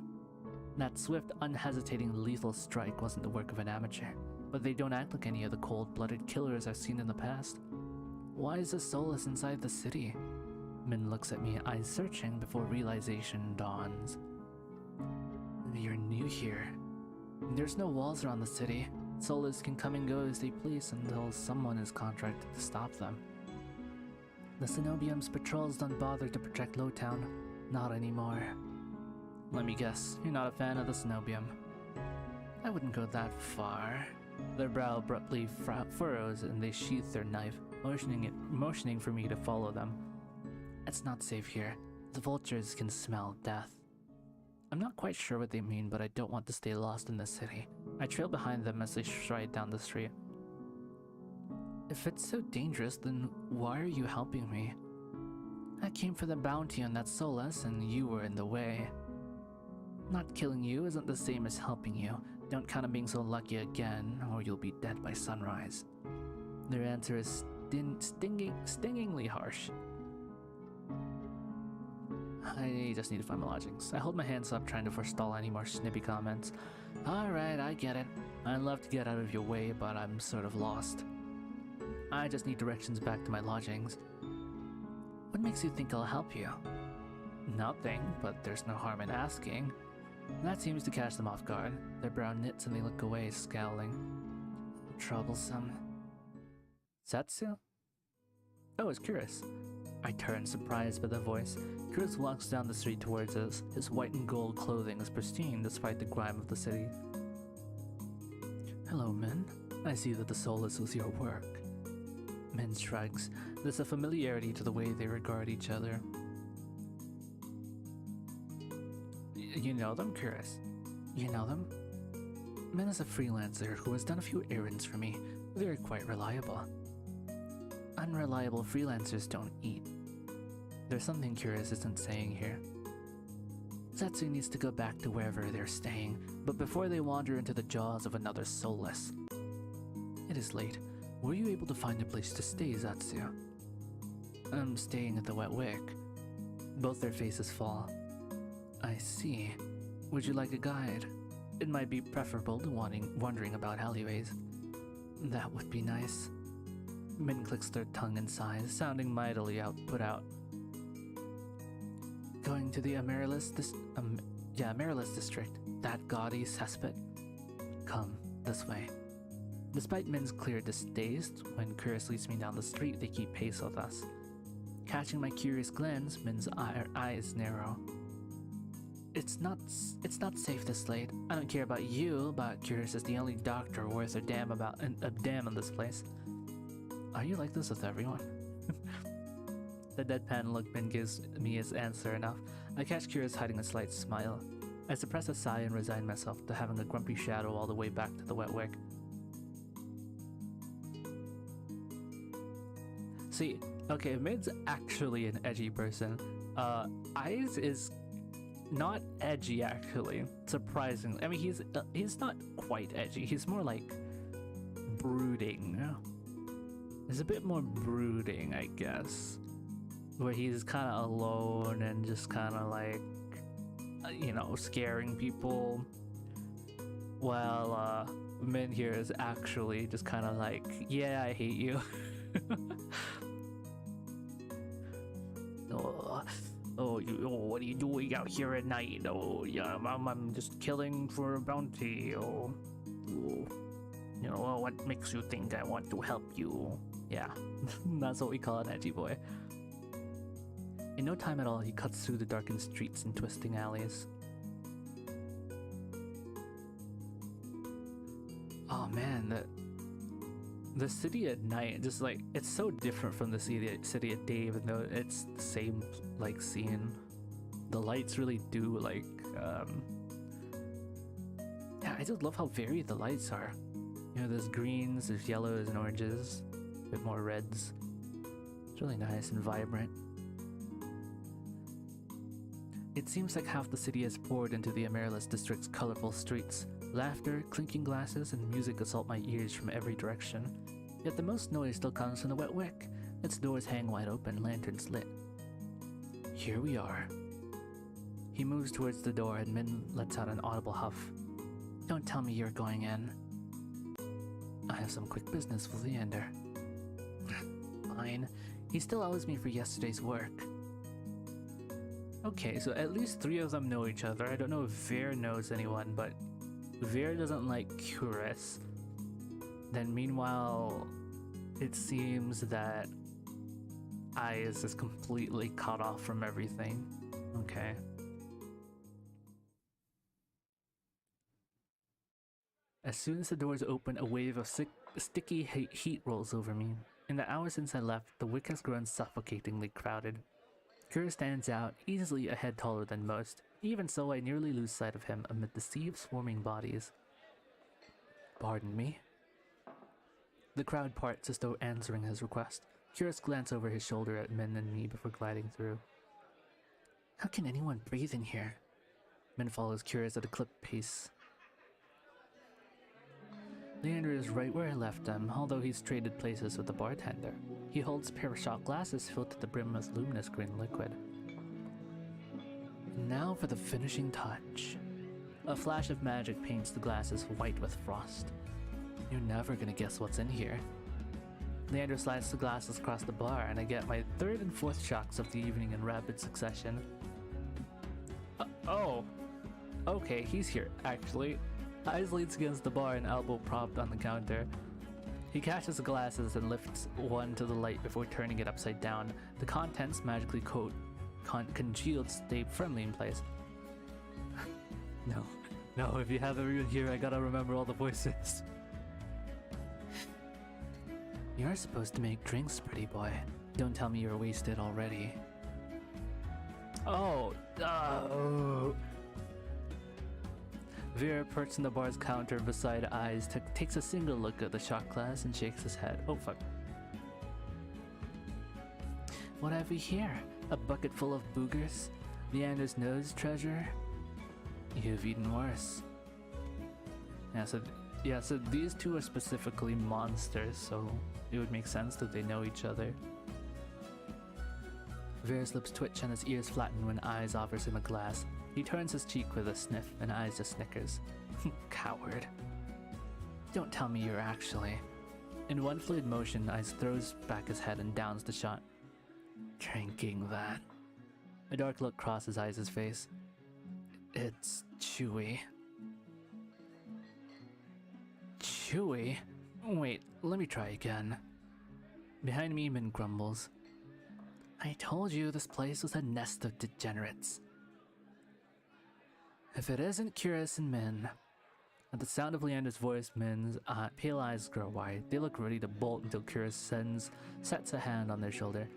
That swift, unhesitating, lethal strike wasn't the work of an amateur, but they don't act like any of the cold-blooded killers I've seen in the past. Why is the Soulless inside the city? Min looks at me, eyes searching before realization dawns. You're new here. There's no walls around the city. Soulless can come and go as they please until someone is contracted to stop them. The Cenobium's patrols don't bother to protect Lowtown. Not anymore. Let me guess, you're not a fan of the Cenobium. I wouldn't go that far. Their brow abruptly furrows and they sheath their knife, motioning for me to follow them. It's not safe here. The vultures can smell death. I'm not quite sure what they mean, but I don't want to stay lost in the city. I trail behind them as they stride down the street. If it's so dangerous, then why are you helping me? I came for the bounty on that Solace, and you were in the way. Not killing you isn't the same as helping you. Don't count on being so lucky again, or you'll be dead by sunrise. Their answer is stingingly harsh. I just need to find my lodgings. I hold my hands up, trying to forestall any more snippy comments. Alright, I get it. I'd love to get out of your way, but I'm sort of lost. I just need directions back to my lodgings. What makes you think I'll help you? Nothing, but there's no harm in asking. That seems to catch them off guard. Their brow knits and they look away, scowling. Troublesome. Setsu? Oh, it's Curious. I turn, surprised by the voice. Curious walks down the street towards us. His white and gold clothing is pristine despite the grime of the city. Hello, Min. I see that the Solace was your work. Min shrugs. There's a familiarity to the way they regard each other. You know them, Curious? You know them? Min is a freelancer who has done a few errands for me. They're quite reliable. Unreliable freelancers don't eat. There's something Curious isn't saying here. Setsu needs to go back to wherever they're staying, but before they wander into the jaws of another Soulless. It is late. Were you able to find a place to stay, Zatsu? I'm staying at the Wet Wick. Both their faces fall. I see. Would you like a guide? It might be preferable to wandering about alleyways. That would be nice. Min clicks their tongue and sighs, sounding mightily put out. Going to the Amaryllis district. That gaudy cesspit. Come, this way. Despite Min's clear distaste, when Curious leads me down the street, they keep pace with us. Catching my curious glance, Min's eyes narrow. It's not safe this late. I don't care about you, but Curious is the only doctor worth a damn in this place. Are you like this with everyone? The deadpan look Min gives me is answer enough. I catch Curious hiding a slight smile. I suppress a sigh and resign myself to having a grumpy shadow all the way back to the Wet Wick. See, okay, Min's actually an edgy person. Eyes is not edgy, actually, surprisingly. I mean, he's not quite edgy. He's more like brooding. He's a bit more brooding, I guess, where he's kind of alone and just kind of like, you know, scaring people. While Min here is actually just kind of like, yeah, I hate you. What are you doing out here at night? Oh, yeah, I'm just killing for a bounty. Oh, you know, what makes you think I want to help you? Yeah, that's what we call an edgy boy. In no time at all, he cuts through the darkened streets and twisting alleys. Oh man, the city at night, just like, it's so different from the city at day, even though it's the same like scene. The lights really do like, yeah, I just love how varied the lights are. You know, there's greens, there's yellows and oranges, a bit more reds. It's really nice and vibrant. It seems like half the city has poured into the Amaryllis district's colorful streets. Laughter, clinking glasses, and music assault my ears from every direction. Yet the most noise still comes from the Wet Wick. Its doors hang wide open, lanterns lit. Here we are. He moves towards the door and Min lets out an audible huff. Don't tell me you're going in. I have some quick business with Leander. Fine. He still owes me for yesterday's work. Okay, so at least 3 of them know each other. I don't know if Veer knows anyone, but Veer doesn't like Curious. Then meanwhile, it seems that eyes is completely cut off from everything. Okay. As soon as the doors open, a wave of sticky heat rolls over me. In the hours since I left, the wick has grown suffocatingly crowded. Curious stands out, easily a head taller than most. Even so, I nearly lose sight of him amid the sea of swarming bodies. Pardon me? The crowd parts as though answering his request. Curious glance over his shoulder at Min and me before gliding through. How can anyone breathe in here? Min follows Curious at a clip pace. Leander is right where I left him, although he's traded places with the bartender. He holds a pair of shot glasses filled to the brim with luminous green liquid. And now for the finishing touch. A flash of magic paints the glasses white with frost. You're never gonna guess what's in here. Leander slides the glasses across the bar, and I get my third and fourth shots of the evening in rapid succession. Oh! Okay, he's here, actually. Eyes leans against the bar and elbow propped on the counter. He catches the glasses and lifts one to the light before turning it upside down. The contents magically congealed stay firmly in place. No, if you have everyone here, I gotta remember all the voices. You're supposed to make drinks, pretty boy. Don't tell me you're wasted already. Oh, Vera, perched on the bar's counter beside Eyes, takes a single look at the shot glass and shakes his head. Oh fuck. What have we here? A bucket full of boogers? Leander's nose treasure? You've eaten worse. Yeah, so these two are specifically monsters, so it would make sense that they know each other. Vera's lips twitch and his ears flatten when Eyes offers him a glass. He turns his cheek with a sniff, and Eyes just snickers. Coward. Don't tell me you're actually. In one fluid motion, Eyes throws back his head and downs the shot. Drinking that. A dark look crosses Eyes' face. It's chewy. Chewy? Wait, let me try again. Behind me, Min grumbles. I told you this place was a nest of degenerates. If it isn't Curious and Min. At the sound of Leander's voice, Min's pale eyes grow wide. They look ready to bolt until Curious sets a hand on their shoulder.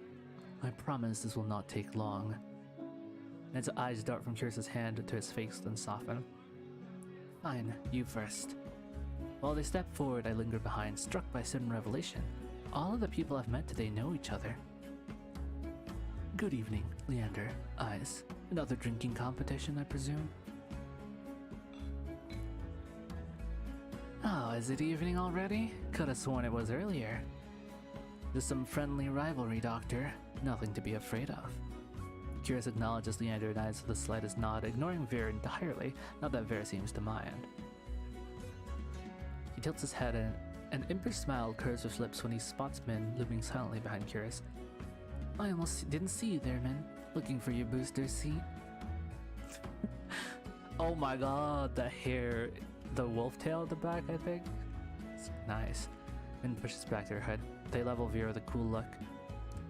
I promise this will not take long. Min's eyes dart from Curious's hand to his face, then soften. Fine, you first. While they step forward, I linger behind, struck by sudden revelation. All of the people I've met today know each other. Good evening, Leander, Eyes. Another drinking competition, I presume? Oh, is it evening already? Could have sworn it was earlier. There's some friendly rivalry, Doctor. Nothing to be afraid of. Curious acknowledges Leander and Eyes with the slightest nod, ignoring Vera entirely, not that Vera seems to mind. He tilts his head and an impish smile curves his lips when he spots Min looming silently behind Curious. I almost didn't see you there, Min. Looking for your booster seat. Oh my god, the hair. The wolf tail at the back, I think. It's nice. Min pushes back their head. They level Vera with a cool look.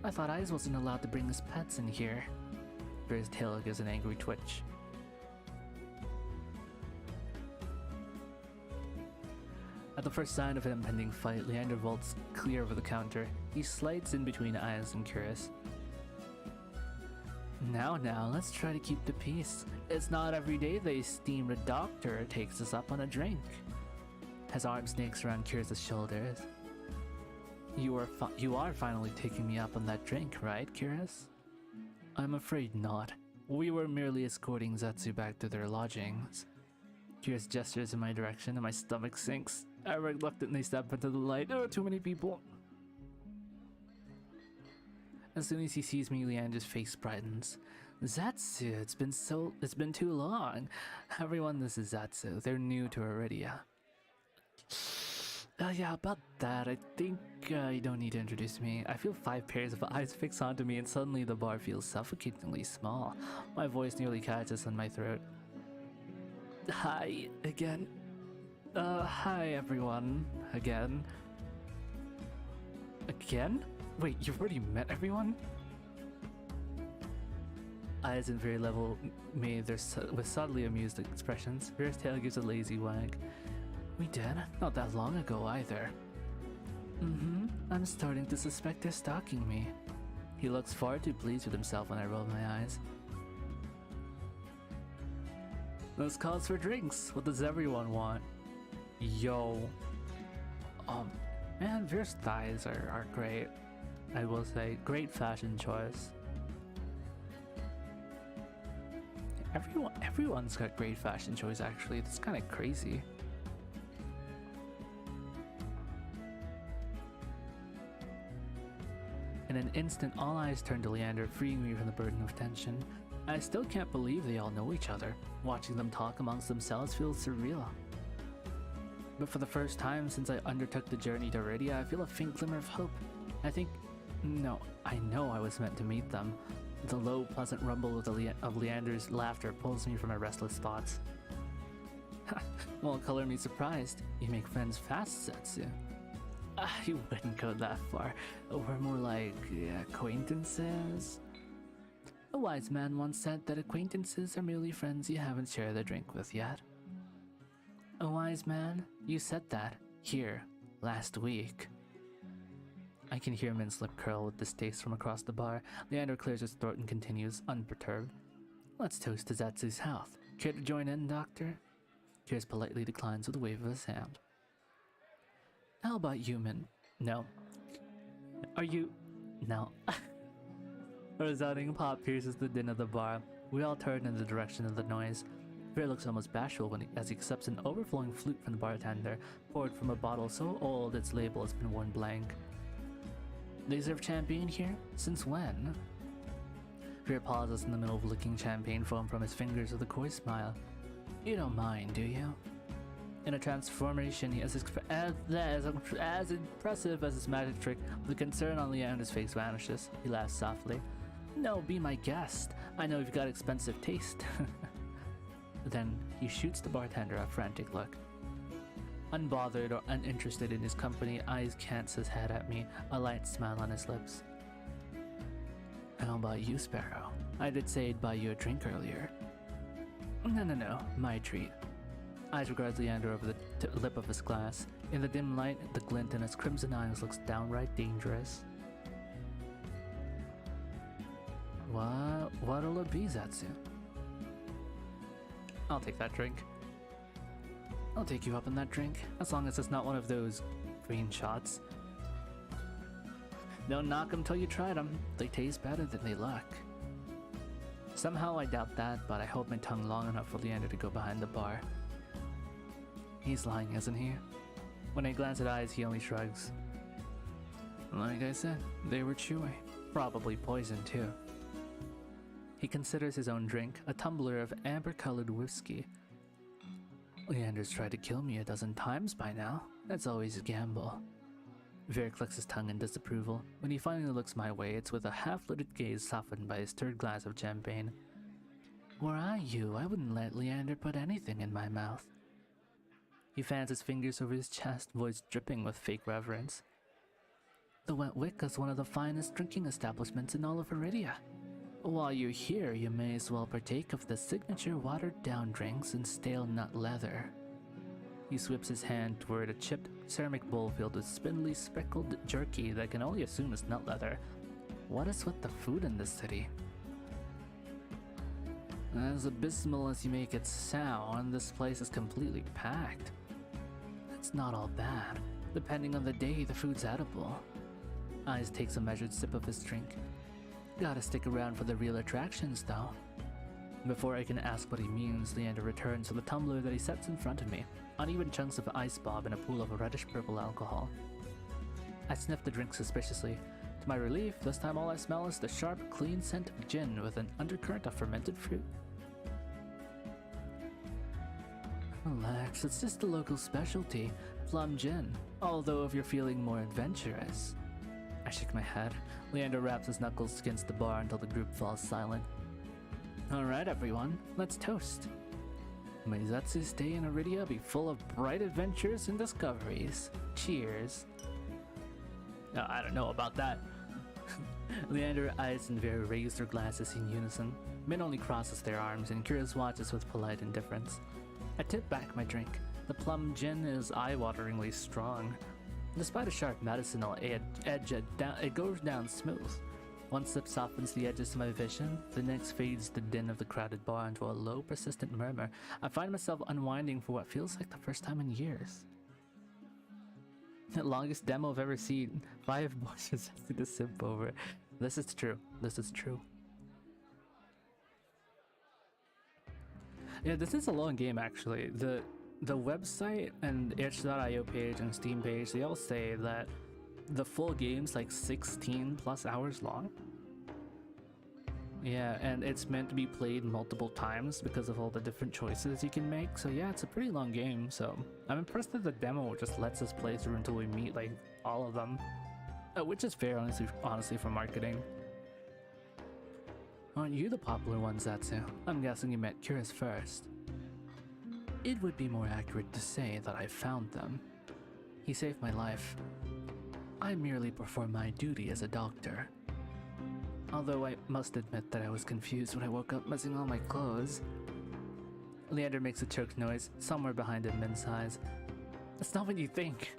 I thought Eyes wasn't allowed to bring his pets in here. Vera's tail gives an angry twitch. At the first sign of an impending fight, Leander vaults clear over the counter. He slides in between Eyes and Curious. Now, let's try to keep the peace. It's not every day the esteemed doctor takes us up on a drink. His arm snakes around Curious's shoulders. You are finally taking me up on that drink, right, Curious? I'm afraid not. We were merely escorting Zetsu back to their lodgings. Curious gestures in my direction and my stomach sinks. I reluctantly step into the light. Oh, too many people. As soon as he sees me, Leander's face brightens. Zetsu, it's been too long. Everyone, this is Zetsu. They're new to Iridia. Yeah, about that, I think you don't need to introduce me. I feel 5 pairs of eyes fixed onto me and suddenly the bar feels suffocatingly small. My voice nearly catches in my throat. Hi, again. Hi everyone, again. Again? Wait, you've already met everyone? Eyes in very level made with subtly amused expressions. Veer's tail gives a lazy wag. We did? Not that long ago either. I'm starting to suspect they're stalking me. He looks far too pleased with himself when I roll my eyes. Those calls for drinks. What does everyone want? Yo. Man, Veer's thighs are great. I will say, great fashion choice. Everyone's got great fashion choice actually. It's kind of crazy. In an instant, all eyes turned to Leander, freeing me from the burden of tension. I still can't believe they all know each other. Watching them talk amongst themselves feels surreal. But for the first time since I undertook the journey to Iridia, I feel a faint glimmer of hope. I know I was meant to meet them. The low, pleasant rumble of Leander's laughter pulls me from my restless thoughts. Won't color me surprised. You make friends fast, Zetsu. You wouldn't go that far. We're more like acquaintances. A wise man once said that acquaintances are merely friends you haven't shared a drink with yet. A wise man? You said that here last week. I can hear Min's lip curl with distaste from across the bar. Leander clears his throat and continues, unperturbed. Let's toast to Zetsu's health. Care to join in, Doctor? Tears politely declines with a wave of his hand. How about you, Min? No. Are you... No. A resounding pop pierces the din of the bar. We all turn in the direction of the noise. Veer looks almost bashful as he accepts an overflowing flute from the bartender, poured from a bottle so old its label has been worn blank. They serve champagne here? Since when? Veer pauses in the middle of licking champagne foam from his fingers with a coy smile. You don't mind, do you? In a transformation, he is as impressive as his magic trick. The concern on Leander's face vanishes. He laughs softly. No, be my guest. I know you've got expensive taste. Then he shoots the bartender a frantic look. Unbothered or uninterested in his company, Eyes cants his head at me, a light smile on his lips. How about you, Sparrow? I did say I'd buy you a drink earlier. No, my treat. Eyes regards Leander over the lip of his glass. In the dim light, the glint in his crimson eyes looks downright dangerous. What'll it be, Zetsu? I'll take that drink. I'll take you up on that drink, as long as it's not one of those green shots. Don't knock them till you try them. They taste better than they look. Somehow I doubt that, but I hold my tongue long enough for Leander to go behind the bar. He's lying, isn't he? When I glance at Eyes, he only shrugs. Like I said, they were chewy. Probably poison, too. He considers his own drink, a tumbler of amber-colored whiskey. Leander's tried to kill me a dozen times by now. That's always a gamble. Veer clicks his tongue in disapproval. When he finally looks my way, it's with a half-lidded gaze softened by his third glass of champagne. Were I you, I wouldn't let Leander put anything in my mouth. He fans his fingers over his chest, voice dripping with fake reverence. The Wet Wick is one of the finest drinking establishments in all of Iridia. While you're here, you may as well partake of the signature watered-down drinks and stale nut leather. He sweeps his hand toward a chipped ceramic bowl filled with spindly, speckled jerky that I can only assume is nut leather. What is with the food in this city? As abysmal as you make it sound, this place is completely packed. It's not all bad. Depending on the day, the food's edible. Eyes takes a measured sip of his drink. Gotta stick around for the real attractions, though. Before I can ask what he means, Leander returns to the tumbler that he sets in front of me, uneven chunks of ice bob in a pool of reddish-purple alcohol. I sniff the drink suspiciously. To my relief, this time all I smell is the sharp, clean scent of gin with an undercurrent of fermented fruit. Relax, it's just a local specialty, plum gin, although if you're feeling more adventurous. I shake my head. Leander wraps his knuckles against the bar until the group falls silent. Alright everyone, let's toast. May Zetsu's stay in Iridia be full of bright adventures and discoveries. Cheers. I don't know about that. Leander, Ice, and Vera raise their glasses in unison. Min only crosses their arms, and Curious watches with polite indifference. I tip back my drink. The plum gin is eye-wateringly strong. Despite a sharp medicinal edge, it goes down smooth. One sip softens the edges of my vision, the next fades the din of the crowded bar into a low, persistent murmur. I find myself unwinding for what feels like the first time in years. The longest demo I've ever seen. 5 boys just to simp over. This is true. This is true. Yeah, this is a long game actually. The website and itch.io page and Steam page, they all say that the full game's like 16 plus hours long. Yeah, and it's meant to be played multiple times because of all the different choices you can make. So yeah, it's a pretty long game. So I'm impressed that the demo just lets us play through until we meet like all of them, which is fair, honestly, for marketing. Aren't you the popular one, Zatsu? I'm guessing you met Curious first. It would be more accurate to say that I found them. He saved my life. I merely perform my duty as a doctor. Although I must admit that I was confused when I woke up missing all my clothes. Leander makes a choked noise, somewhere behind him, Min sighs. That's not what you think.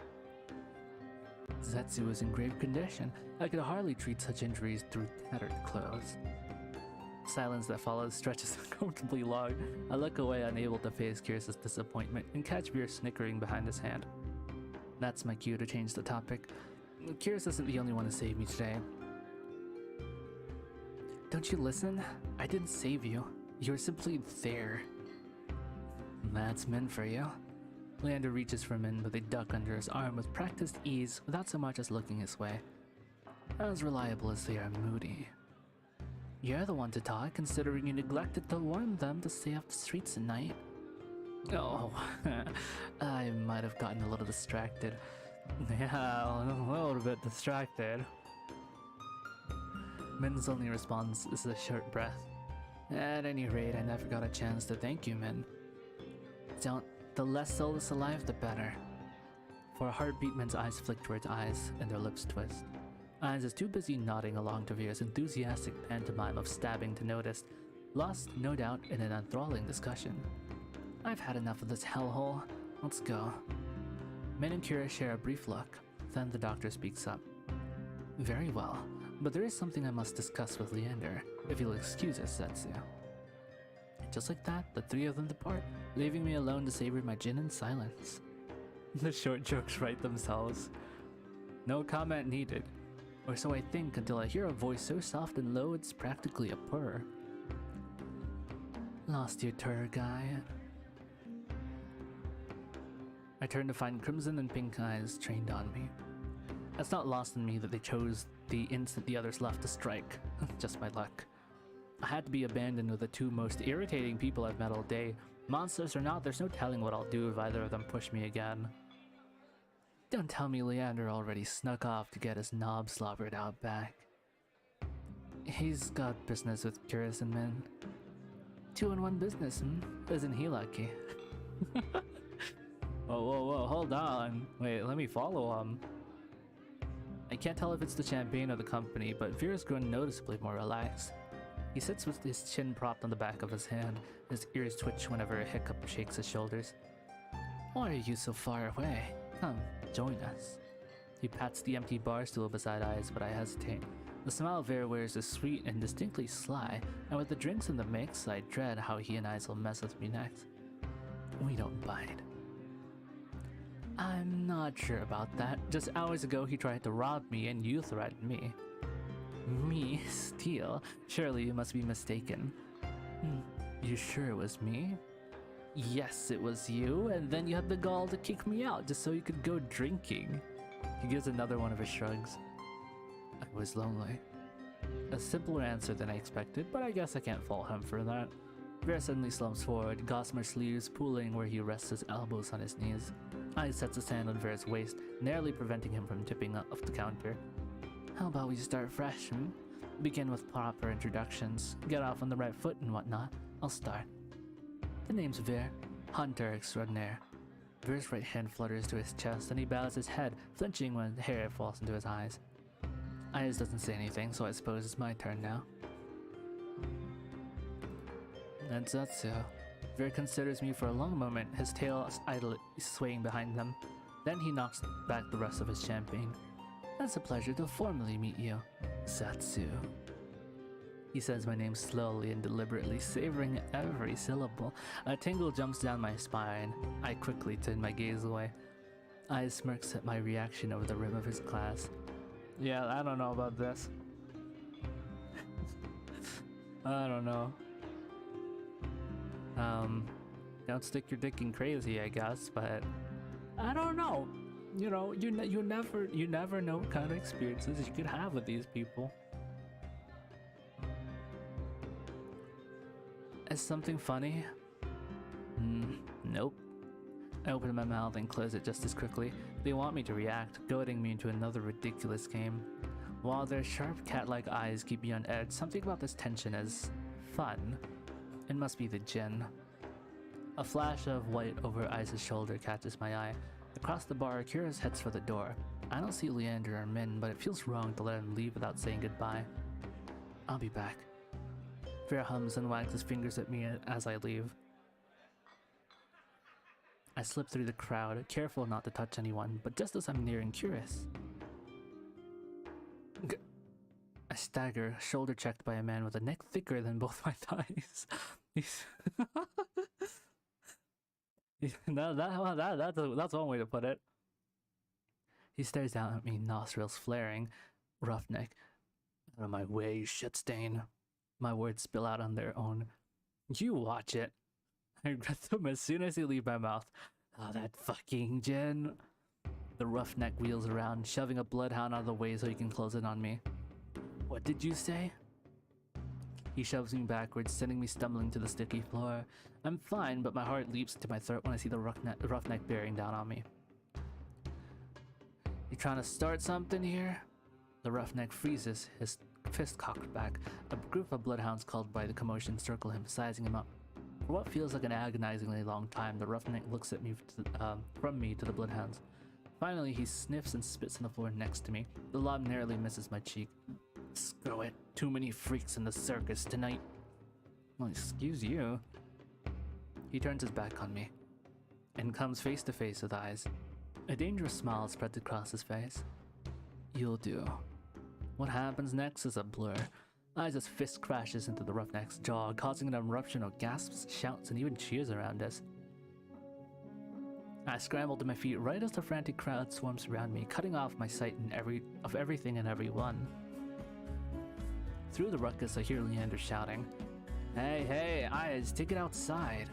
Zetsu is in grave condition. I could hardly treat such injuries through tattered clothes. Silence that follows stretches uncomfortably long. I look away, unable to face Curious's disappointment, and catch Veer snickering behind his hand. That's my cue to change the topic. Curious isn't the only one to save me today. Don't you listen? I didn't save you. You're simply there. That's Min for you. Leander reaches for Min with a duck under his arm with practiced ease without so much as looking his way. As reliable as they are moody. You're the one to talk, considering you neglected to warn them to stay off the streets at night. Oh, I might have gotten a little distracted. Yeah, a little bit distracted. Min's only response is a short breath. At any rate, I never got a chance to thank you, Min. The less soulless alive, the better. For a heartbeat, Min's eyes flick towards Eyes, and their lips twist. Eyes is too busy nodding along to Veer's enthusiastic pantomime of stabbing to notice, lost, no doubt, in an enthralling discussion. I've had enough of this hellhole. Let's go. Min and Kira share a brief look, then the doctor speaks up. Very well, but there is something I must discuss with Leander, if you'll excuse us, Zetsu. Just like that, the three of them depart, leaving me alone to savor my gin in silence. The short jokes write themselves. No comment needed. Or so I think until I hear a voice so soft and low it's practically a purr. Lost your tour guide. I turn to find crimson and pink eyes trained on me. It's not lost on me that they chose the instant the others left to strike. Just my luck. I had to be abandoned with the two most irritating people I've met all day. Monsters or not, there's no telling what I'll do if either of them push me again. Don't tell me Leander already snuck off to get his knob slobbered out back. He's got business with Curious and Min. 2-in-1 business, Isn't he lucky? Whoa, hold on. Wait, let me follow him. I can't tell if it's the champagne or the company, but Veer's grown noticeably more relaxed. He sits with his chin propped on the back of his hand. His ears twitch whenever a hiccup shakes his shoulders. Why are you so far away? Come, join us. He pats the empty bar stool beside Eyes, but I hesitate. The smile Veer wears is sweet and distinctly sly, and with the drinks in the mix, I dread how he and Eyes will mess with me next. We don't bite. I'm not sure about that. Just hours ago he tried to rob me and you threatened me. Me? Steal? Surely you must be mistaken. You sure it was me? Yes, it was you, and then you had the gall to kick me out just so you could go drinking. He gives another one of his shrugs. I was lonely. A simpler answer than I expected, but I guess I can't fault him for that. Veer suddenly slumps forward, gossamer sleeves pooling where he rests his elbows on his knees. I sets his hand on Veer's waist, narrowly preventing him from tipping off the counter. How about we start fresh, Begin with proper introductions, get off on the right foot and whatnot. I'll start. The name's Veer, Hunter Extraordinaire. Veer's right hand flutters to his chest and he bows his head, flinching when the hair falls into his eyes. Ayaz doesn't say anything, so I suppose it's my turn now. And Zatsu. Ver considers me for a long moment, his tail idly swaying behind him. Then he knocks back the rest of his champagne. It's a pleasure to formally meet you, Zatsu. He says my name slowly and deliberately, savoring every syllable. A tingle jumps down my spine. I quickly turn my gaze away. Ayaz smirks at my reaction over the rim of his glass. Yeah, I don't know about this. I don't know. Don't stick your dick in crazy, I guess, but I don't know. You know, you never know what kind of experiences you could have with these people. Is something funny? Nope. I open my mouth and close it just as quickly. They want me to react, goading me into another ridiculous game. While their sharp cat-like eyes keep me on edge, something about this tension is fun. It must be the gin. A flash of white over Ice's shoulder catches my eye. Across the bar, Kira's heads for the door. I don't see Leander or Min, but it feels wrong to let him leave without saying goodbye. I'll be back. Fair hums and wags his fingers at me as I leave. I slip through the crowd, careful not to touch anyone, but just as I'm nearing Curious, I stagger, shoulder checked by a man with a neck thicker than both my thighs. That's one way to put it. He stares down at me, nostrils flaring. Roughneck. Out of my way, you shit stain. My words spill out on their own. You watch it. I regret them as soon as they leave my mouth. Oh, that fucking gin. The roughneck wheels around, shoving a bloodhound out of the way so he can close in on me. What did you say? He shoves me backwards, sending me stumbling to the sticky floor. I'm fine, but my heart leaps to my throat when I see the roughneck bearing down on me. You trying to start something here? The roughneck freezes, his fist cocked back. A group of bloodhounds called by the commotion circle him, sizing him up. For what feels like an agonizingly long time, the roughneck looks at me from me to the bloodhounds. Finally, he sniffs and spits on the floor next to me. The lob narrowly misses my cheek. Screw it. Too many freaks in the circus tonight. Well, excuse you. He turns his back on me and comes face to face with Eyes. A dangerous smile spreads across his face. You'll do. What happens next is a blur. Eyes' fist crashes into the roughneck's jaw, causing an eruption of gasps, shouts, and even cheers around us. I scramble to my feet right as the frantic crowd swarms around me, cutting off my sight of everything and everyone. Through the ruckus, I hear Leander shouting, Hey, Eyes, take it outside.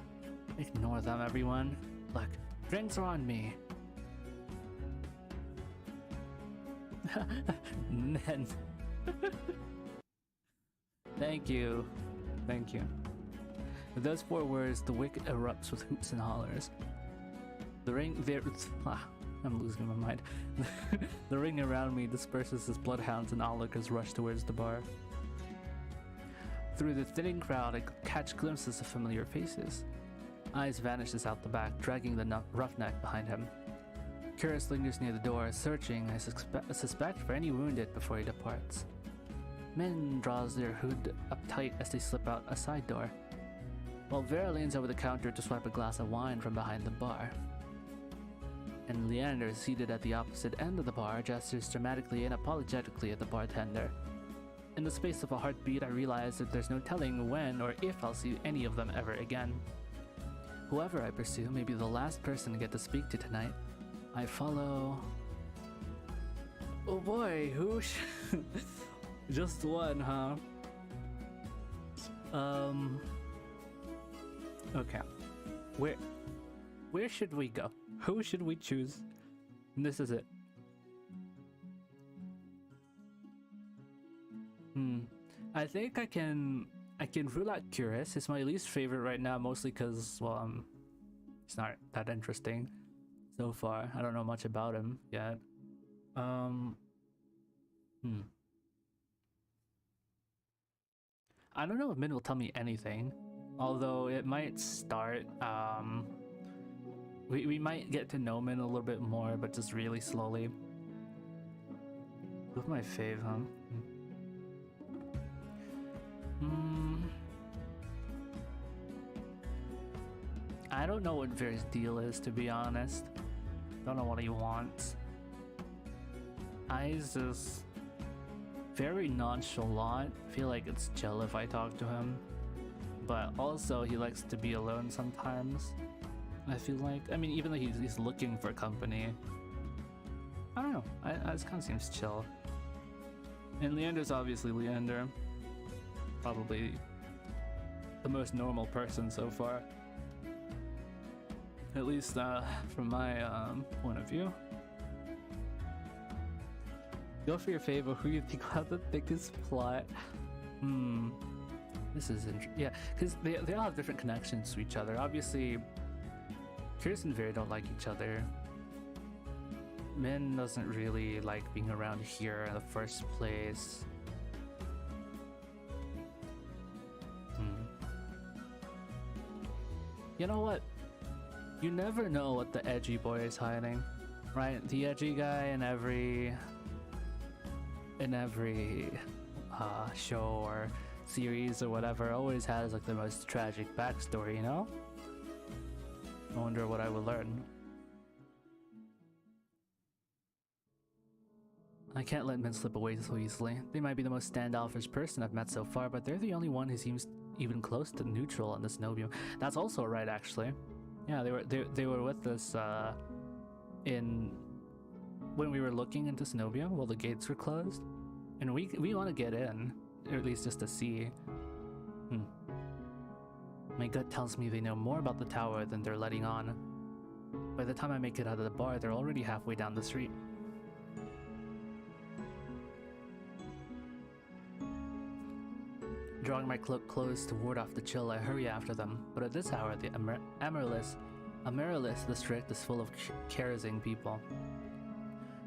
Ignore them, everyone. Look, drinks are on me. Then... Thank you. With those 4 words, the wicket erupts with hoots and hollers. The ring I'm losing my mind. The ring around me disperses as bloodhounds and onlookers rush towards the bar. Through the thinning crowd, I catch glimpses of familiar faces. Eyes vanishes out the back, dragging the roughneck behind him. Curious lingers near the door, searching, I suspect, for any wounded before he departs. Min draws their hood up tight as they slip out a side door, while Vera leans over the counter to swipe a glass of wine from behind the bar. And Leander, seated at the opposite end of the bar, gestures dramatically and apologetically at the bartender. In the space of a heartbeat, I realize that there's no telling when or if I'll see any of them ever again. Whoever I pursue may be the last person to get to speak to tonight. I follow... Oh boy, who Just one, huh? Okay. Where should we go? Who should we choose? And this is it. I think I can rule out Curious. It's my least favorite right now, mostly because, well, it's not that interesting so far. I don't know much about him yet. I don't know if Min will tell me anything, although it might start. We might get to know Min a little bit more, but just really slowly. With my fave, huh? I don't know what Veer's deal is, to be honest. Don't know what he wants. Eyes is very nonchalant. Feel like it's chill if I talk to him. But also, he likes to be alone sometimes. I feel like. I mean, even though he's looking for company. I don't know. It kind of seems chill. And Leander's obviously Leander. Probably the most normal person so far. At least from my point of view. Go for your favor. Who you think will have the thickest plot? This is interesting. Yeah, because they all have different connections to each other. Obviously, Kirsten and Veer don't like each other. Min doesn't really like being around here in the first place. You know what? You never know what the edgy boy is hiding, right? The edgy guy in every show or series or whatever always has like the most tragic backstory, you know? I wonder what I will learn. I can't let men slip away so easily. They might be the most standoffish person I've met so far, but they're the only one who seems even close to neutral on this Nobium. That's also right, actually. Yeah, they were with us when we were looking into Snobium while the gates were closed, and we want to get in, or at least just to see. My gut tells me they know more about the tower than they're letting on. By the time I make it out of the bar, they're already halfway down the street. Drawing my cloak close to ward off the chill, I hurry after them. But at this hour, the Amaryllis district is full of kerosene people.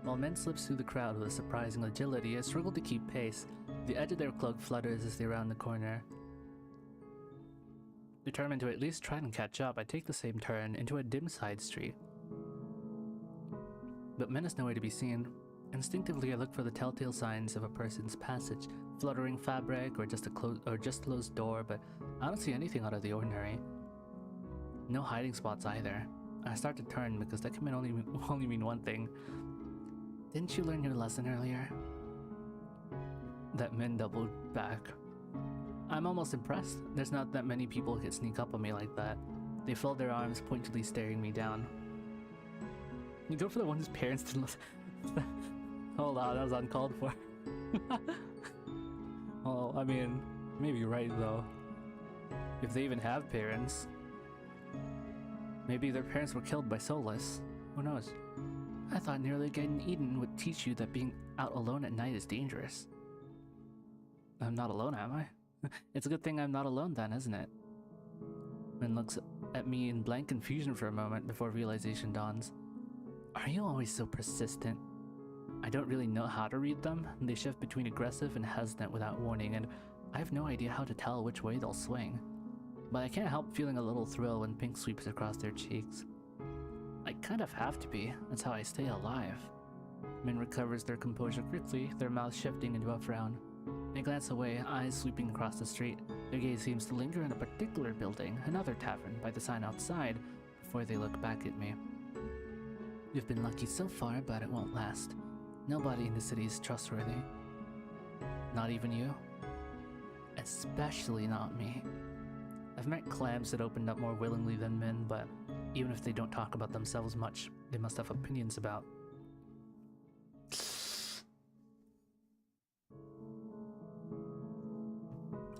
While Min slips through the crowd with a surprising agility, I struggle to keep pace. The edge of their cloak flutters as they round the corner. Determined to at least try and catch up, I take the same turn into a dim side street. But Min is nowhere to be seen. Instinctively, I look for the telltale signs of a person's passage, fluttering fabric or just closed door, but I don't see anything out of the ordinary. No hiding spots either. I start to turn because that can only mean one thing. Didn't you learn your lesson earlier? That Min doubled back. I'm almost impressed. There's not that many people who could sneak up on me like that. They fold their arms, pointedly staring me down. You go for the one whose parents didn't listen. Hold on, that was uncalled for. Well, I mean, maybe you're right though. If they even have parents. Maybe their parents were killed by Solus. Who knows? I thought nearly getting eaten would teach you that being out alone at night is dangerous. I'm not alone, am I? It's a good thing I'm not alone then, isn't it? Min looks at me in blank confusion for a moment before realization dawns. Are you always so persistent? I don't really know how to read them. They shift between aggressive and hesitant without warning, and I have no idea how to tell which way they'll swing. But I can't help feeling a little thrill when pink sweeps across their cheeks. I kind of have to be. That's how I stay alive. Min recovers their composure quickly, their mouths shifting into a frown. They glance away, eyes sweeping across the street. Their gaze seems to linger in a particular building, another tavern, by the sign outside, before they look back at me. You've been lucky so far, but it won't last. Nobody in the city is trustworthy. Not even you? Especially not me. I've met clams that opened up more willingly than men, but even if they don't talk about themselves much, they must have opinions about.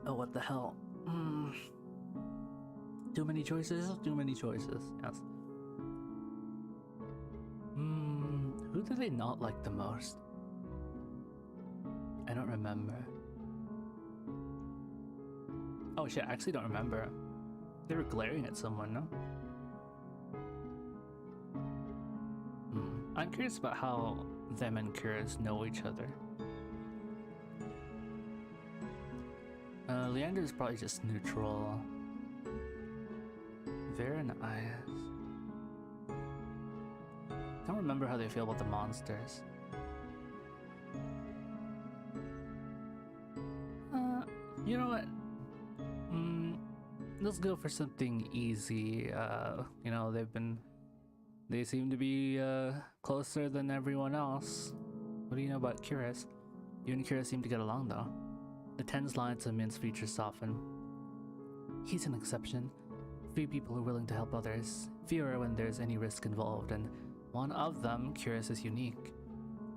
Oh, what the hell? Too many choices? Too many choices, yes. Who do they not like the most? I don't remember. Oh shit, I actually don't remember. They were glaring at someone, no? I'm curious about how them and Kira's know each other. Leander is probably just neutral. Very nice. Don't remember how they feel about the monsters. You know what? Let's go for something easy. You know, they seem to be closer than everyone else. What do you know about Curious? You and Curious seem to get along though. The tense lines of Mint's features soften. He's an exception. Few people are willing to help others, fewer when there's any risk involved, and one of them, Curious, is unique.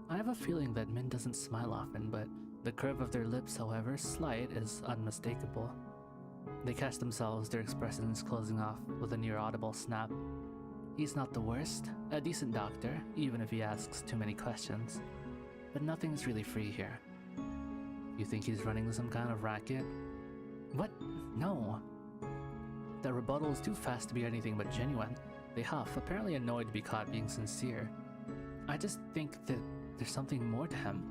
I have a feeling that Mint doesn't smile often, but the curve of their lips, however slight, is unmistakable. They catch themselves, their expressions closing off with a near-audible snap. He's not the worst, a decent doctor, even if he asks too many questions. But nothing's really free here. You think he's running some kind of racket? What? No. The rebuttal is too fast to be anything but genuine. They huff, apparently annoyed to be caught being sincere. I just think that there's something more to him,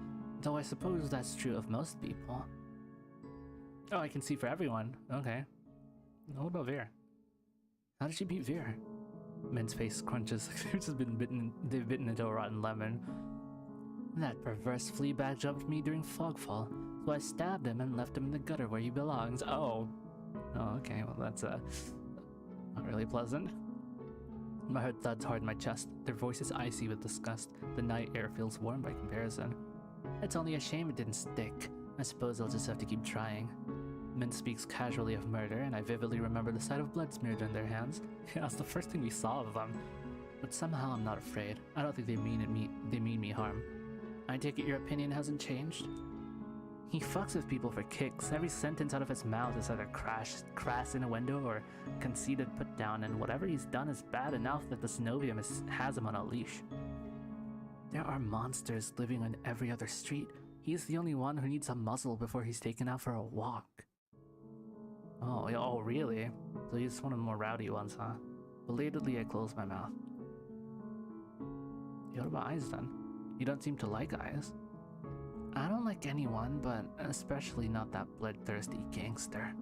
though I suppose that's true of most people. Oh, I can see for everyone. Okay. What about Veer? How did she beat Veer? Mint's face crunches. They've bitten into a rotten lemon. That perverse flea bag jumped me during fogfall, so I stabbed him and left him in the gutter where he belongs. Oh, okay, well that's not really pleasant. My heart thuds hard in my chest. Their voice is icy with disgust. The night air feels warm by comparison. It's only a shame it didn't stick. I suppose I'll just have to keep trying. Mint speaks casually of murder, and I vividly remember the sight of blood smeared on their hands. Yeah, that's the first thing we saw of them. But somehow I'm not afraid. I don't think they mean me harm. I take it your opinion hasn't changed? He fucks with people for kicks. Every sentence out of his mouth is either crass in a window or conceited put down, and whatever he's done is bad enough that the Synovium has him on a leash. There are monsters living on every other street. He's the only one who needs a muzzle before he's taken out for a walk. Oh, really? So he's one of the more rowdy ones, huh? Belatedly, I close my mouth. What about Eyes then? You don't seem to like Eyes. I don't like anyone, but especially not that bloodthirsty gangster.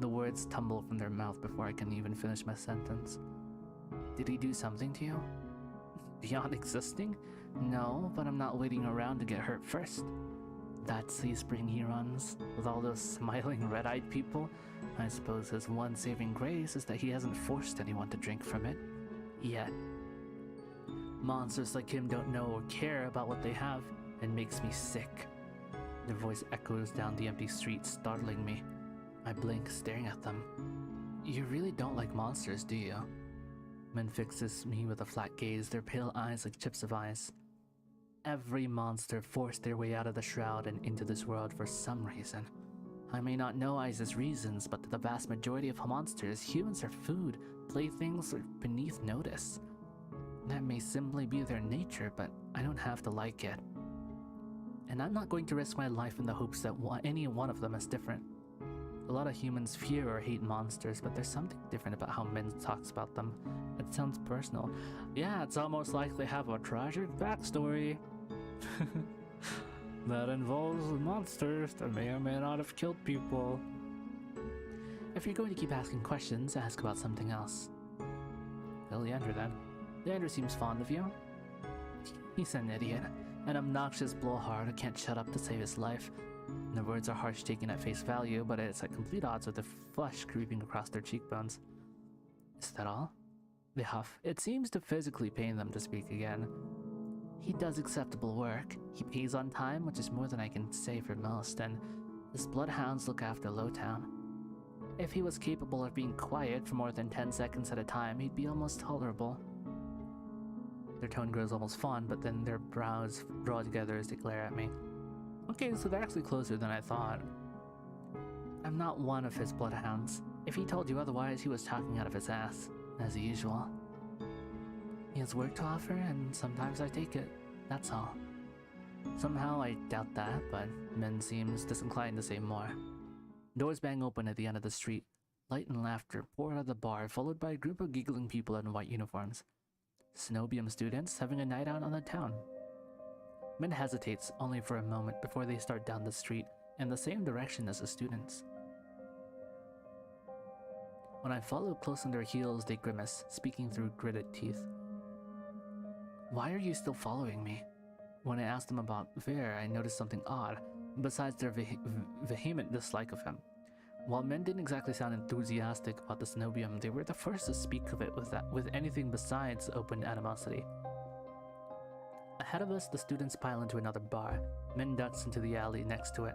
The words tumble from their mouth before I can even finish my sentence. Did he do something to you? Beyond existing? No, but I'm not waiting around to get hurt first. That sea spring he runs, with all those smiling red-eyed people, I suppose his one saving grace is that he hasn't forced anyone to drink from it. Yet. Monsters like him don't know or care about what they have, and makes me sick. Their voice echoes down the empty street, startling me. I blink, staring at them. You really don't like monsters, do you? Min fixes me with a flat gaze, their pale eyes like chips of ice. Every monster forced their way out of the shroud and into this world for some reason. I may not know Ice's reasons, but to the vast majority of monsters, humans are food, playthings, or beneath notice. That may simply be their nature, but I don't have to like it. And I'm not going to risk my life in the hopes that any one of them is different. A lot of humans fear or hate monsters, but there's something different about how Min talks about them. It sounds personal. Yeah, it's almost like they have a tragic backstory. That involves monsters that may or may not have killed people. If you're going to keep asking questions, ask about something else. Tell Leandra then. Leandra seems fond of you. He's an idiot. An obnoxious blowhard who can't shut up to save his life. The words are harsh taken at face value, but it's at complete odds with the flush creeping across their cheekbones. Is that all? They huff. It seems to physically pain them to speak again. He does acceptable work. He pays on time, which is more than I can say for most, and his bloodhounds look after Lowtown. If he was capable of being quiet for more than 10 seconds at a time, he'd be almost tolerable. Their tone grows almost fond, but then their brows draw together as they glare at me. Okay, so they're actually closer than I thought. I'm not one of his bloodhounds. If he told you otherwise, he was talking out of his ass, as usual. He has work to offer, and sometimes I take it. That's all. Somehow I doubt that, but Min seems disinclined to say more. Doors bang open at the end of the street. Light and laughter pour out of the bar, followed by a group of giggling people in white uniforms. Synovium students having a night out on the town. Min hesitates only for a moment before they start down the street in the same direction as the students. When I follow close on their heels, they grimace, speaking through gritted teeth. Why are you still following me? When I asked them about Veer, I noticed something odd. besides their vehement dislike of him. While men didn't exactly sound enthusiastic about the cenobium, they were the first to speak of it with anything besides open animosity. Ahead of us, the students pile into another bar. Men ducks into the alley next to it.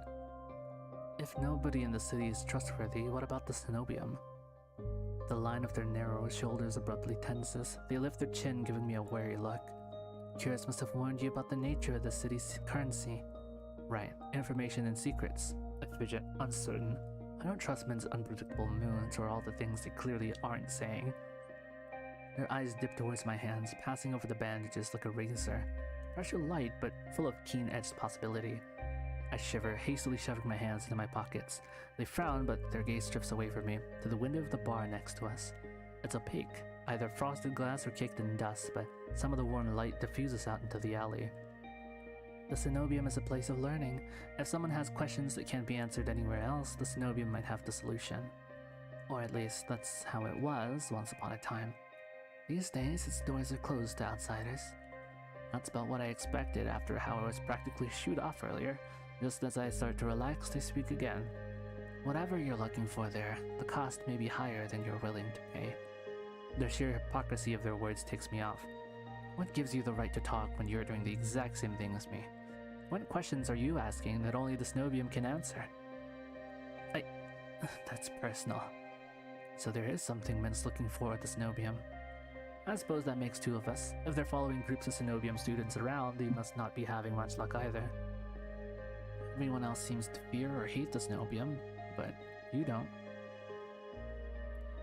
If nobody in the city is trustworthy, what about the cenobium? The line of their narrow shoulders abruptly tenses. They lift their chin, giving me a wary look. Curious must have warned you about the nature of the city's currency. Right, information and secrets. I fidget, uncertain. I don't trust men's unpredictable moods or all the things they clearly aren't saying. Their eyes dip towards my hands, passing over the bandages like a razor. Pressure light, but full of keen-edged possibility. I shiver, hastily shoving my hands into my pockets. They frown, but their gaze drifts away from me, to the window of the bar next to us. It's opaque, either frosted glass or caked in dust, but some of the warm light diffuses out into the alley. The cenobium is a place of learning. If someone has questions that can't be answered anywhere else, the cenobium might have the solution. Or at least, that's how it was once upon a time. These days, its doors are closed to outsiders. That's about what I expected after how I was practically shooed off earlier. Just as I start to relax, they speak again. Whatever you're looking for there, the cost may be higher than you're willing to pay. The sheer hypocrisy of their words takes me off. What gives you the right to talk when you're doing the exact same thing as me? What questions are you asking that only the cenobium can answer? That's personal. So there is something men's looking for at the cenobium. I suppose that makes two of us. If they're following groups of cenobium students around, they must not be having much luck either. Everyone else seems to fear or hate the cenobium, but you don't.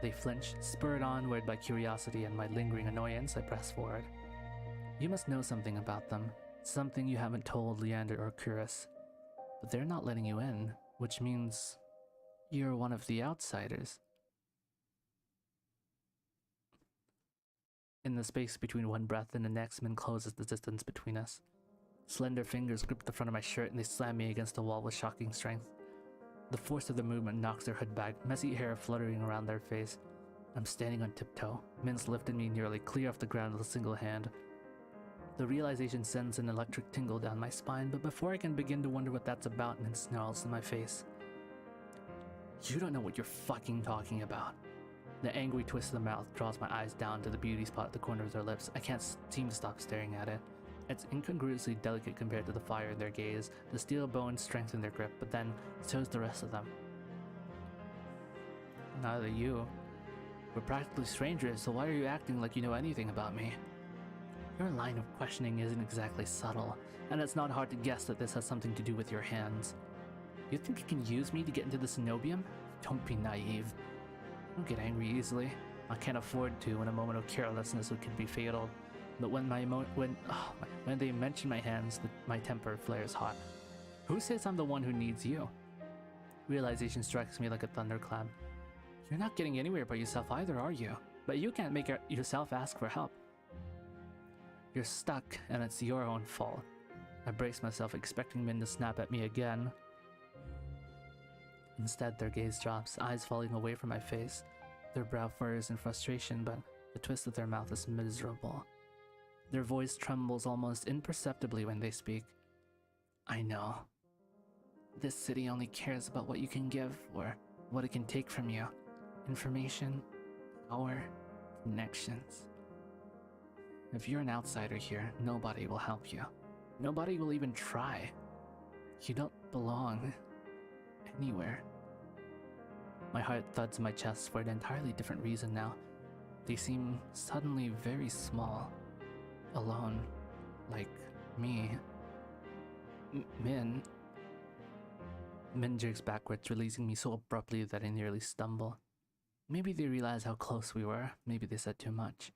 They flinch, spurred onward by curiosity and my lingering annoyance. I press forward. You must know something about them, something you haven't told Leander or Curus. But they're not letting you in, which means you're one of the outsiders. In the space between one breath and the next, Min closes the distance between us. Slender fingers grip the front of my shirt and they slam me against the wall with shocking strength. The force of the movement knocks their hood back, messy hair fluttering around their face. I'm standing on tiptoe. Min's lifted me nearly clear off the ground with a single hand. The realization sends an electric tingle down my spine, but before I can begin to wonder what that's about, Min snarls in my face. You don't know what you're fucking talking about. The angry twist of the mouth draws my eyes down to the beauty spot at the corner of their lips. I can't seem to stop staring at it. It's incongruously delicate compared to the fire in their gaze. The steel bones strengthen their grip, but then so does the rest of them. Neither you. We're practically strangers, so why are you acting like you know anything about me? Your line of questioning isn't exactly subtle, and it's not hard to guess that this has something to do with your hands. You think you can use me to get into the cenobium? Don't be naive. I don't get angry easily. I can't afford to in a moment of carelessness that could be fatal. But when they mention my hands, my temper flares hot. Who says I'm the one who needs you? Realization strikes me like a thunderclap. You're not getting anywhere by yourself either, are you? But you can't make yourself ask for help. You're stuck, and it's your own fault. I brace myself, expecting Min to snap at me again. Instead, their gaze drops, eyes falling away from my face. Their brow furrows in frustration, but the twist of their mouth is miserable. Their voice trembles almost imperceptibly when they speak. I know. This city only cares about what you can give or what it can take from you. Information, power, connections. If you're an outsider here, nobody will help you. Nobody will even try. You don't belong anywhere. My heart thuds in my chest for an entirely different reason now. They seem suddenly very small. Alone. Like me. Min jerks backwards, releasing me so abruptly that I nearly stumble. Maybe they realize how close we were. Maybe they said too much.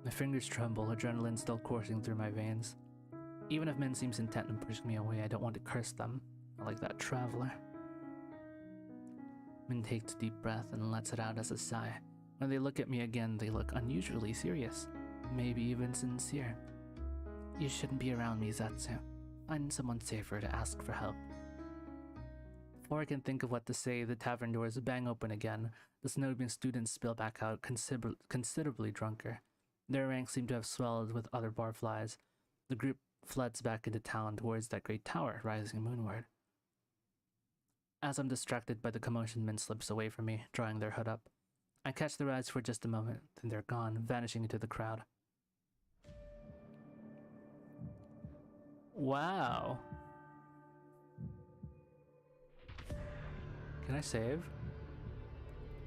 My fingers tremble, adrenaline still coursing through my veins. Even if Min seems intent on pushing me away, I don't want to curse them. Not like that traveler. Min takes a deep breath and lets it out as a sigh. When they look at me again, they look unusually serious. Maybe even sincere. You shouldn't be around me, Zetsu. Find someone safer to ask for help. Before I can think of what to say, the tavern doors bang open again. The cenobium students spill back out, considerably drunker. Their ranks seem to have swelled with other barflies. The group floods back into town towards that great tower rising moonward. As I'm distracted by the commotion, Min slips away from me, drawing their hood up. I catch their eyes for just a moment, then they're gone, vanishing into the crowd. Wow. Can I save?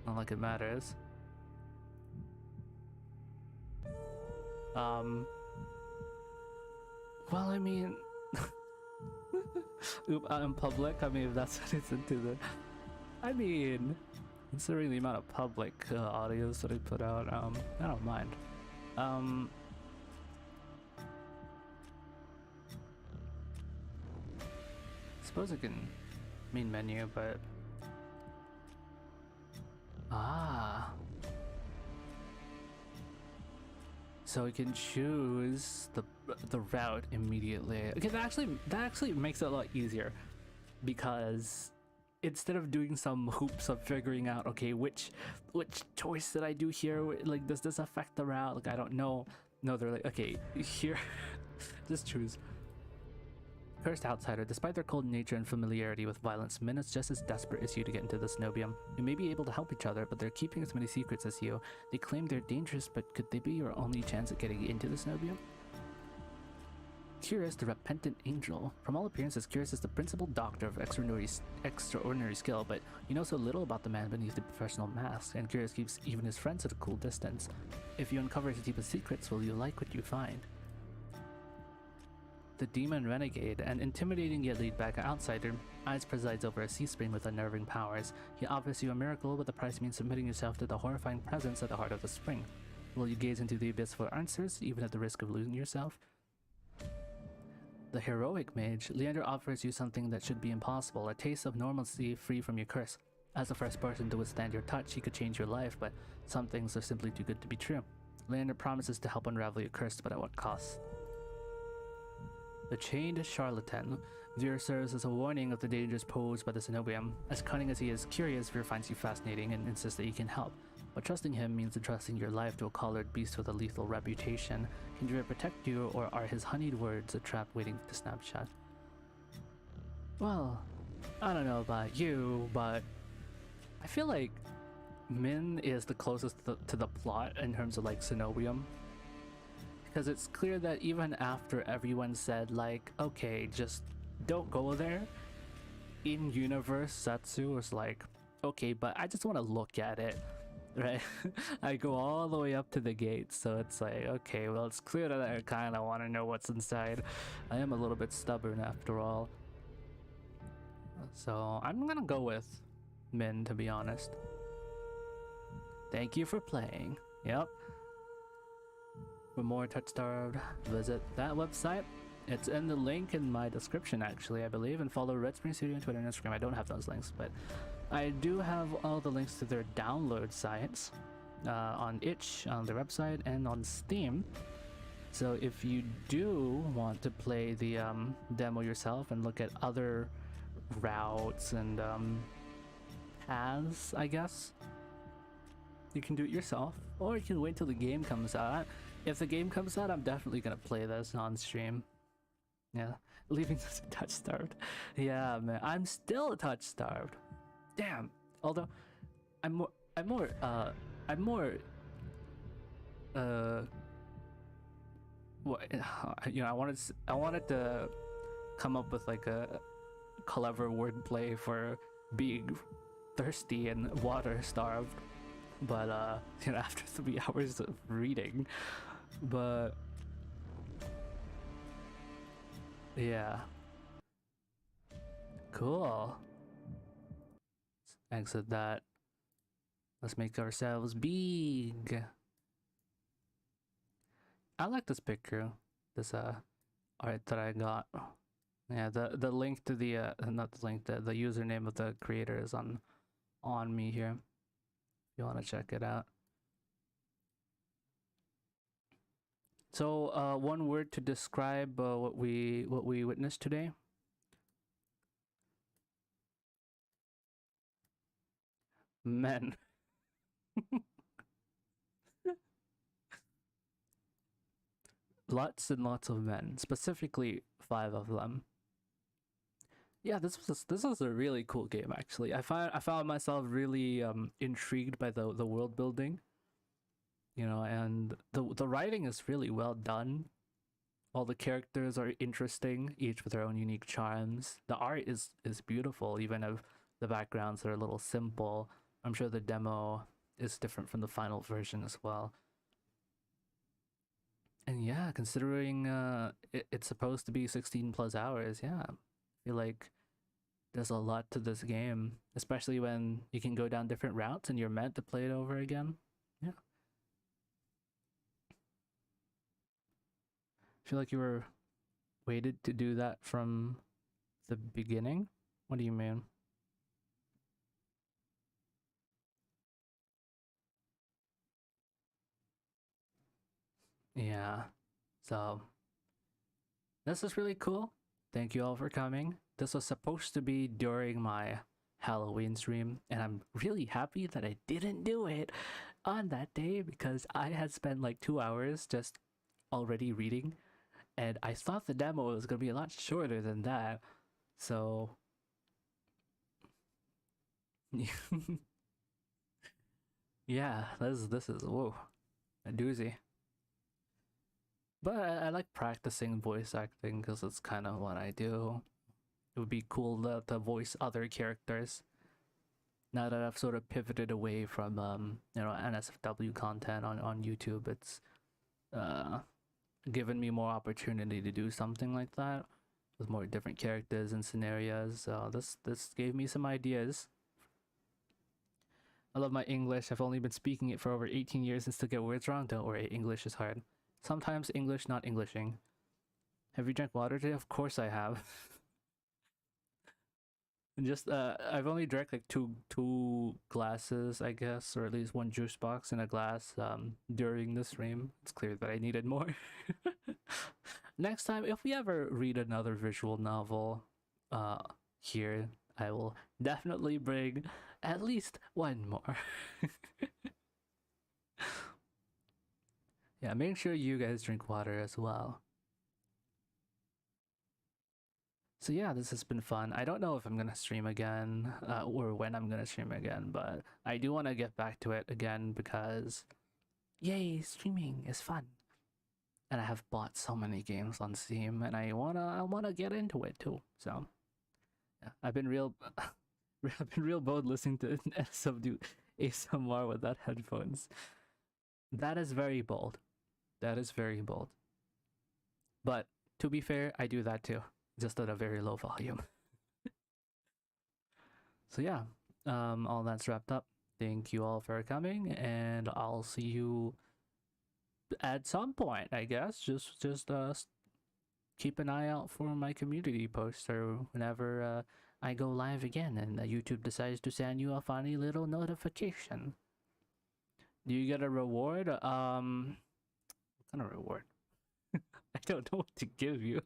Not like it matters. Well, I mean... in public, I mean, if that's what it's into the... I mean... Considering the amount of public audios that I put out, I don't mind. Suppose I can main menu, but so we can choose the route immediately. Okay, that actually makes it a lot easier, because instead of doing some hoops of figuring out, okay, which choice did I do here? Like, does this affect the route? Like, I don't know. No, they're like, okay, here, just choose. Cursed outsider. Despite their cold nature and familiarity with violence, Min is just as desperate as you to get into the Cenobium. You may be able to help each other, but they're keeping as many secrets as you. They claim they're dangerous, but could they be your only chance at getting into the Cenobium? Curious, the repentant angel. From all appearances, Curious is the principal doctor of extraordinary skill, but you know so little about the man beneath the professional mask, and Curious keeps even his friends at a cool distance. If you uncover his deepest secrets, will you like what you find? The demon renegade, an intimidating yet laid-back outsider, Eyes presides over a sea spring with unnerving powers. He offers you a miracle, but the price means submitting yourself to the horrifying presence at the heart of the spring. Will you gaze into the abyss for answers, even at the risk of losing yourself? The heroic mage, Leander offers you something that should be impossible, a taste of normalcy free from your curse. As the first person to withstand your touch, he could change your life, but some things are simply too good to be true. Leander promises to help unravel your curse, but at what cost? The chained charlatan. Veer serves as a warning of the dangers posed by the Cenobium. As cunning as he is curious, Veer finds you fascinating and insists that you can help. But trusting him means entrusting your life to a collared beast with a lethal reputation. Can Veer protect you, or are his honeyed words a trap waiting to snap shut? Well, I don't know about you, but I feel like Min is the closest to the plot in terms of like Cenobium. Because it's clear that even after everyone said like, okay, just don't go there, in universe Satsu was like, okay, but I just want to look at it, right? I go all the way up to the gate, so it's like, okay, well, it's clear that I kind of want to know what's inside. I am a little bit stubborn after all, so I'm gonna go with Min, to be honest. Thank you for playing. Yep. For more Touchstarved, visit that website. It's in the link in my description, actually, I believe, and follow Red Spring Studio on Twitter and Instagram. I don't have those links, but I do have all the links to their download sites on itch, on their website, and on Steam. So if you do want to play the demo yourself and look at other routes and paths, I guess, you can do it yourself, or you can wait till the game comes out. If the game comes out, I'm definitely gonna play this on stream. Yeah, leaving this touch-starved. Yeah, man, I'm still touch-starved. Damn. Although, I'm more, what, you know, I wanted to come up with like a clever wordplay for being thirsty and water-starved. But you know, after 3 hours of reading, but yeah, cool. Let's exit that. Let's make ourselves big. I like this Picrew, this art that I got. Yeah, the link to the not the link, the username of the creator is on me here. You want to check it out. So one word to describe what we witnessed today. Men. lots and lots of men, specifically 5 of them. Yeah, this was a really cool game actually. I found myself really intrigued by the world building, you know, and the writing is really well done. All the characters are interesting, each with their own unique charms. The art is beautiful, even if the backgrounds are a little simple. I'm sure the demo is different from the final version as well. And yeah, considering it's supposed to be 16 plus hours, yeah, I feel like there's a lot to this game, especially when you can go down different routes and you're meant to play it over again. Yeah. I feel like you were waited to do that from the beginning. What do you mean? Yeah. So this is really cool. Thank you all for coming. This was supposed to be during my Halloween stream, and I'm really happy that I didn't do it on that day because I had spent like 2 hours just already reading, and I thought the demo was gonna be a lot shorter than that. So yeah, this is whoa, a doozy. But I like practicing voice acting because it's kind of what I do. It would be cool to voice other characters. Now that I've sort of pivoted away from you know, NSFW content on YouTube, it's uh given me more opportunity to do something like that with more different characters and scenarios. So this gave me some ideas. I love my English. I've only been speaking it for over 18 years and still get words wrong. Don't worry, English is hard. Sometimes English not Englishing. Have you drank water today? Of course I have. And just I've only drank like two glasses, I guess, or at least one juice box in a glass during the stream. It's clear that I needed more. Next time, if we ever read another visual novel here, I will definitely bring at least one more. Yeah, make sure you guys drink water as well. So yeah, this has been fun. I don't know if I'm gonna stream again or when I'm gonna stream again, but I do want to get back to it again because yay, streaming is fun. And I have bought so many games on Steam, and I wanna get into it too. So yeah, I've been real I've been real bold listening to SW ASMR without headphones. That is very bold. That is very bold. But to be fair, I do that too, just at a very low volume. So yeah, all that's wrapped up. Thank you all for coming, and I'll see you at some point, I guess. Just keep an eye out for my community posts or whenever I go live again and YouTube decides to send you a funny little notification. Do you get a reward? What kind of reward? I don't know what to give you.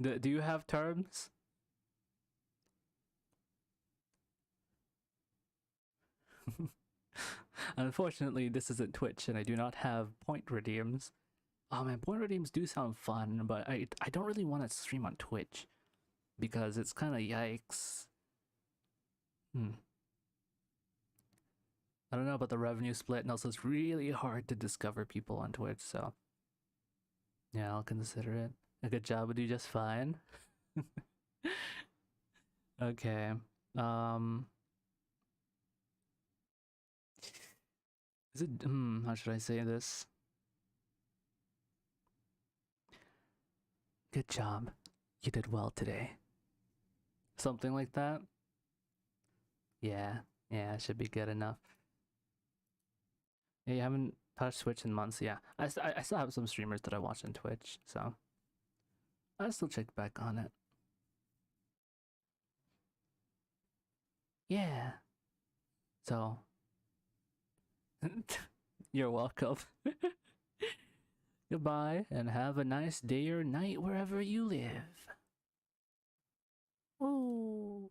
Do you have terms? Unfortunately, this isn't Twitch, and I do not have point redeems. Oh man, point redeems do sound fun, but I don't really want to stream on Twitch because it's kind of yikes. I don't know about the revenue split, and also it's really hard to discover people on Twitch, so yeah, I'll consider it. A good job would do just fine. Okay. Is it how should I say this? Good job. You did well today. Something like that? Yeah. Yeah, it should be good enough. Yeah, you haven't touched Twitch in months. Yeah. I still have some streamers that I watch on Twitch, so I'll still check back on it. Yeah. So you're welcome. Goodbye, and have a nice day or night wherever you live. Ooh.